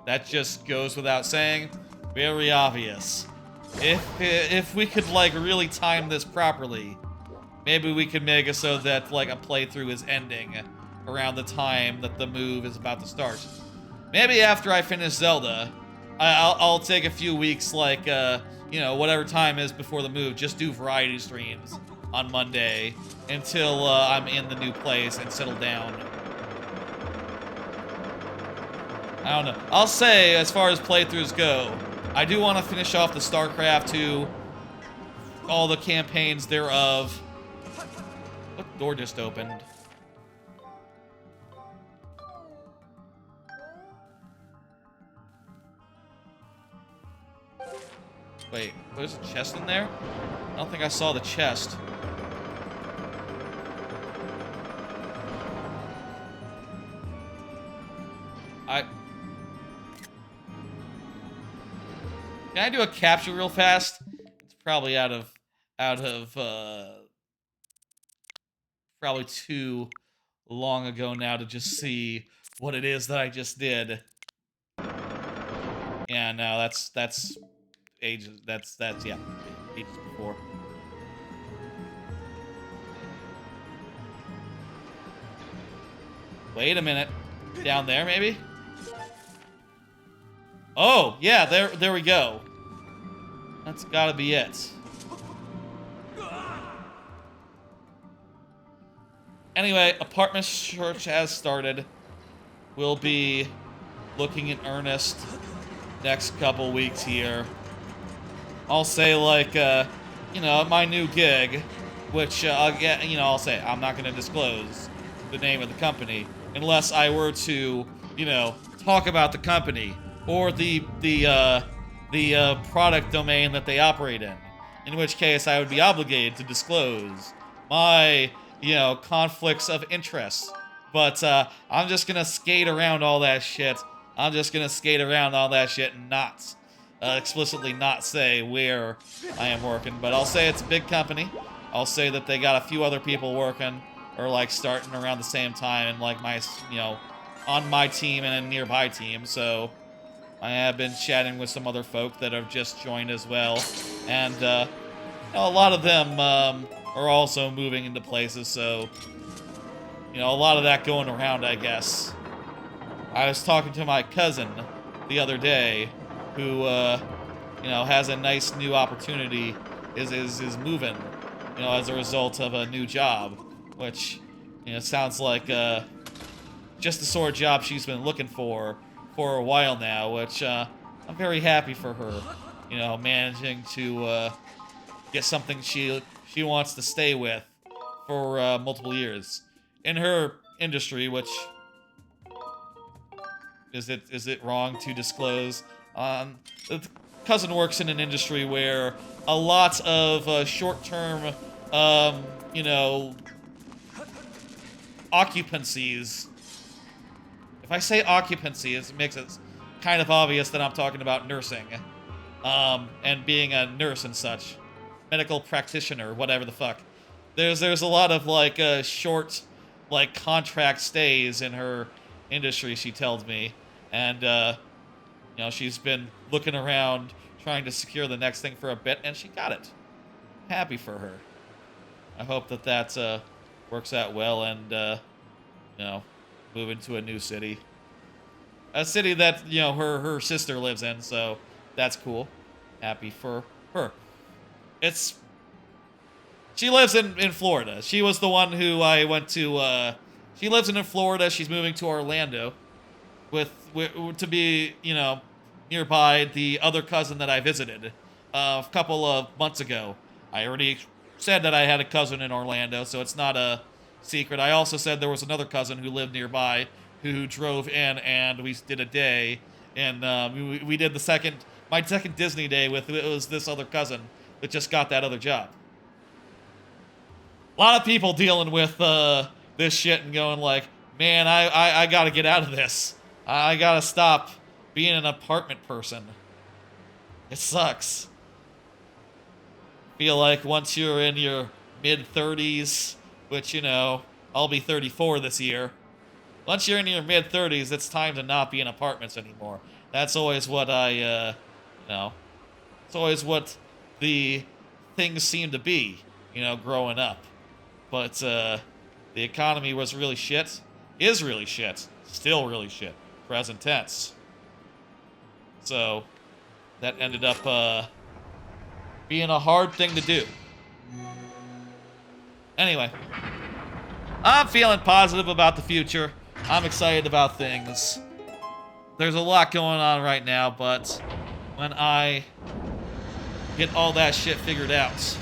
Speaker 1: That just goes without saying. Very obvious. If we could, like, really time this properly, maybe we could make it so that, like, a playthrough is ending around the time that the move is about to start. Maybe after I finish Zelda, I'll take a few weeks, like, you know, whatever time is before the move, just do variety streams on Monday until I'm in the new place and settle down. I don't know. I'll say, as far as playthroughs go, I do want to finish off the StarCraft 2, all the campaigns thereof. What door just opened? Wait, there's a chest in there? I don't think I saw the chest. Can I do a capture real fast? It's probably out of probably too long ago now to just see what it is that I just did. Yeah, no, that's ages. That's yeah, ages before. Wait a minute. Down there, maybe? Oh, yeah, there we go. That's gotta be it. Anyway, apartment search has started. We'll be looking in earnest next couple weeks here. I'll say, like, you know, my new gig, which I'll say I'm not going to disclose the name of the company unless I were to, talk about the company or the product domain that they operate in which case I would be obligated to disclose my, conflicts of interest. But I'm just going to skate around all that shit. I'm just going to skate around all that shit and not explicitly not say where I am working. But I'll say it's a big company. I'll say that they got a few other people working or like starting around the same time and like my, on my team and a nearby team. So I have been chatting with some other folk that have just joined as well. And a lot of them are also moving into places. So, a lot of that going around, I guess. I was talking to my cousin the other day who, has a nice new opportunity, is moving, as a result of a new job, which, sounds like just the sort of job she's been looking for a while now, which I'm very happy for her, managing to get something she wants to stay with for multiple years in her industry, which is it wrong to disclose? The cousin works in an industry where a lot of short-term, occupancies. If I say occupancy, it makes it kind of obvious that I'm talking about nursing, and being a nurse and such, medical practitioner, whatever the fuck. There's a lot of like short, like contract stays in her industry. She tells me, and she's been looking around trying to secure the next thing for a bit, and she got it. Happy for her. I hope that works out well, and move into a new city. A city that, her sister lives in, so that's cool. Happy for her. She lives in Florida. She was the one who I went to, she lives in Florida. She's moving to Orlando to be, nearby the other cousin that I visited a couple of months ago. I already said that I had a cousin in Orlando, so it's not a secret. I also said there was another cousin who lived nearby who drove in, and we did a day, and we did my second Disney day with, it was this other cousin that just got that other job. A lot of people dealing with this shit and going like, man, I gotta get out of this. I gotta stop being an apartment person. It sucks. Feel like once you're in your mid-30s, which, I'll be 34 this year. Once you're in your mid-30s, it's time to not be in apartments anymore. That's always what it's always what the things seem to be, growing up. But the economy was really shit, is really shit, still really shit, present tense. So that ended up being a hard thing to do. Anyway, I'm feeling positive about the future. I'm excited about things. There's a lot going on right now, but when I get all that shit figured out,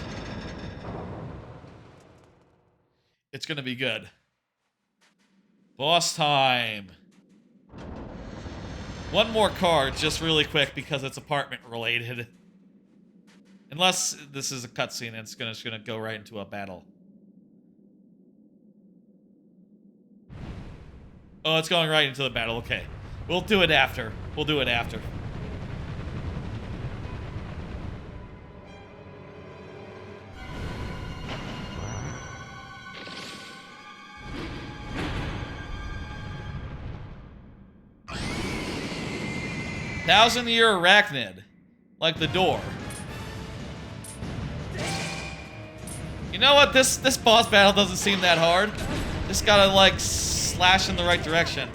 Speaker 1: it's gonna be good. Boss time. One more card, just really quick, because it's apartment related. Unless this is a cutscene and it's gonna go right into a battle. Oh, it's going right into the battle. Okay. We'll do it after. We'll do it after. Thousand-year arachnid. Like the door. You know what? This boss battle doesn't seem that hard. Just gotta, like, slash in the right direction.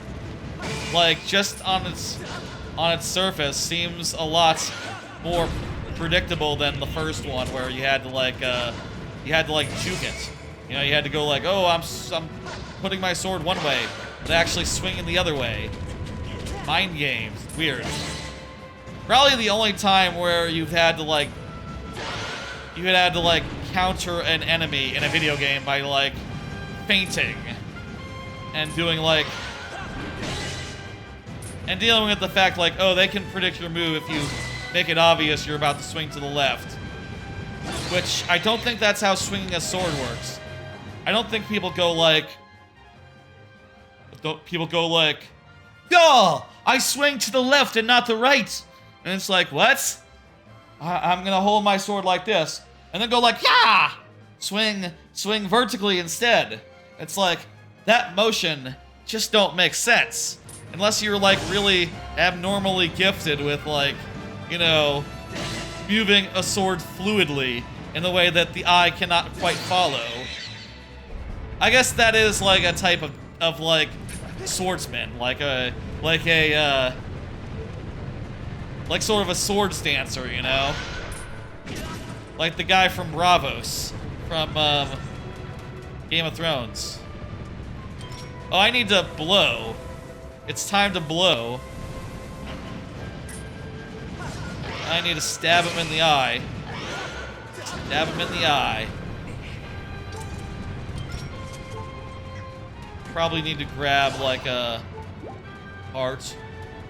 Speaker 1: Like, just on its surface seems a lot more predictable than the first one, where you had to like juke it. You had to go like, oh, I'm putting my sword one way, but actually swinging the other way. Mind games, weird. Probably the only time where you've had to like counter an enemy in a video game by, like, fainting and doing, like, and dealing with the fact, like, oh, they can predict your move if you make it obvious you're about to swing to the left. Which, I don't think that's how swinging a sword works. I don't think people go like, oh, I swing to the left and not the right. And it's like, what? I'm gonna hold my sword like this. And then go like, yeah! Swing vertically instead. It's like, that motion just don't make sense. Unless you're, like, really abnormally gifted with, like, you know, moving a sword fluidly in the way that the eye cannot quite follow. I guess that is, like, a type of like, swordsman. Like sort of a swords dancer, you know? Like the guy from Bravos, from, Game of Thrones. Oh, I need to blow. It's time to blow. I need to stab him in the eye. Stab him in the eye. Probably need to grab, like, a heart.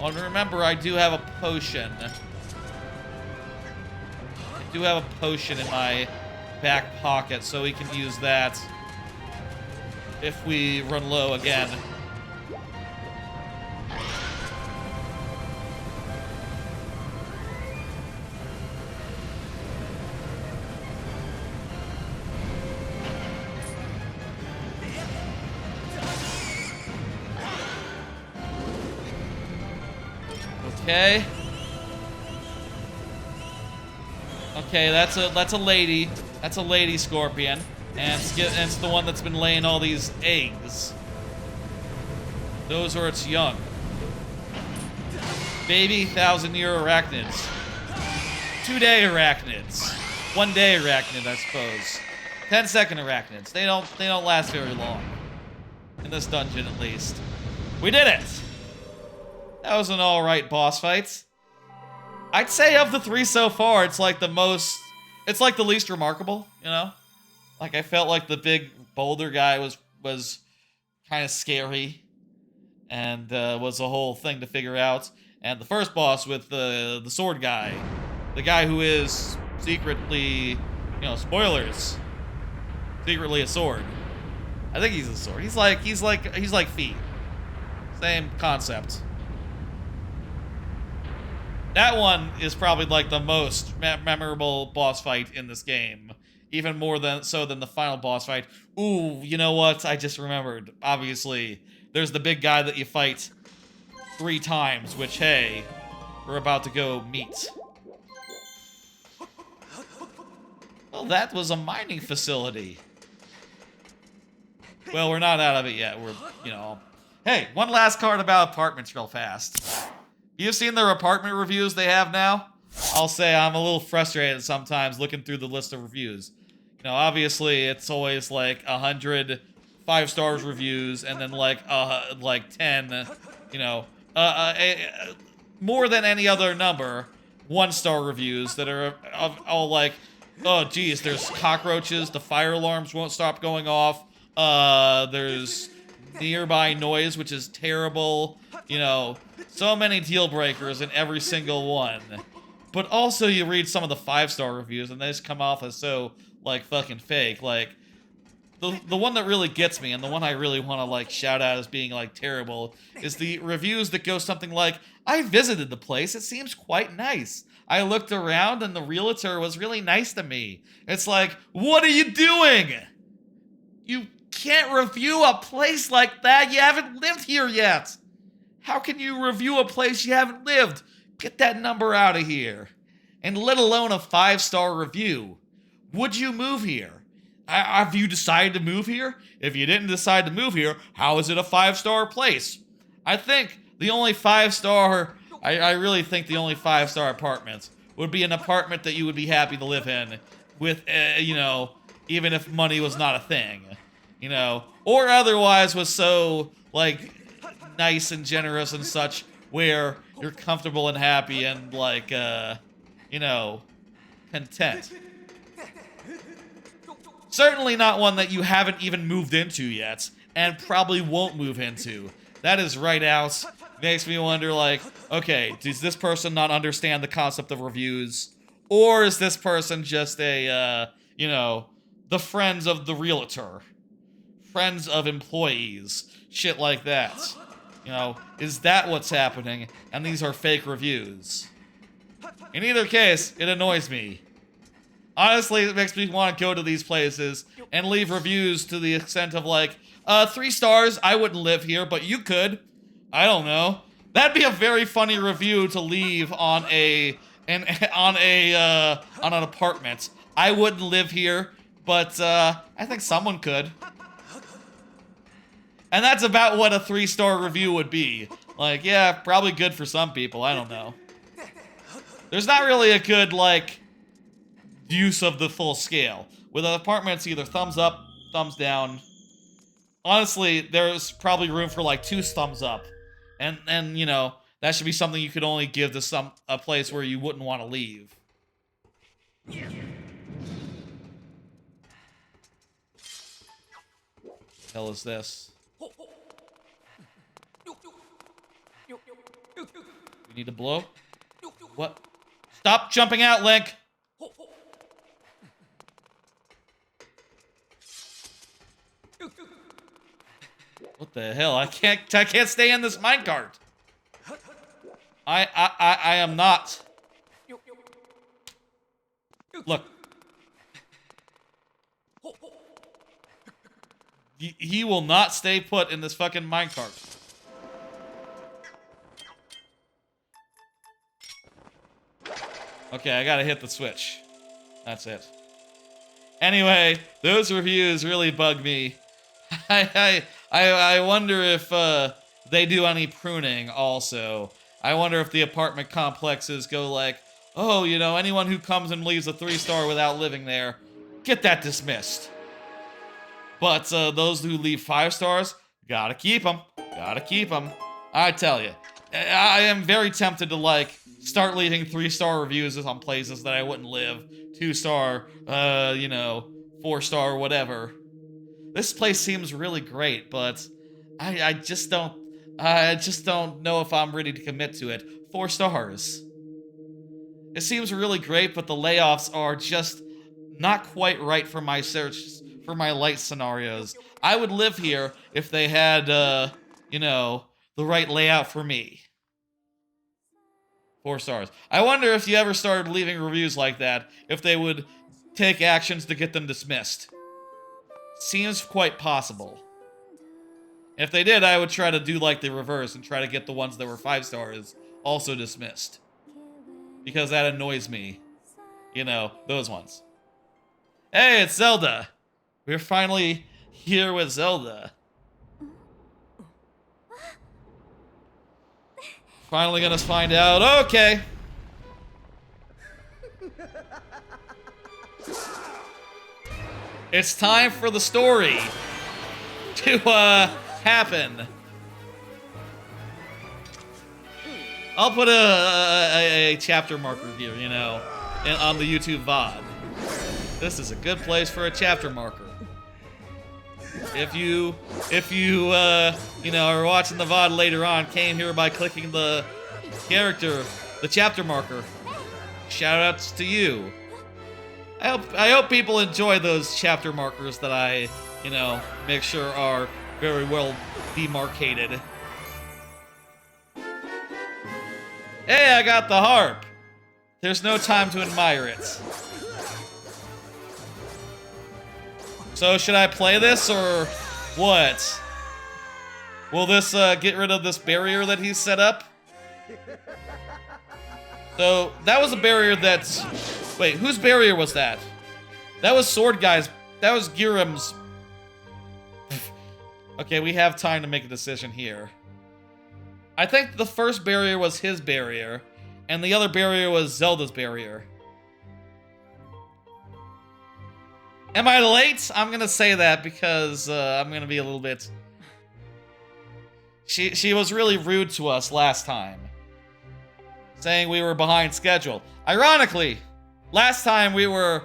Speaker 1: Oh, and remember, I do have a potion. I do have a potion in my back pocket, so we can use that if we run low again. Okay. Okay, that's a lady. That's a lady scorpion. And it's the one that's been laying all these eggs. Those are its young. Baby 1,000-year arachnids. 2-day arachnids. 1-day arachnid, I suppose. 10-second arachnids. They don't last very long. In this dungeon, at least. We did it! That was an alright boss fight. I'd say of the 3 so far, it's like the most... It's like the least remarkable, you know? Like, I felt like the big boulder guy was kind of scary. And was a whole thing to figure out. And the first boss with the sword guy. The guy who is secretly... You know, spoilers. Secretly a sword. I think he's a sword. He's like feet. Same concept. That one is probably like the most memorable boss fight in this game. Even more than the final boss fight. Ooh, you know what? I just remembered. Obviously, there's the big guy that you fight 3 times, which, hey, we're about to go meet. Well, that was a mining facility. Well, we're not out of it yet. We're, you know... Hey, one last card about apartments real fast. You've seen their apartment reviews they have now? I'll say I'm a little frustrated sometimes looking through the list of reviews. You know, obviously, it's always like 100 5-star reviews and then like 10, you know, more than any other number, 1-star reviews that are all like, oh, geez, there's cockroaches, the fire alarms won't stop going off, there's nearby noise, which is terrible, you know, so many deal breakers in every single one. But also you read some of the 5-star reviews and they just come off as so, like, fucking fake. Like, the one that really gets me and the one I really want to, like, shout out as being, like, terrible is the reviews that go something like, I visited the place, it seems quite nice. I looked around and the realtor was really nice to me. It's like, what are you doing? You can't review a place like that. You haven't lived here yet. How can you review a place you haven't lived? Get that number out of here. And let alone a 5-star review. Would you move here? Have you decided to move here? If you didn't decide to move here, how is it a 5-star place? I think the only 5-star... I really think the only 5-star apartment would be an apartment that you would be happy to live in with, you know, even if money was not a thing, you know, or otherwise was so, like, nice and generous and such where you're comfortable and happy and, like, you know, content. Certainly not one that you haven't even moved into yet, and probably won't move into. That is right out. Makes me wonder, like, okay, does this person not understand the concept of reviews? Or is this person just a, you know, the friends of the realtor? Friends of employees? Shit like that. You know, is that what's happening? And these are fake reviews. In either case, it annoys me. Honestly, it makes me want to go to these places and leave reviews to the extent of like, 3 stars, I wouldn't live here, but you could. I don't know. That'd be a very funny review to leave on an apartment. I wouldn't live here, but I think someone could. And that's about what a 3-star review would be. Like, yeah, probably good for some people, I don't know. There's not really a good, like, use of the full scale. With an apartment, it's either thumbs up, thumbs down. Honestly, there's probably room for like 2 thumbs up. And you know, that should be something you could only give to a place where you wouldn't want to leave. The hell is this? We need to blow? What? Stop jumping out, Link! What the hell? I can't stay in this minecart. I am not. Look. He will not stay put in this fucking minecart. Okay, I gotta hit the switch. That's it. Anyway, those reviews really bug me. I wonder if they do any pruning also. I wonder if the apartment complexes go like, oh, you know, anyone who comes and leaves a 3-star without living there, get that dismissed. But those who leave 5 stars, gotta keep them. Gotta keep them. I tell you, I am very tempted to like start leaving 3-star reviews on places that I wouldn't live. 2-star, you know, 4-star, whatever. This place seems really great, but I just don't know if I'm ready to commit to it. 4 stars. It seems really great, but the layoffs are just not quite right for my light scenarios. I would live here if they had, you know, the right layout for me. 4 stars. I wonder if you ever started leaving reviews like that, if they would take actions to get them dismissed. Seems quite possible. If they did, I would try to do like the reverse and try to get the ones that were 5 stars also dismissed. Because that annoys me. You know, those ones. Hey, it's Zelda! We're finally here with Zelda. Finally gonna find out. Okay. It's time for the story to happen. I'll put a chapter marker here, you know, on the YouTube VOD. This is a good place for a chapter marker. If you you know, are watching the VOD later on, came here by clicking the chapter marker, shout outs to you. I hope people enjoy those chapter markers that I, you know, make sure are very well demarcated. Hey, I got the harp. There's no time to admire it. So should I play this or what? Will this get rid of this barrier that he's set up? So that was a barrier that's... Wait, whose barrier was that? That was Sword Guy's... That was Giram's... Okay, we have time to make a decision here. I think the first barrier was his barrier, and the other barrier was Zelda's barrier. Am I late? I'm gonna say that because I'm gonna be a little bit... She was really rude to us last time. Saying we were behind schedule. Ironically, last time we were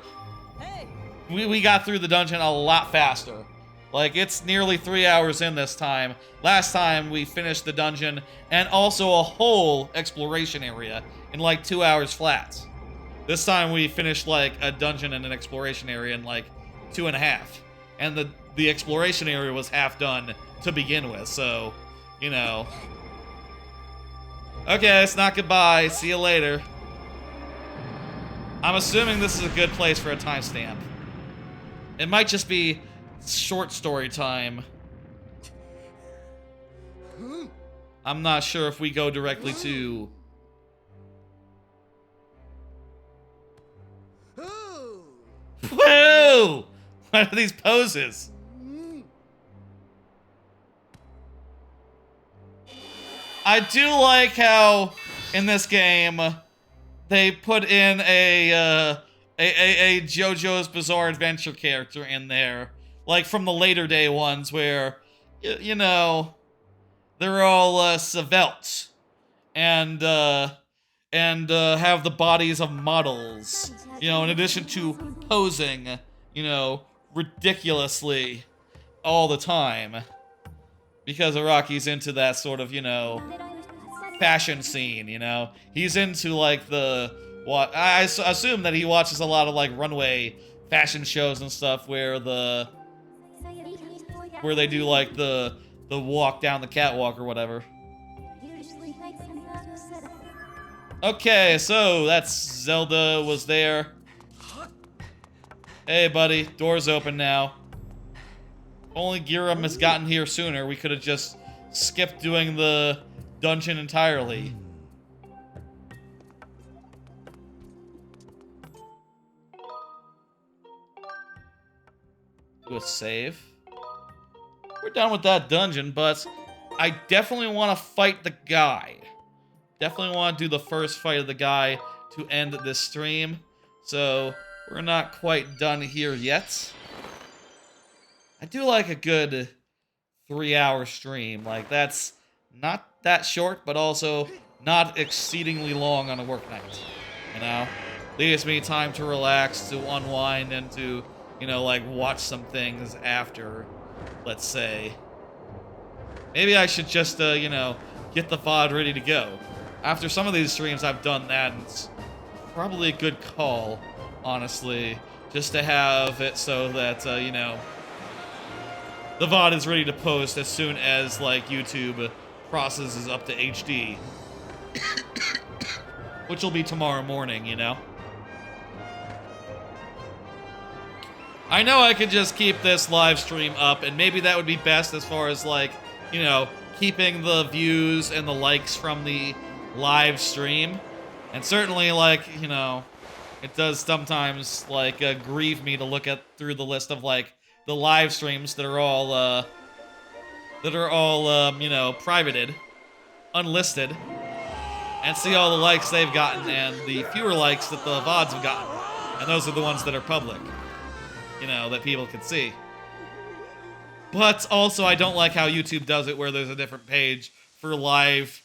Speaker 1: we got through the dungeon a lot faster. Like, it's nearly 3 hours in this time. Last time, we finished the dungeon and also a whole exploration area in, like, 2 hours flat. This time, we finished, like, a dungeon and an exploration area in, like, 2.5. And the exploration area was half done to begin with, so, you know. Okay, it's not goodbye. See you later. I'm assuming this is a good place for a timestamp. It might just be short story time. I'm not sure if we go directly to... Whoa! What are these poses? I do like how, in this game, they put in a JoJo's Bizarre Adventure character in there. Like from the later day ones where, you know, they're all svelte and have the bodies of models. You know, in addition to posing, you know, ridiculously all the time. Because Araki's into that sort of, you know, fashion scene, you know? He's into, like, I assume that he watches a lot of, like, runway fashion shows and stuff where they do, like, the walk down the catwalk or whatever. Okay, so that's Zelda was there. Hey, buddy, door's open now. If only Giram has gotten here sooner, we could have just skipped doing the dungeon entirely. Do a save. We're done with that dungeon, but I definitely want to fight the guy. Definitely want to do the first fight of the guy to end this stream. So, we're not quite done here yet. I do like a good 3-hour stream. Like, that's not that short, but also not exceedingly long on a work night. You know? Leaves me time to relax, to unwind, and to, you know, like, watch some things after, let's say. Maybe I should just, you know, get the VOD ready to go. After some of these streams, I've done that, and it's probably a good call, honestly, just to have it so that, you know, the VOD is ready to post as soon as, like, YouTube processes up to HD. Which will be tomorrow morning, you know? I know I could just keep this live stream up, and maybe that would be best as far as, like, you know, keeping the views and the likes from the live stream. And certainly, like, you know, it does sometimes, like, grieve me to look at through the list of, like, the live streams that are all, you know, privated, unlisted, and see all the likes they've gotten and the fewer likes that the VODs have gotten. And those are the ones that are public, you know, that people can see. But also, I don't like how YouTube does it where there's a different page for live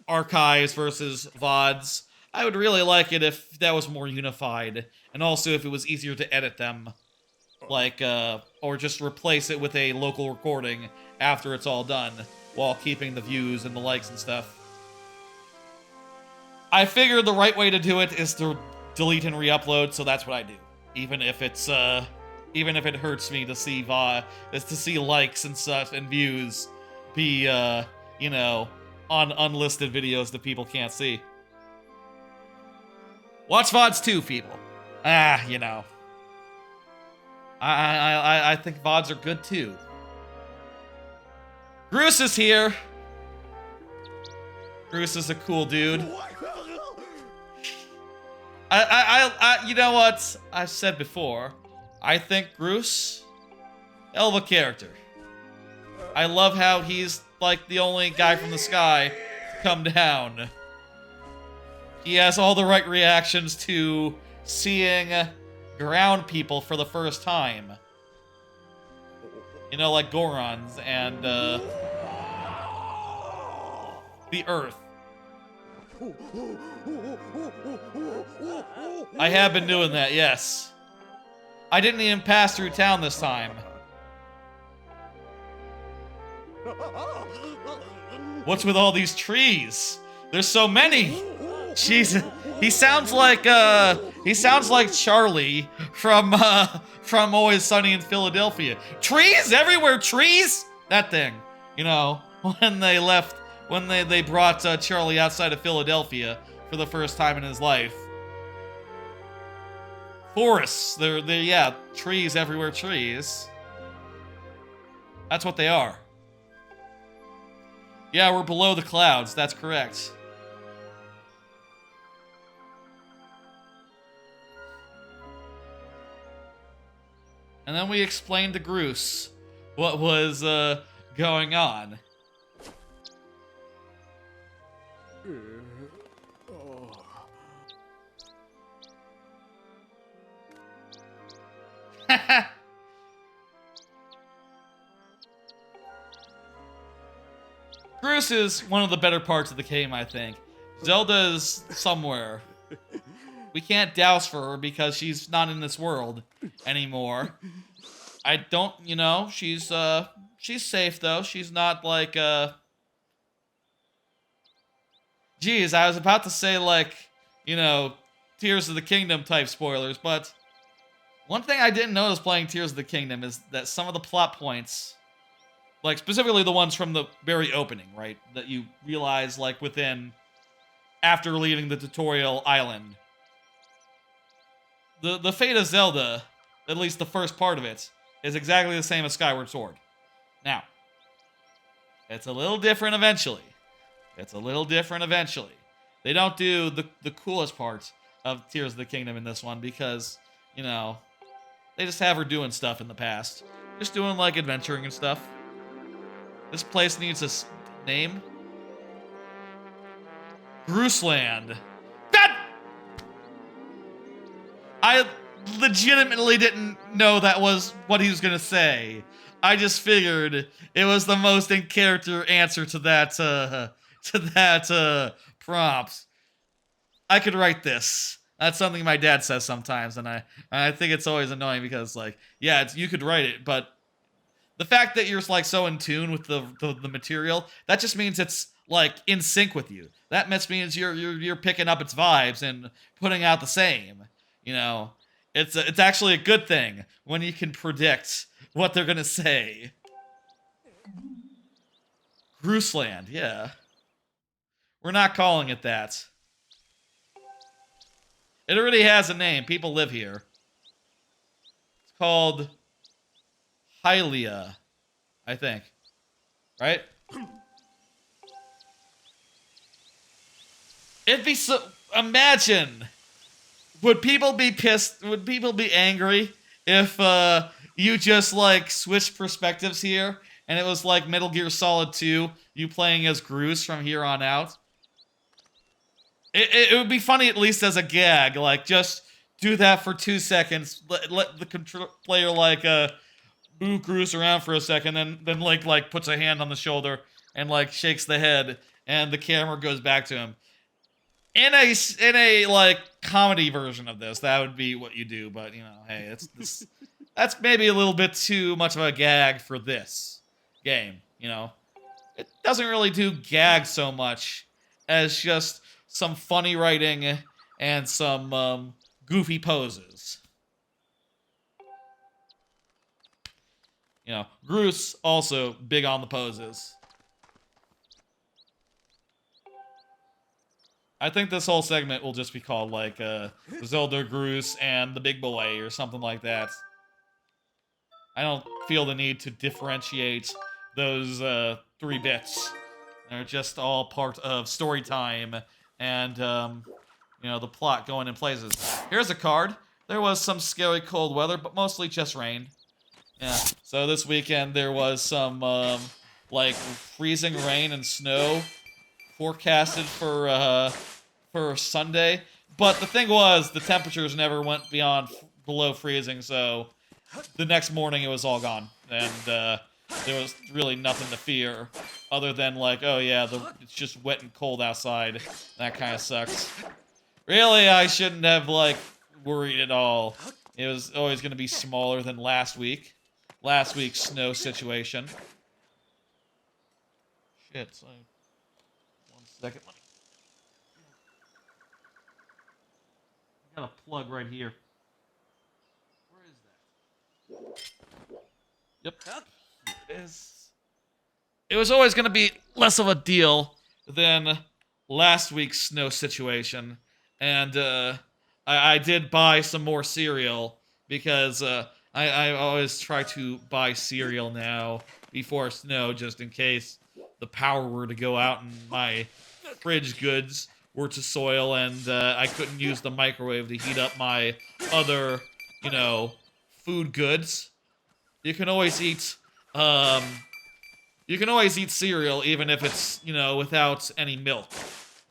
Speaker 1: archives versus VODs. I would really like it if that was more unified, and also if it was easier to edit them. Like, or just replace it with a local recording after it's all done, while keeping the views and the likes and stuff. I figured the right way to do it is to delete and re-upload, so that's what I do. Even if it's, even if it hurts me to see likes and stuff and views be, you know, on unlisted videos that people can't see. Watch VODs too, people. You know. I think VODs are good too. Groose is here. Groose is a cool dude. You know what? I've said before. I think Groose, hell of a character. I love how he's like the only guy from the sky to come down. He has all the right reactions to seeing ground people for the first time. You know, like Gorons and the Earth. I have been doing that, yes. I didn't even pass through town this time. What's with all these trees? There's so many. Jesus, he sounds like Charlie from Always Sunny in Philadelphia. Trees everywhere, trees. That thing, you know, when they brought Charlie outside of Philadelphia for the first time in his life. Forests, they're yeah, trees everywhere, trees. That's what they are. Yeah, we're below the clouds, that's correct. And then we explained to Groose what was going on. Groose is one of the better parts of the game, I think. Zelda is somewhere. We can't douse for her because she's not in this world anymore. I don't, you know, she's safe though. She's not like, Geez, I was about to say like, you know, Tears of the Kingdom type spoilers, but one thing I didn't notice playing Tears of the Kingdom is that some of the plot points, like specifically the ones from the very opening, right, that you realize like after leaving the tutorial island. The fate of Zelda, at least the first part of it, is exactly the same as Skyward Sword. Now, it's a little different eventually. They don't do the coolest part of Tears of the Kingdom in this one because, you know, they just have her doing stuff in the past. Just doing, like, adventuring and stuff. This place needs a name. Grooseland. I legitimately didn't know that was what he was gonna say. I just figured it was the most in-character answer to that prompt. I could write this. That's something my dad says sometimes, and I think it's always annoying because, like, yeah, you could write it, but the fact that you're like so in tune with the material, that just means it's like in sync with you. That means you're picking up its vibes and putting out the same. You know, it's actually a good thing when you can predict what they're gonna say. Grooseland, yeah. We're not calling it that. It already has a name. People live here. It's called Hylia, I think. Right? It'd be so... Imagine... Would people be pissed? Would people be angry if you just, like, switched perspectives here and it was like Metal Gear Solid 2, you playing as Groose from here on out? It would be funny at least as a gag. Like, just do that for 2 seconds. Let the player, like, move Groose around for a second, then Link, like, puts a hand on the shoulder and, like, shakes the head, and the camera goes back to him. In a like comedy version of this, that would be what you do. But you know, hey, that's maybe a little bit too much of a gag for this game. You know, it doesn't really do gag so much as just some funny writing and some goofy poses. You know, Groose also big on the poses. I think this whole segment will just be called, like, Zelda, Groose, and the Big Boy, or something like that. I don't feel the need to differentiate those 3 bits. They're just all part of story time and, you know, the plot going in places. Here's a card. There was some scary cold weather, but mostly just rain. Yeah, so this weekend there was some, like, freezing rain and snow forecasted for Sunday, but the thing was the temperatures never went below freezing, so the next morning it was all gone, and there was really nothing to fear other than like, oh yeah, it's just wet and cold outside. That kind of sucks. Really, I shouldn't have like worried at all It was always going to be smaller than last week. Last week's snow situation. Shit, so 1 second. I got a plug right here. Where is that? Yep. Here it is. It was always going to be less of a deal than last week's snow situation. And I did buy some more cereal because I always try to buy cereal now before snow just in case the power were to go out and my fridge goods were to soil and I couldn't use the microwave to heat up my other, you know, food goods. You can always eat cereal even if it's, you know, without any milk.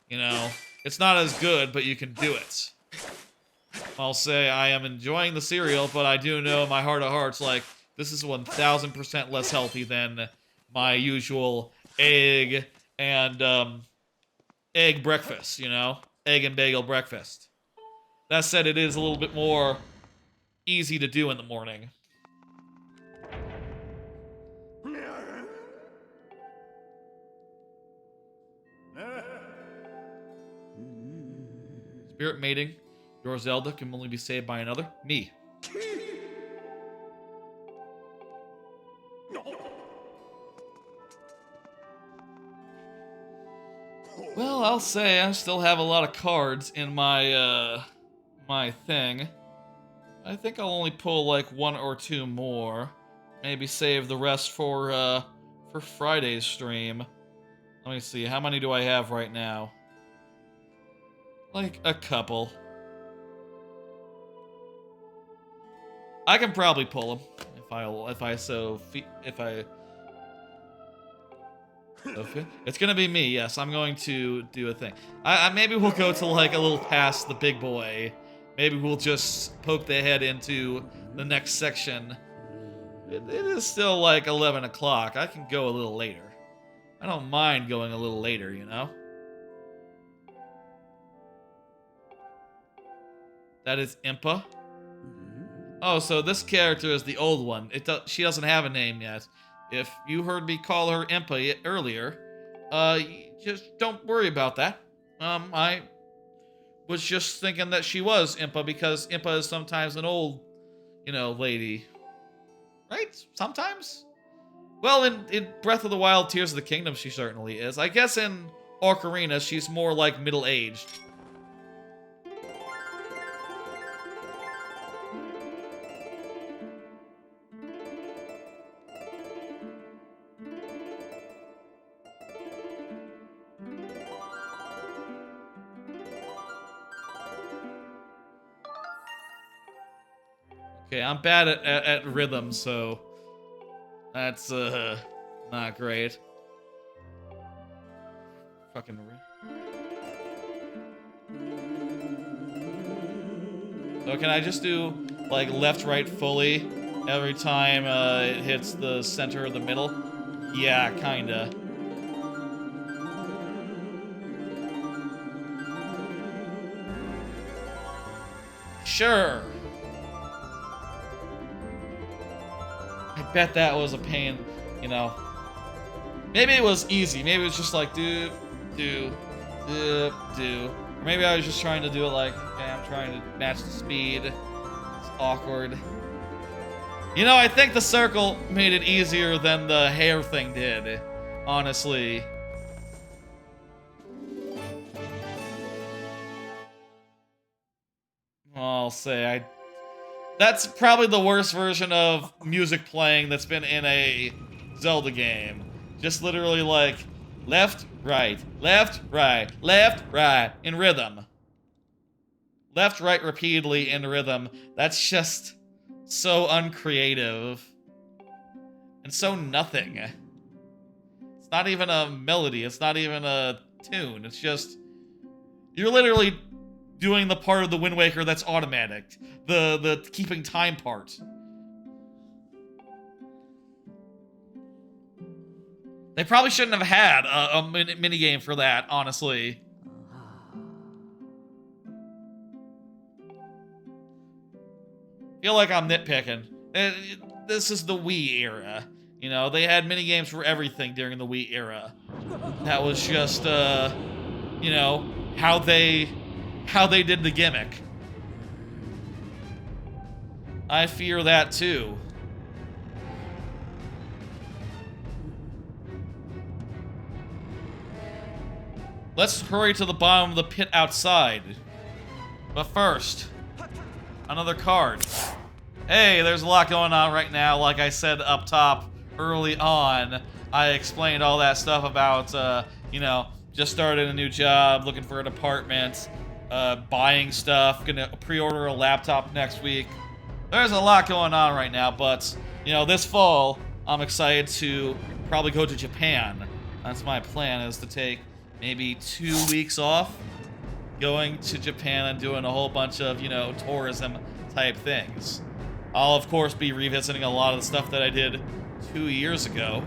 Speaker 1: You know, it's not as good, but you can do it. I'll say I am enjoying the cereal, but I do know in my heart of hearts, like, this is 1000% less healthy than my usual egg and egg breakfast, you know? Egg and bagel breakfast. That said, it is a little bit more easy to do in the morning. Spirit mating. Your Zelda can only be saved by another. Me. Well, I'll say I still have a lot of cards in my my thing. I think I'll only pull like 1 or 2 more. Maybe save the rest for Friday's stream. Let me see. How many do I have right now? Like a couple. I can probably pull them It's gonna be me. Yes, I'm going to do a thing. I maybe we'll go to like a little past the big boy. Maybe we'll just poke the head into the next section. It is still like 11 o'clock. I can go a little later. I don't mind going a little later, you know? That is Impa. Oh, so this character is the old one. She doesn't have a name yet. If you heard me call her Impa earlier, just don't worry about that. I was just thinking that she was Impa because Impa is sometimes an old, you know, lady. Right? Sometimes? Well, in Breath of the Wild, Tears of the Kingdom, she certainly is. I guess in Ocarina, she's more like middle-aged. Okay, I'm bad at rhythm, so that's not great. Fucking. So can I just do like left, right, fully every time it hits the center or the middle? Yeah, kinda. Sure. I bet that was a pain, you know. Maybe it was easy. Maybe it was just like do. Or maybe I was just trying to do it like, okay, I'm trying to match the speed. It's awkward. You know, I think the circle made it easier than the hair thing did, honestly. I'll say that's probably the worst version of music playing that's been in a Zelda game. Just literally like left, right, left, right, left, right in rhythm. Left, right repeatedly in rhythm. That's just so uncreative. And so nothing. It's not even a melody. It's not even a tune. It's just... You're literally doing the part of the Wind Waker that's automatic. The keeping time part. They probably shouldn't have had a minigame for that, honestly. feel like I'm nitpicking. This is the Wii era. You know, they had mini games for everything during the Wii era. That was just, you know, how they did the gimmick. I fear that too. Let's hurry to the bottom of the pit outside. But first, another card. Hey, there's a lot going on right now. Like I said up top early on, I explained all that stuff about, you know, just started a new job, looking for an apartment, buying stuff, gonna pre-order a laptop next week. There's a lot going on right now, but, you know, this fall, I'm excited to probably go to Japan. That's my plan, is to take maybe 2 weeks off, going to Japan and doing a whole bunch of, you know, tourism type things. I'll, of course, be revisiting a lot of the stuff that I did 2 years ago.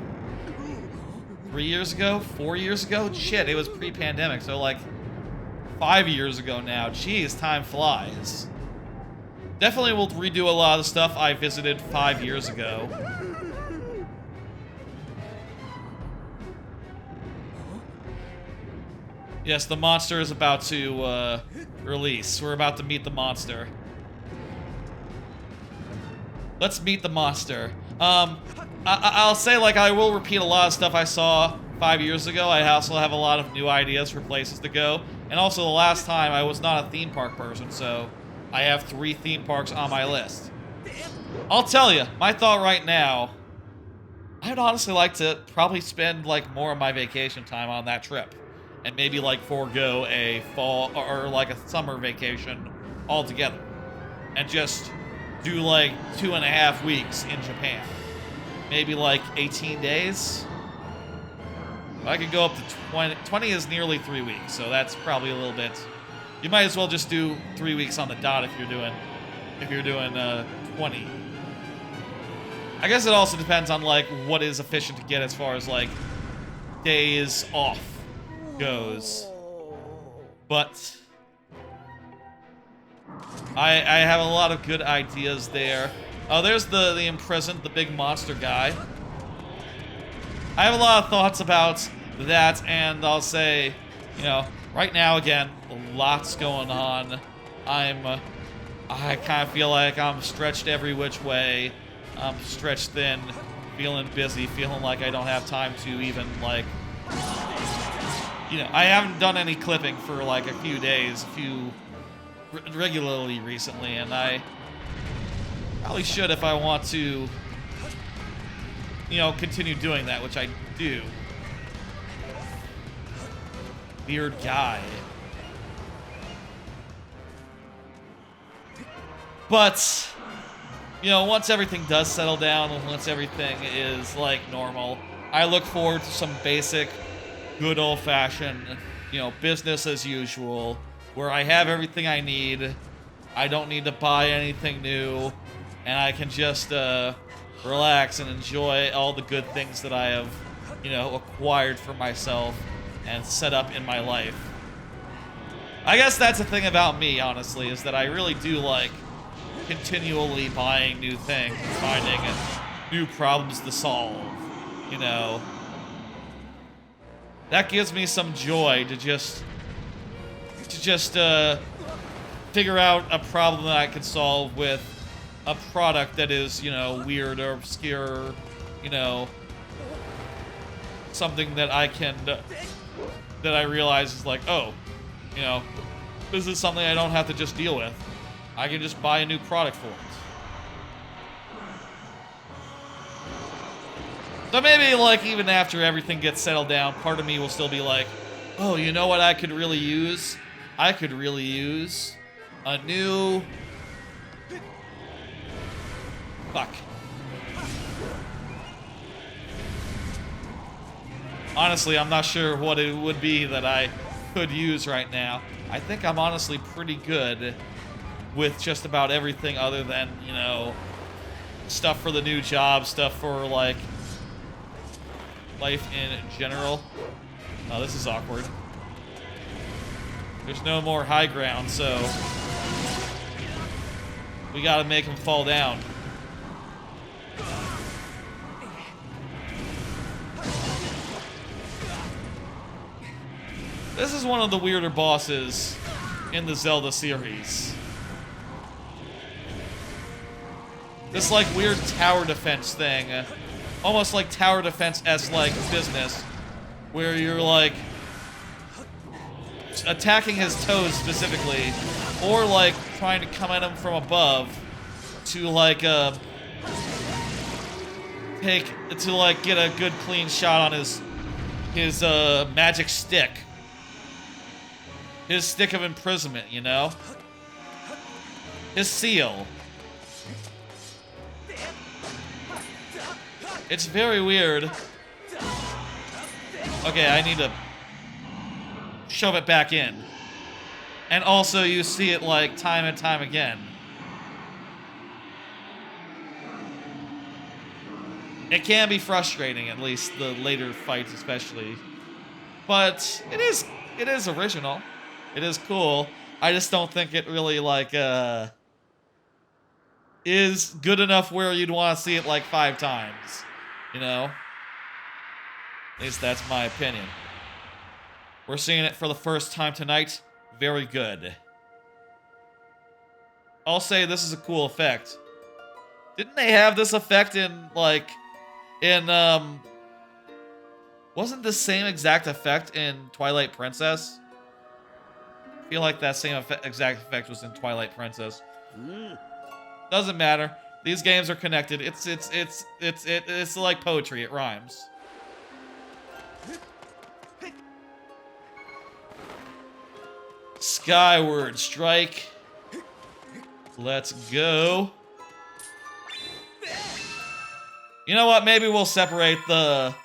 Speaker 1: 3 years ago? 4 years ago? Shit, it was pre-pandemic, so like 5 years ago now. Jeez, time flies. Definitely will redo a lot of the stuff I visited 5 years ago. Yes, the monster is about to release. We're about to meet the monster. Let's meet the monster. I'll say, like, I will repeat a lot of stuff I saw 5 years ago. I also have a lot of new ideas for places to go. And also, the last time, I was not a theme park person, so I have 3 theme parks on my list. I'll tell you, my thought right now, I'd honestly like to probably spend, like, more of my vacation time on that trip. And maybe, like, forego a fall or like a summer vacation altogether. And just do, like, 2.5 weeks in Japan. Maybe, like, 18 days? I could go up to 20. 20 is nearly 3 weeks, so that's probably a little bit. You might as well just do 3 weeks on the dot if you're doing 20. I guess it also depends on, like, what is efficient to get as far as, like, days off goes. But I have a lot of good ideas there. Oh, there's the imprisoned, the big monster guy. I have a lot of thoughts about that, and I'll say, you know, right now, again, lots going on. I kind of feel like I'm stretched every which way. I'm stretched thin, feeling busy, feeling like I don't have time to even, like, you know, I haven't done any clipping for, like, a few days, regularly recently, and I probably should if I want to, you know, continue doing that, which I do. Weird guy. But, you know, once everything does settle down, and once everything is, like, normal, I look forward to some basic, good old-fashioned, you know, business as usual, where I have everything I need, I don't need to buy anything new, and I can just, relax and enjoy all the good things that I have, you know, acquired for myself and set up in my life. I guess that's the thing about me, honestly, is that I really do like continually buying new things, finding new problems to solve, you know. That gives me some joy to just figure out a problem that I can solve with a product that is, you know, weird or obscure, you know, something that I can, that I realize is like, oh, you know, this is something I don't have to just deal with. I can just buy a new product for it. So maybe, like, even after everything gets settled down, part of me will still be like, oh, you know what I could really use? I could really use a new... Fuck. Honestly, I'm not sure what it would be that I could use right now. I think I'm honestly pretty good with just about everything other than, you know, stuff for the new job, stuff for, like, life in general. Oh, this is awkward. There's no more high ground, so... We gotta make him fall down. This is one of the weirder bosses in the Zelda series. This like weird tower defense thing, almost like tower defense-esque like business, where you're like attacking his toes specifically, or like trying to come at him from above to like get a good clean shot on his magic stick. His stick of imprisonment, you know? His seal. It's very weird. Okay, I need to shove it back in. And also you see it like time and time again. It can be frustrating, at least the later fights especially. But it is original. It is cool. I just don't think it really like is good enough where you'd want to see it like 5 times. You know? At least that's my opinion. We're seeing it for the first time tonight. Very good. I'll say this is a cool effect. Didn't they have this effect in, like, wasn't the same exact effect in Twilight Princess? I feel like that same exact effect was in Twilight Princess. Doesn't matter. These games are connected. It's like poetry. It rhymes. Skyward Strike. Let's go. You know what? Maybe we'll separate the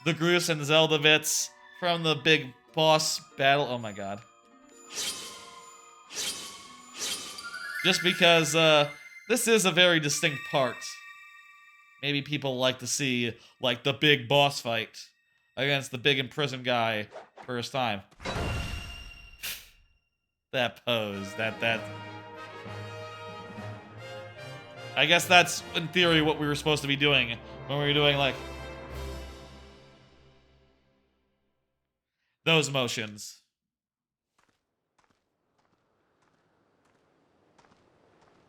Speaker 1: Groose and Zelda bits from the big boss battle. Oh my god. Just because this is a very distinct part. Maybe people like to see like the big boss fight against the big imprisoned guy first time. That pose, that. I guess that's, in theory, what we were supposed to be doing when we were doing, like, those motions.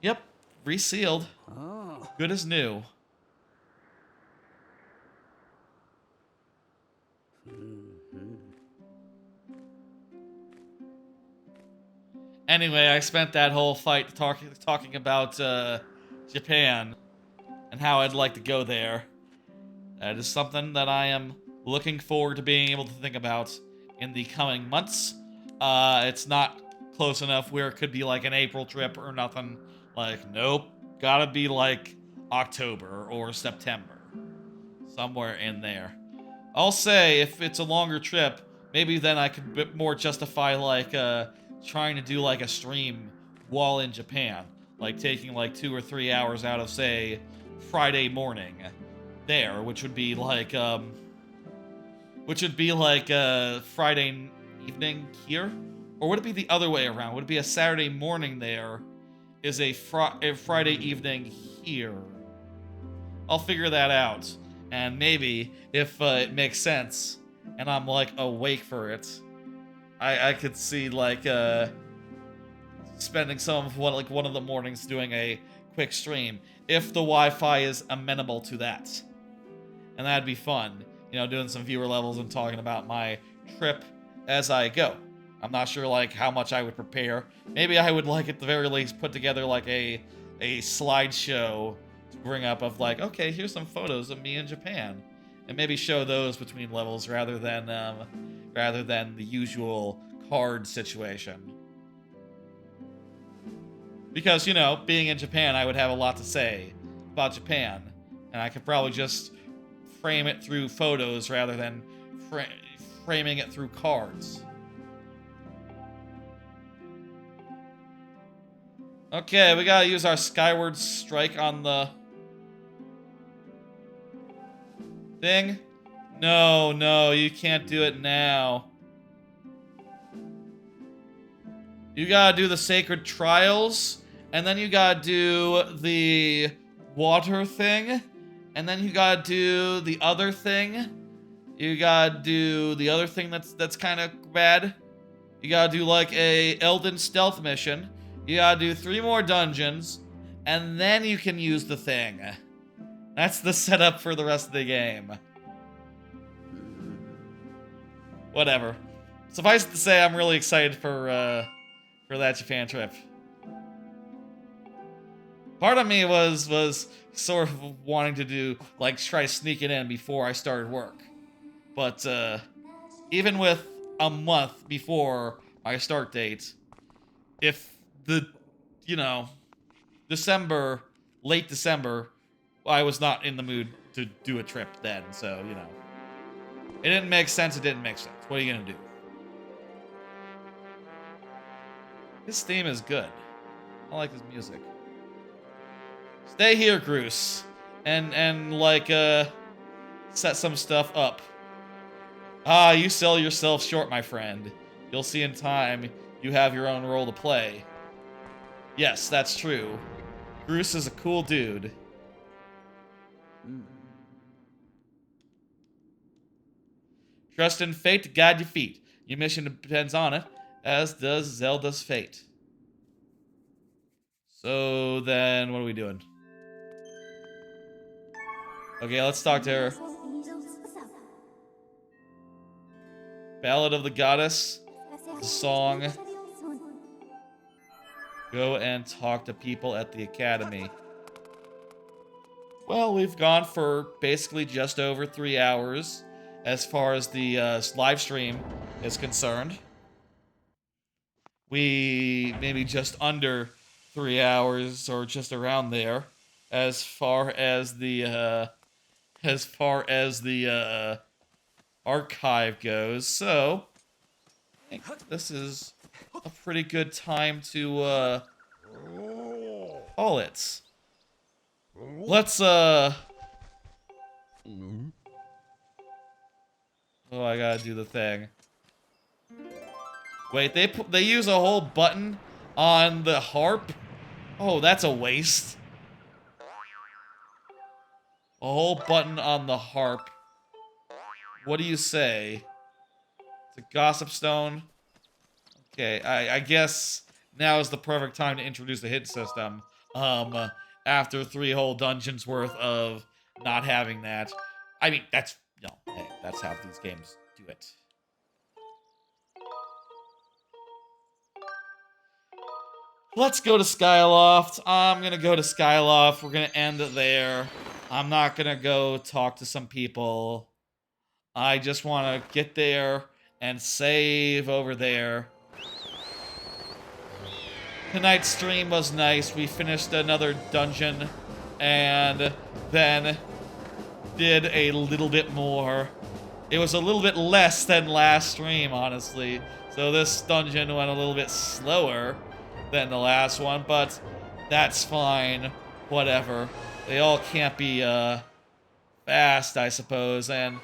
Speaker 1: Yep, resealed. Oh. Good as new. Anyway, I spent that whole fight talking about Japan and how I'd like to go there. That is something that I am looking forward to being able to think about in the coming months. It's not close enough where it could be like an April trip or nothing. Like, nope. Gotta be like October or September. Somewhere in there. I'll say, if it's a longer trip, maybe then I could bit more justify like trying to do like a stream while in Japan. Like taking like 2 or 3 hours out of, say, Friday morning there, which would be like Friday evening here? Or would it be the other way around? Would it be a Saturday morning there is a Friday evening here? I'll figure that out. And maybe, if it makes sense, and I'm like awake for it, I could see like spending one of the mornings doing a quick stream if the Wi-Fi is amenable to that. And that'd be fun, you know, doing some viewer levels and talking about my trip as I go. I'm not sure like how much I would prepare. Maybe I would like at the very least put together like a slideshow to bring up of like, okay, here's some photos of me in Japan, and maybe show those between levels rather than the usual card situation. Because, you know, being in Japan, I would have a lot to say about Japan, and I could probably just frame it through photos rather than framing it through cards. Okay, we gotta use our Skyward Strike on the thing. No, you can't do it now. You gotta do the Sacred Trials, and then you gotta do the water thing, and then you gotta do the other thing. You gotta do the other thing that's kind of bad. You gotta do like a Elden stealth mission. You gotta do 3 more dungeons, and then you can use the thing. That's the setup for the rest of the game. Whatever. Suffice it to say, I'm really excited for that Japan trip. Part of me was sort of wanting to do, like, try sneaking in before I started work. But, even with a month before my start date, if the, you know, late December, I was not in the mood to do a trip then, so, you know. It didn't make sense, it didn't make sense. What are you gonna do? His theme is good. I like his music. Stay here, Groose. And like, set some stuff up. Ah, you sell yourself short, my friend. You'll see in time you have your own role to play. Yes, that's true. Groose is a cool dude. Trust in fate to guide your feet. Your mission depends on it, as does Zelda's fate. So then, what are we doing? Okay, let's talk to her. Ballad of the Goddess. The song. Go and talk to people at the academy. Well, we've gone for basically just over 3 hours as far as the live stream is concerned. We maybe just under 3 hours or just around there as far as the archive goes. So I think this is a pretty good time to call it. Let's Oh, I gotta do the thing. Wait, they use a whole button on the harp? Oh, that's a waste. A whole button on the harp. What do you say? It's a gossip stone. Okay, I guess now is the perfect time to introduce the hit system. After 3 whole dungeons worth of not having that. I mean, that's, you know, hey, that's how these games do it. Let's go to Skyloft. I'm gonna go to Skyloft. We're gonna end it there. I'm not gonna go talk to some people. I just want to get there and save over there. Tonight's stream was nice. We finished another dungeon and then did a little bit more. It was a little bit less than last stream, honestly. So this dungeon went a little bit slower than the last one, but that's fine. Whatever. They all can't be fast, I suppose, and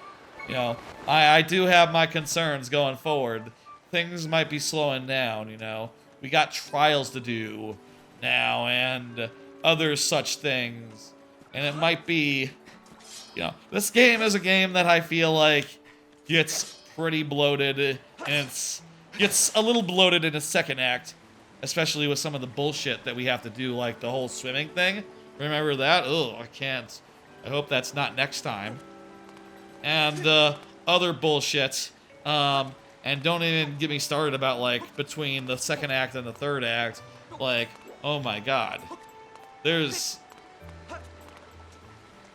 Speaker 1: you know, I do have my concerns going forward. Things might be slowing down, you know. We got trials to do now and other such things. And it might be, you know, this game is a game that I feel like gets pretty bloated, and it gets a little bloated in the second act, especially with some of the bullshit that we have to do, like the whole swimming thing. Remember that? Oh, I can't. I hope that's not next time. And other bullshit. And don't even get me started about, like, between the second act and the third act. Like, oh my god. There's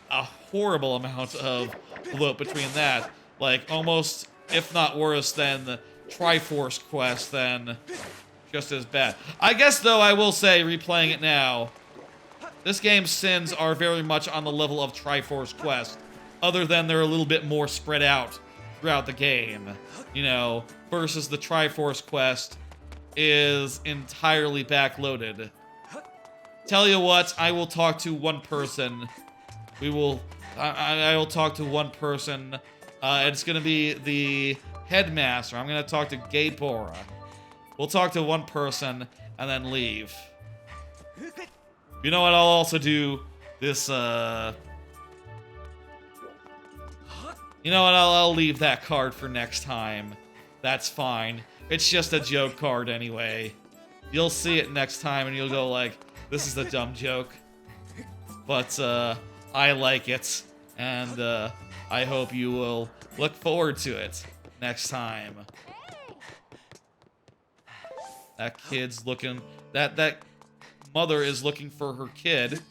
Speaker 1: a horrible amount of bloat between that. Like, almost, if not worse than the Triforce quest, then just as bad. I guess, though, I will say, replaying it now, this game's sins are very much on the level of Triforce quest. Other than they're a little bit more spread out throughout the game, you know, versus the Triforce quest is entirely backloaded. Tell you what, I will talk to one person. I will talk to one person. It's gonna be the headmaster. I'm gonna talk to Gabora. We'll talk to one person and then leave. You know what? I'll also do this, You know what? I'll leave that card for next time. That's fine. It's just a joke card anyway. You'll see it next time and you'll go like, this is a dumb joke. But, I like it. And, I hope you will look forward to it next time. That kid's looking... That mother is looking for her kid.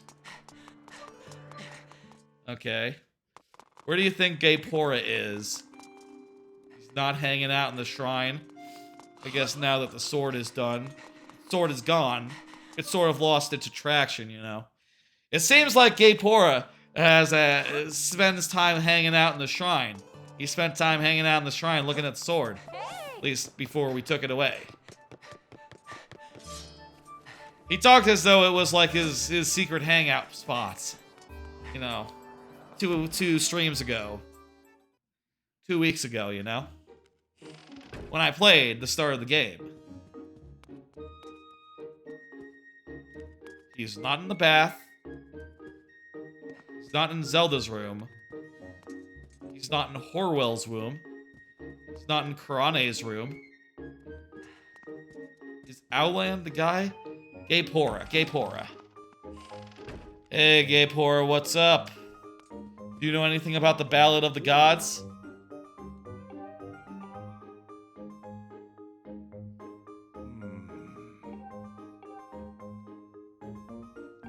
Speaker 1: Okay. Where do you think Gaypora is? He's not hanging out in the shrine. I guess now that the sword is done. The sword is gone. It's sort of lost its attraction, you know. It seems like Gaypora spends time hanging out in the shrine. He spent time hanging out in the shrine looking at the sword. At least before we took it away. He talked as though it was like his secret hangout spot. You know. Two streams ago. 2 weeks ago, you know? When I played the start of the game. He's not in the bath. He's not in Zelda's room. He's not in Horwell's room. He's not in Karane's room. Is Owland the guy? Gaypora. Hey, Gaypora, what's up? Do you know anything about the Ballad of the Gods?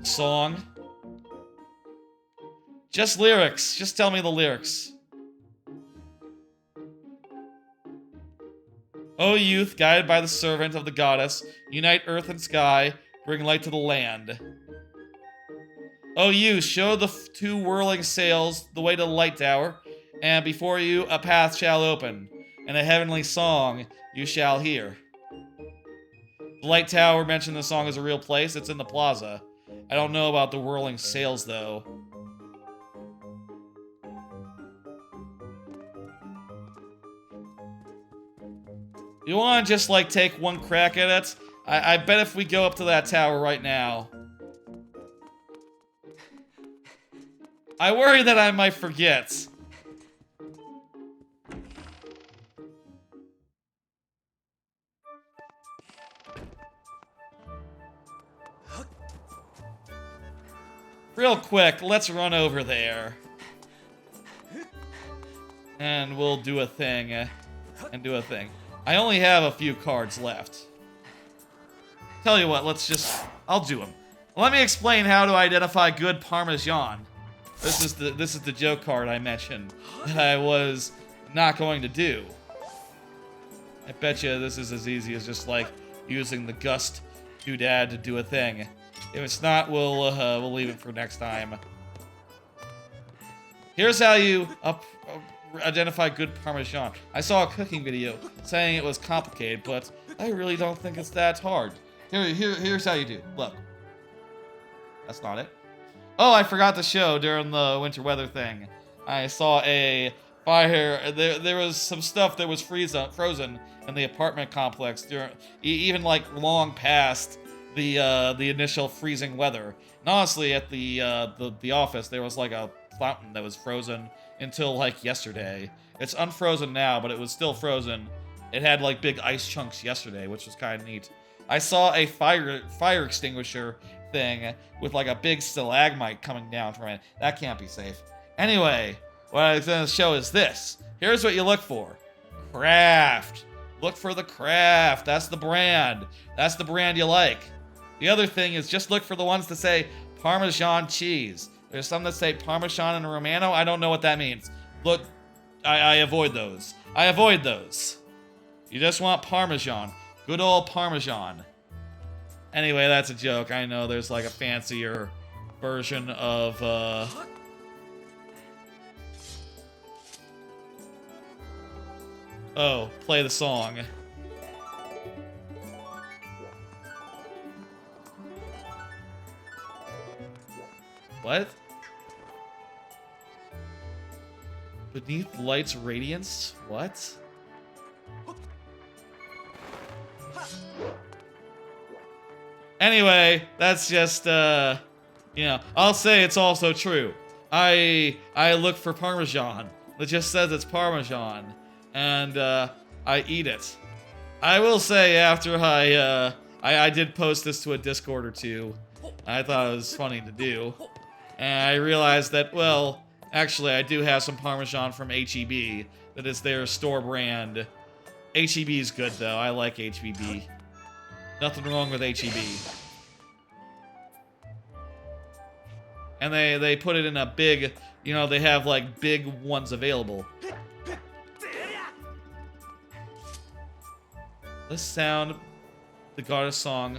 Speaker 1: Song? Just lyrics. Just tell me the lyrics. O youth, guided by the servant of the goddess, unite earth and sky, bring light to the land. O you, show the two whirling sails the way to the light tower, and before you a path shall open, and a heavenly song you shall hear. The light tower mentioned the song is a real place. It's in the plaza. I don't know about the whirling sails, though. You want to just, like, take one crack at it? I bet if we go up to that tower right now... I worry that I might forget. Real quick, let's run over there. And we'll do a thing. I only have a few cards left. Tell you what, I'll do them. Let me explain how to identify good Parmesan. This is the joke card I mentioned that I was not going to do. I bet you this is as easy as just like using the gust doodad to do a thing. If it's not, we'll leave it for next time. Here's how you identify good Parmesan. I saw a cooking video saying it was complicated, but I really don't think it's that hard. Here's how you do. Look. That's not it. Oh, I forgot to show during the winter weather thing. I saw a fire. There was some stuff that was frozen in the apartment complex during even like long past the initial freezing weather. And honestly, at the office there was like a fountain that was frozen until like yesterday. It's unfrozen now, but it was still frozen. It had like big ice chunks yesterday, which was kind of neat. I saw a fire extinguisher thing with like a big stalagmite coming down from it. That can't be safe. Anyway, what I was going to show is this. Here's what you look for. Craft. Look for the craft. That's the brand. That's the brand you like. The other thing is just look for the ones that say Parmesan cheese. There's some that say Parmesan and Romano. I don't know what that means. Look, I avoid those. I avoid those. You just want Parmesan. Good old Parmesan. Anyway, that's a joke. I know there's like a fancier version of, Oh, play the song. What? Beneath light's radiance? What? Anyway, that's just, I'll say it's also true. I look for Parmesan. It just says it's Parmesan, and I eat it. I will say after I did post this to a Discord or two, I thought it was funny to do, and I realized that, well, actually I do have some Parmesan from HEB. That is their store brand. HEB is good though. I like HEB. Nothing wrong with HEB. And they put it in a big, they have like big ones available. This sound, the goddess song.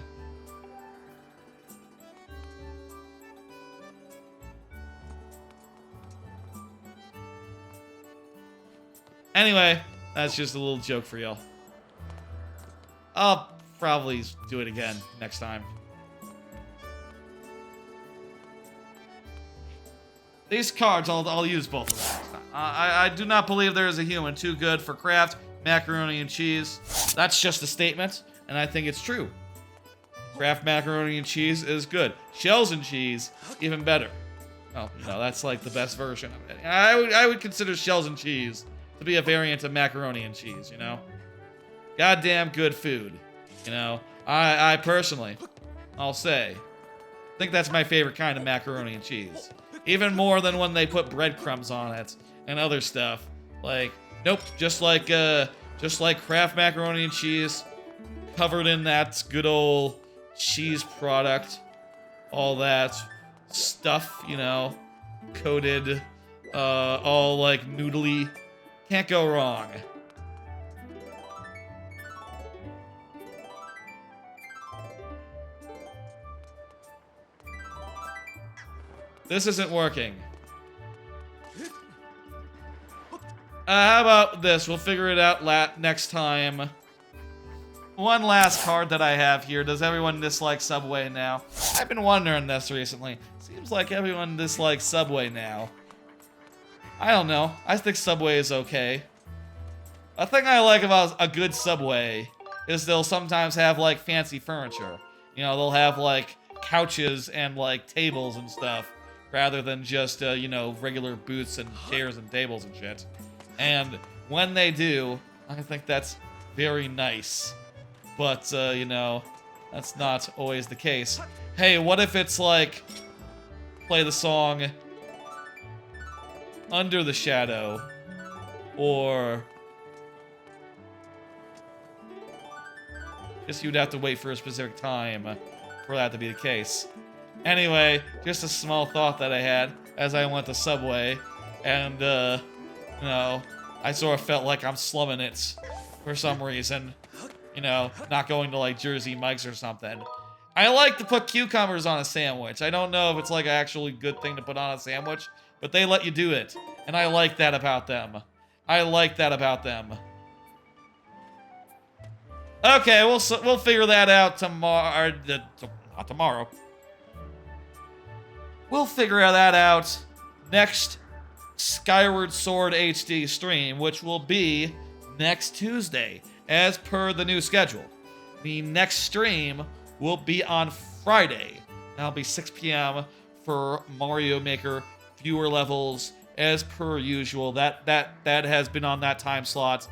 Speaker 1: Anyway, that's just a little joke for y'all. I'll probably do it again next time. These cards, I'll use both of them. I do not believe there is a human too good for Kraft macaroni and cheese. That's just a statement, and I think it's true. Kraft macaroni and cheese is good. Shells and cheese, even better. Oh, that's like the best version of it. I would consider shells and cheese to be a variant of macaroni and cheese, Goddamn good food, I personally, I'll say, think that's my favorite kind of macaroni and cheese. Even more than when they put breadcrumbs on it and other stuff. Like, nope, just like Kraft macaroni and cheese, covered in that good old cheese product, all that stuff, coated, all like noodly. Can't go wrong. This isn't working. How about this? We'll figure it out next time. One last card that I have here. Does everyone dislike Subway now? I've been wondering this recently. Seems like everyone dislikes Subway now. I don't know. I think Subway is okay. A thing I like about a good Subway is they'll sometimes have, like, fancy furniture. They'll have, like, couches and, like, tables and stuff, rather than just, regular booths and chairs and tables and shit. And when they do, I think that's very nice. But, that's not always the case. Hey, what if it's like, play the song Under the Shadow, or guess you'd have to wait for a specific time for that to be the case. Anyway, just a small thought that I had as I went to Subway, and, I sort of felt like I'm slumming it for some reason. Not going to, like, Jersey Mike's or something. I like to put cucumbers on a sandwich. I don't know if it's, like, an actually good thing to put on a sandwich, but they let you do it, and I like that about them. Okay, we'll figure that out tomorrow. Not tomorrow. We'll figure that out next Skyward Sword HD stream, which will be next Tuesday, as per the new schedule. The next stream will be on Friday. That'll be 6 p.m. for Mario Maker viewer levels, as per usual. That has been on that time slot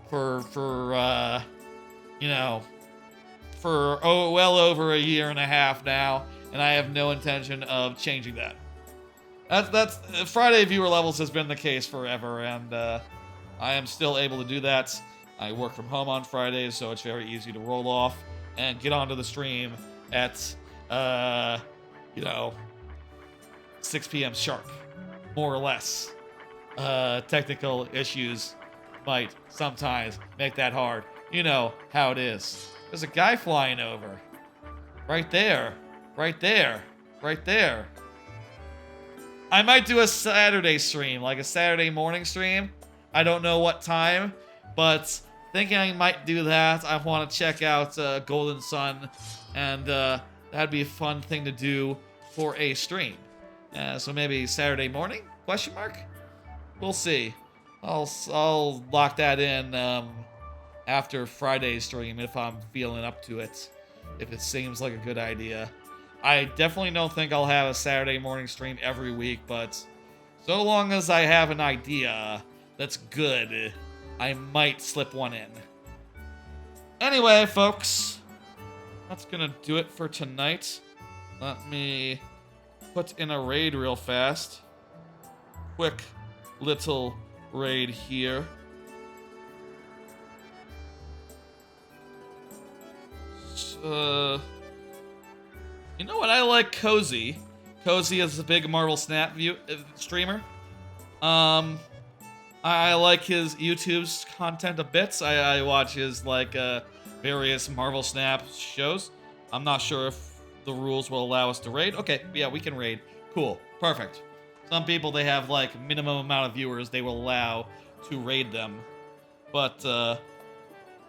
Speaker 1: for well over a year and a half now, and I have no intention of changing that. That's Friday viewer levels has been the case forever, and I am still able to do that. I work from home on Fridays, so it's very easy to roll off and get onto the stream at 6 p.m. sharp, more or less. Technical issues might sometimes make that hard. You know how it is. There's a guy flying over. Right there. Right there. Right there. I might do a Saturday stream, like a Saturday morning stream. I don't know what time, but thinking I might do that. I want to check out Golden Sun, and that'd be a fun thing to do for a stream. So maybe Saturday morning? Question mark? We'll see. I'll lock that in after Friday's stream if I'm feeling up to it. if it seems like a good idea. I definitely don't think I'll have a Saturday morning stream every week, but so long as I have an idea that's good, I might slip one in. Anyway, folks, that's gonna do it for tonight. Let me put in a raid real fast. Quick little raid here. You know what? I like Cozy. Cozy is a big Marvel Snap streamer. I like his YouTube's content a bit. I watch his various Marvel Snap shows. I'm not sure if the rules will allow us to raid. Okay, yeah, we can raid. Cool, perfect. Some people, they have minimum amount of viewers they will allow to raid them, but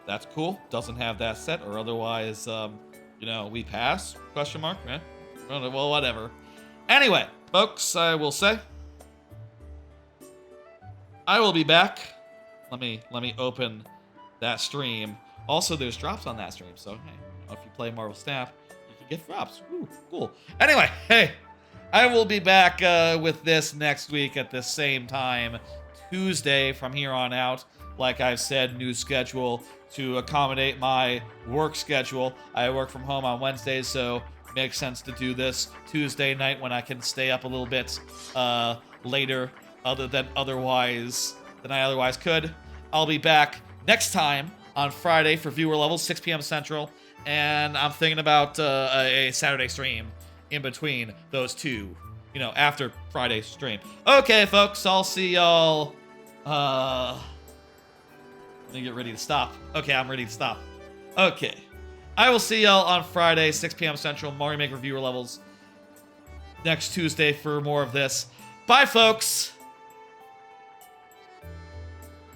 Speaker 1: that's cool. Doesn't have that set, or otherwise, we pass? Question mark? Eh? Well, whatever. Anyway, folks, I will say, I will be back. Let me open that stream. Also, there's drops on that stream, so hey, if you play Marvel Snap, you can get drops. Ooh, cool. Anyway, hey, I will be back with this next week at the same time, Tuesday from here on out. Like I've said, new schedule to accommodate my work schedule. I work from home on Wednesdays, so it makes sense to do this Tuesday night when I can stay up a little bit later than I otherwise could. I'll be back next time on Friday for viewer levels, 6 p.m. Central, and I'm thinking about a Saturday stream in between those two, after Friday's stream. Okay, folks, I'll see y'all. Let me get ready to stop. Okay, I'm ready to stop. Okay. I will see y'all on Friday, 6 p.m. Central, Mario Maker viewer levels. Next Tuesday for more of this. Bye, folks!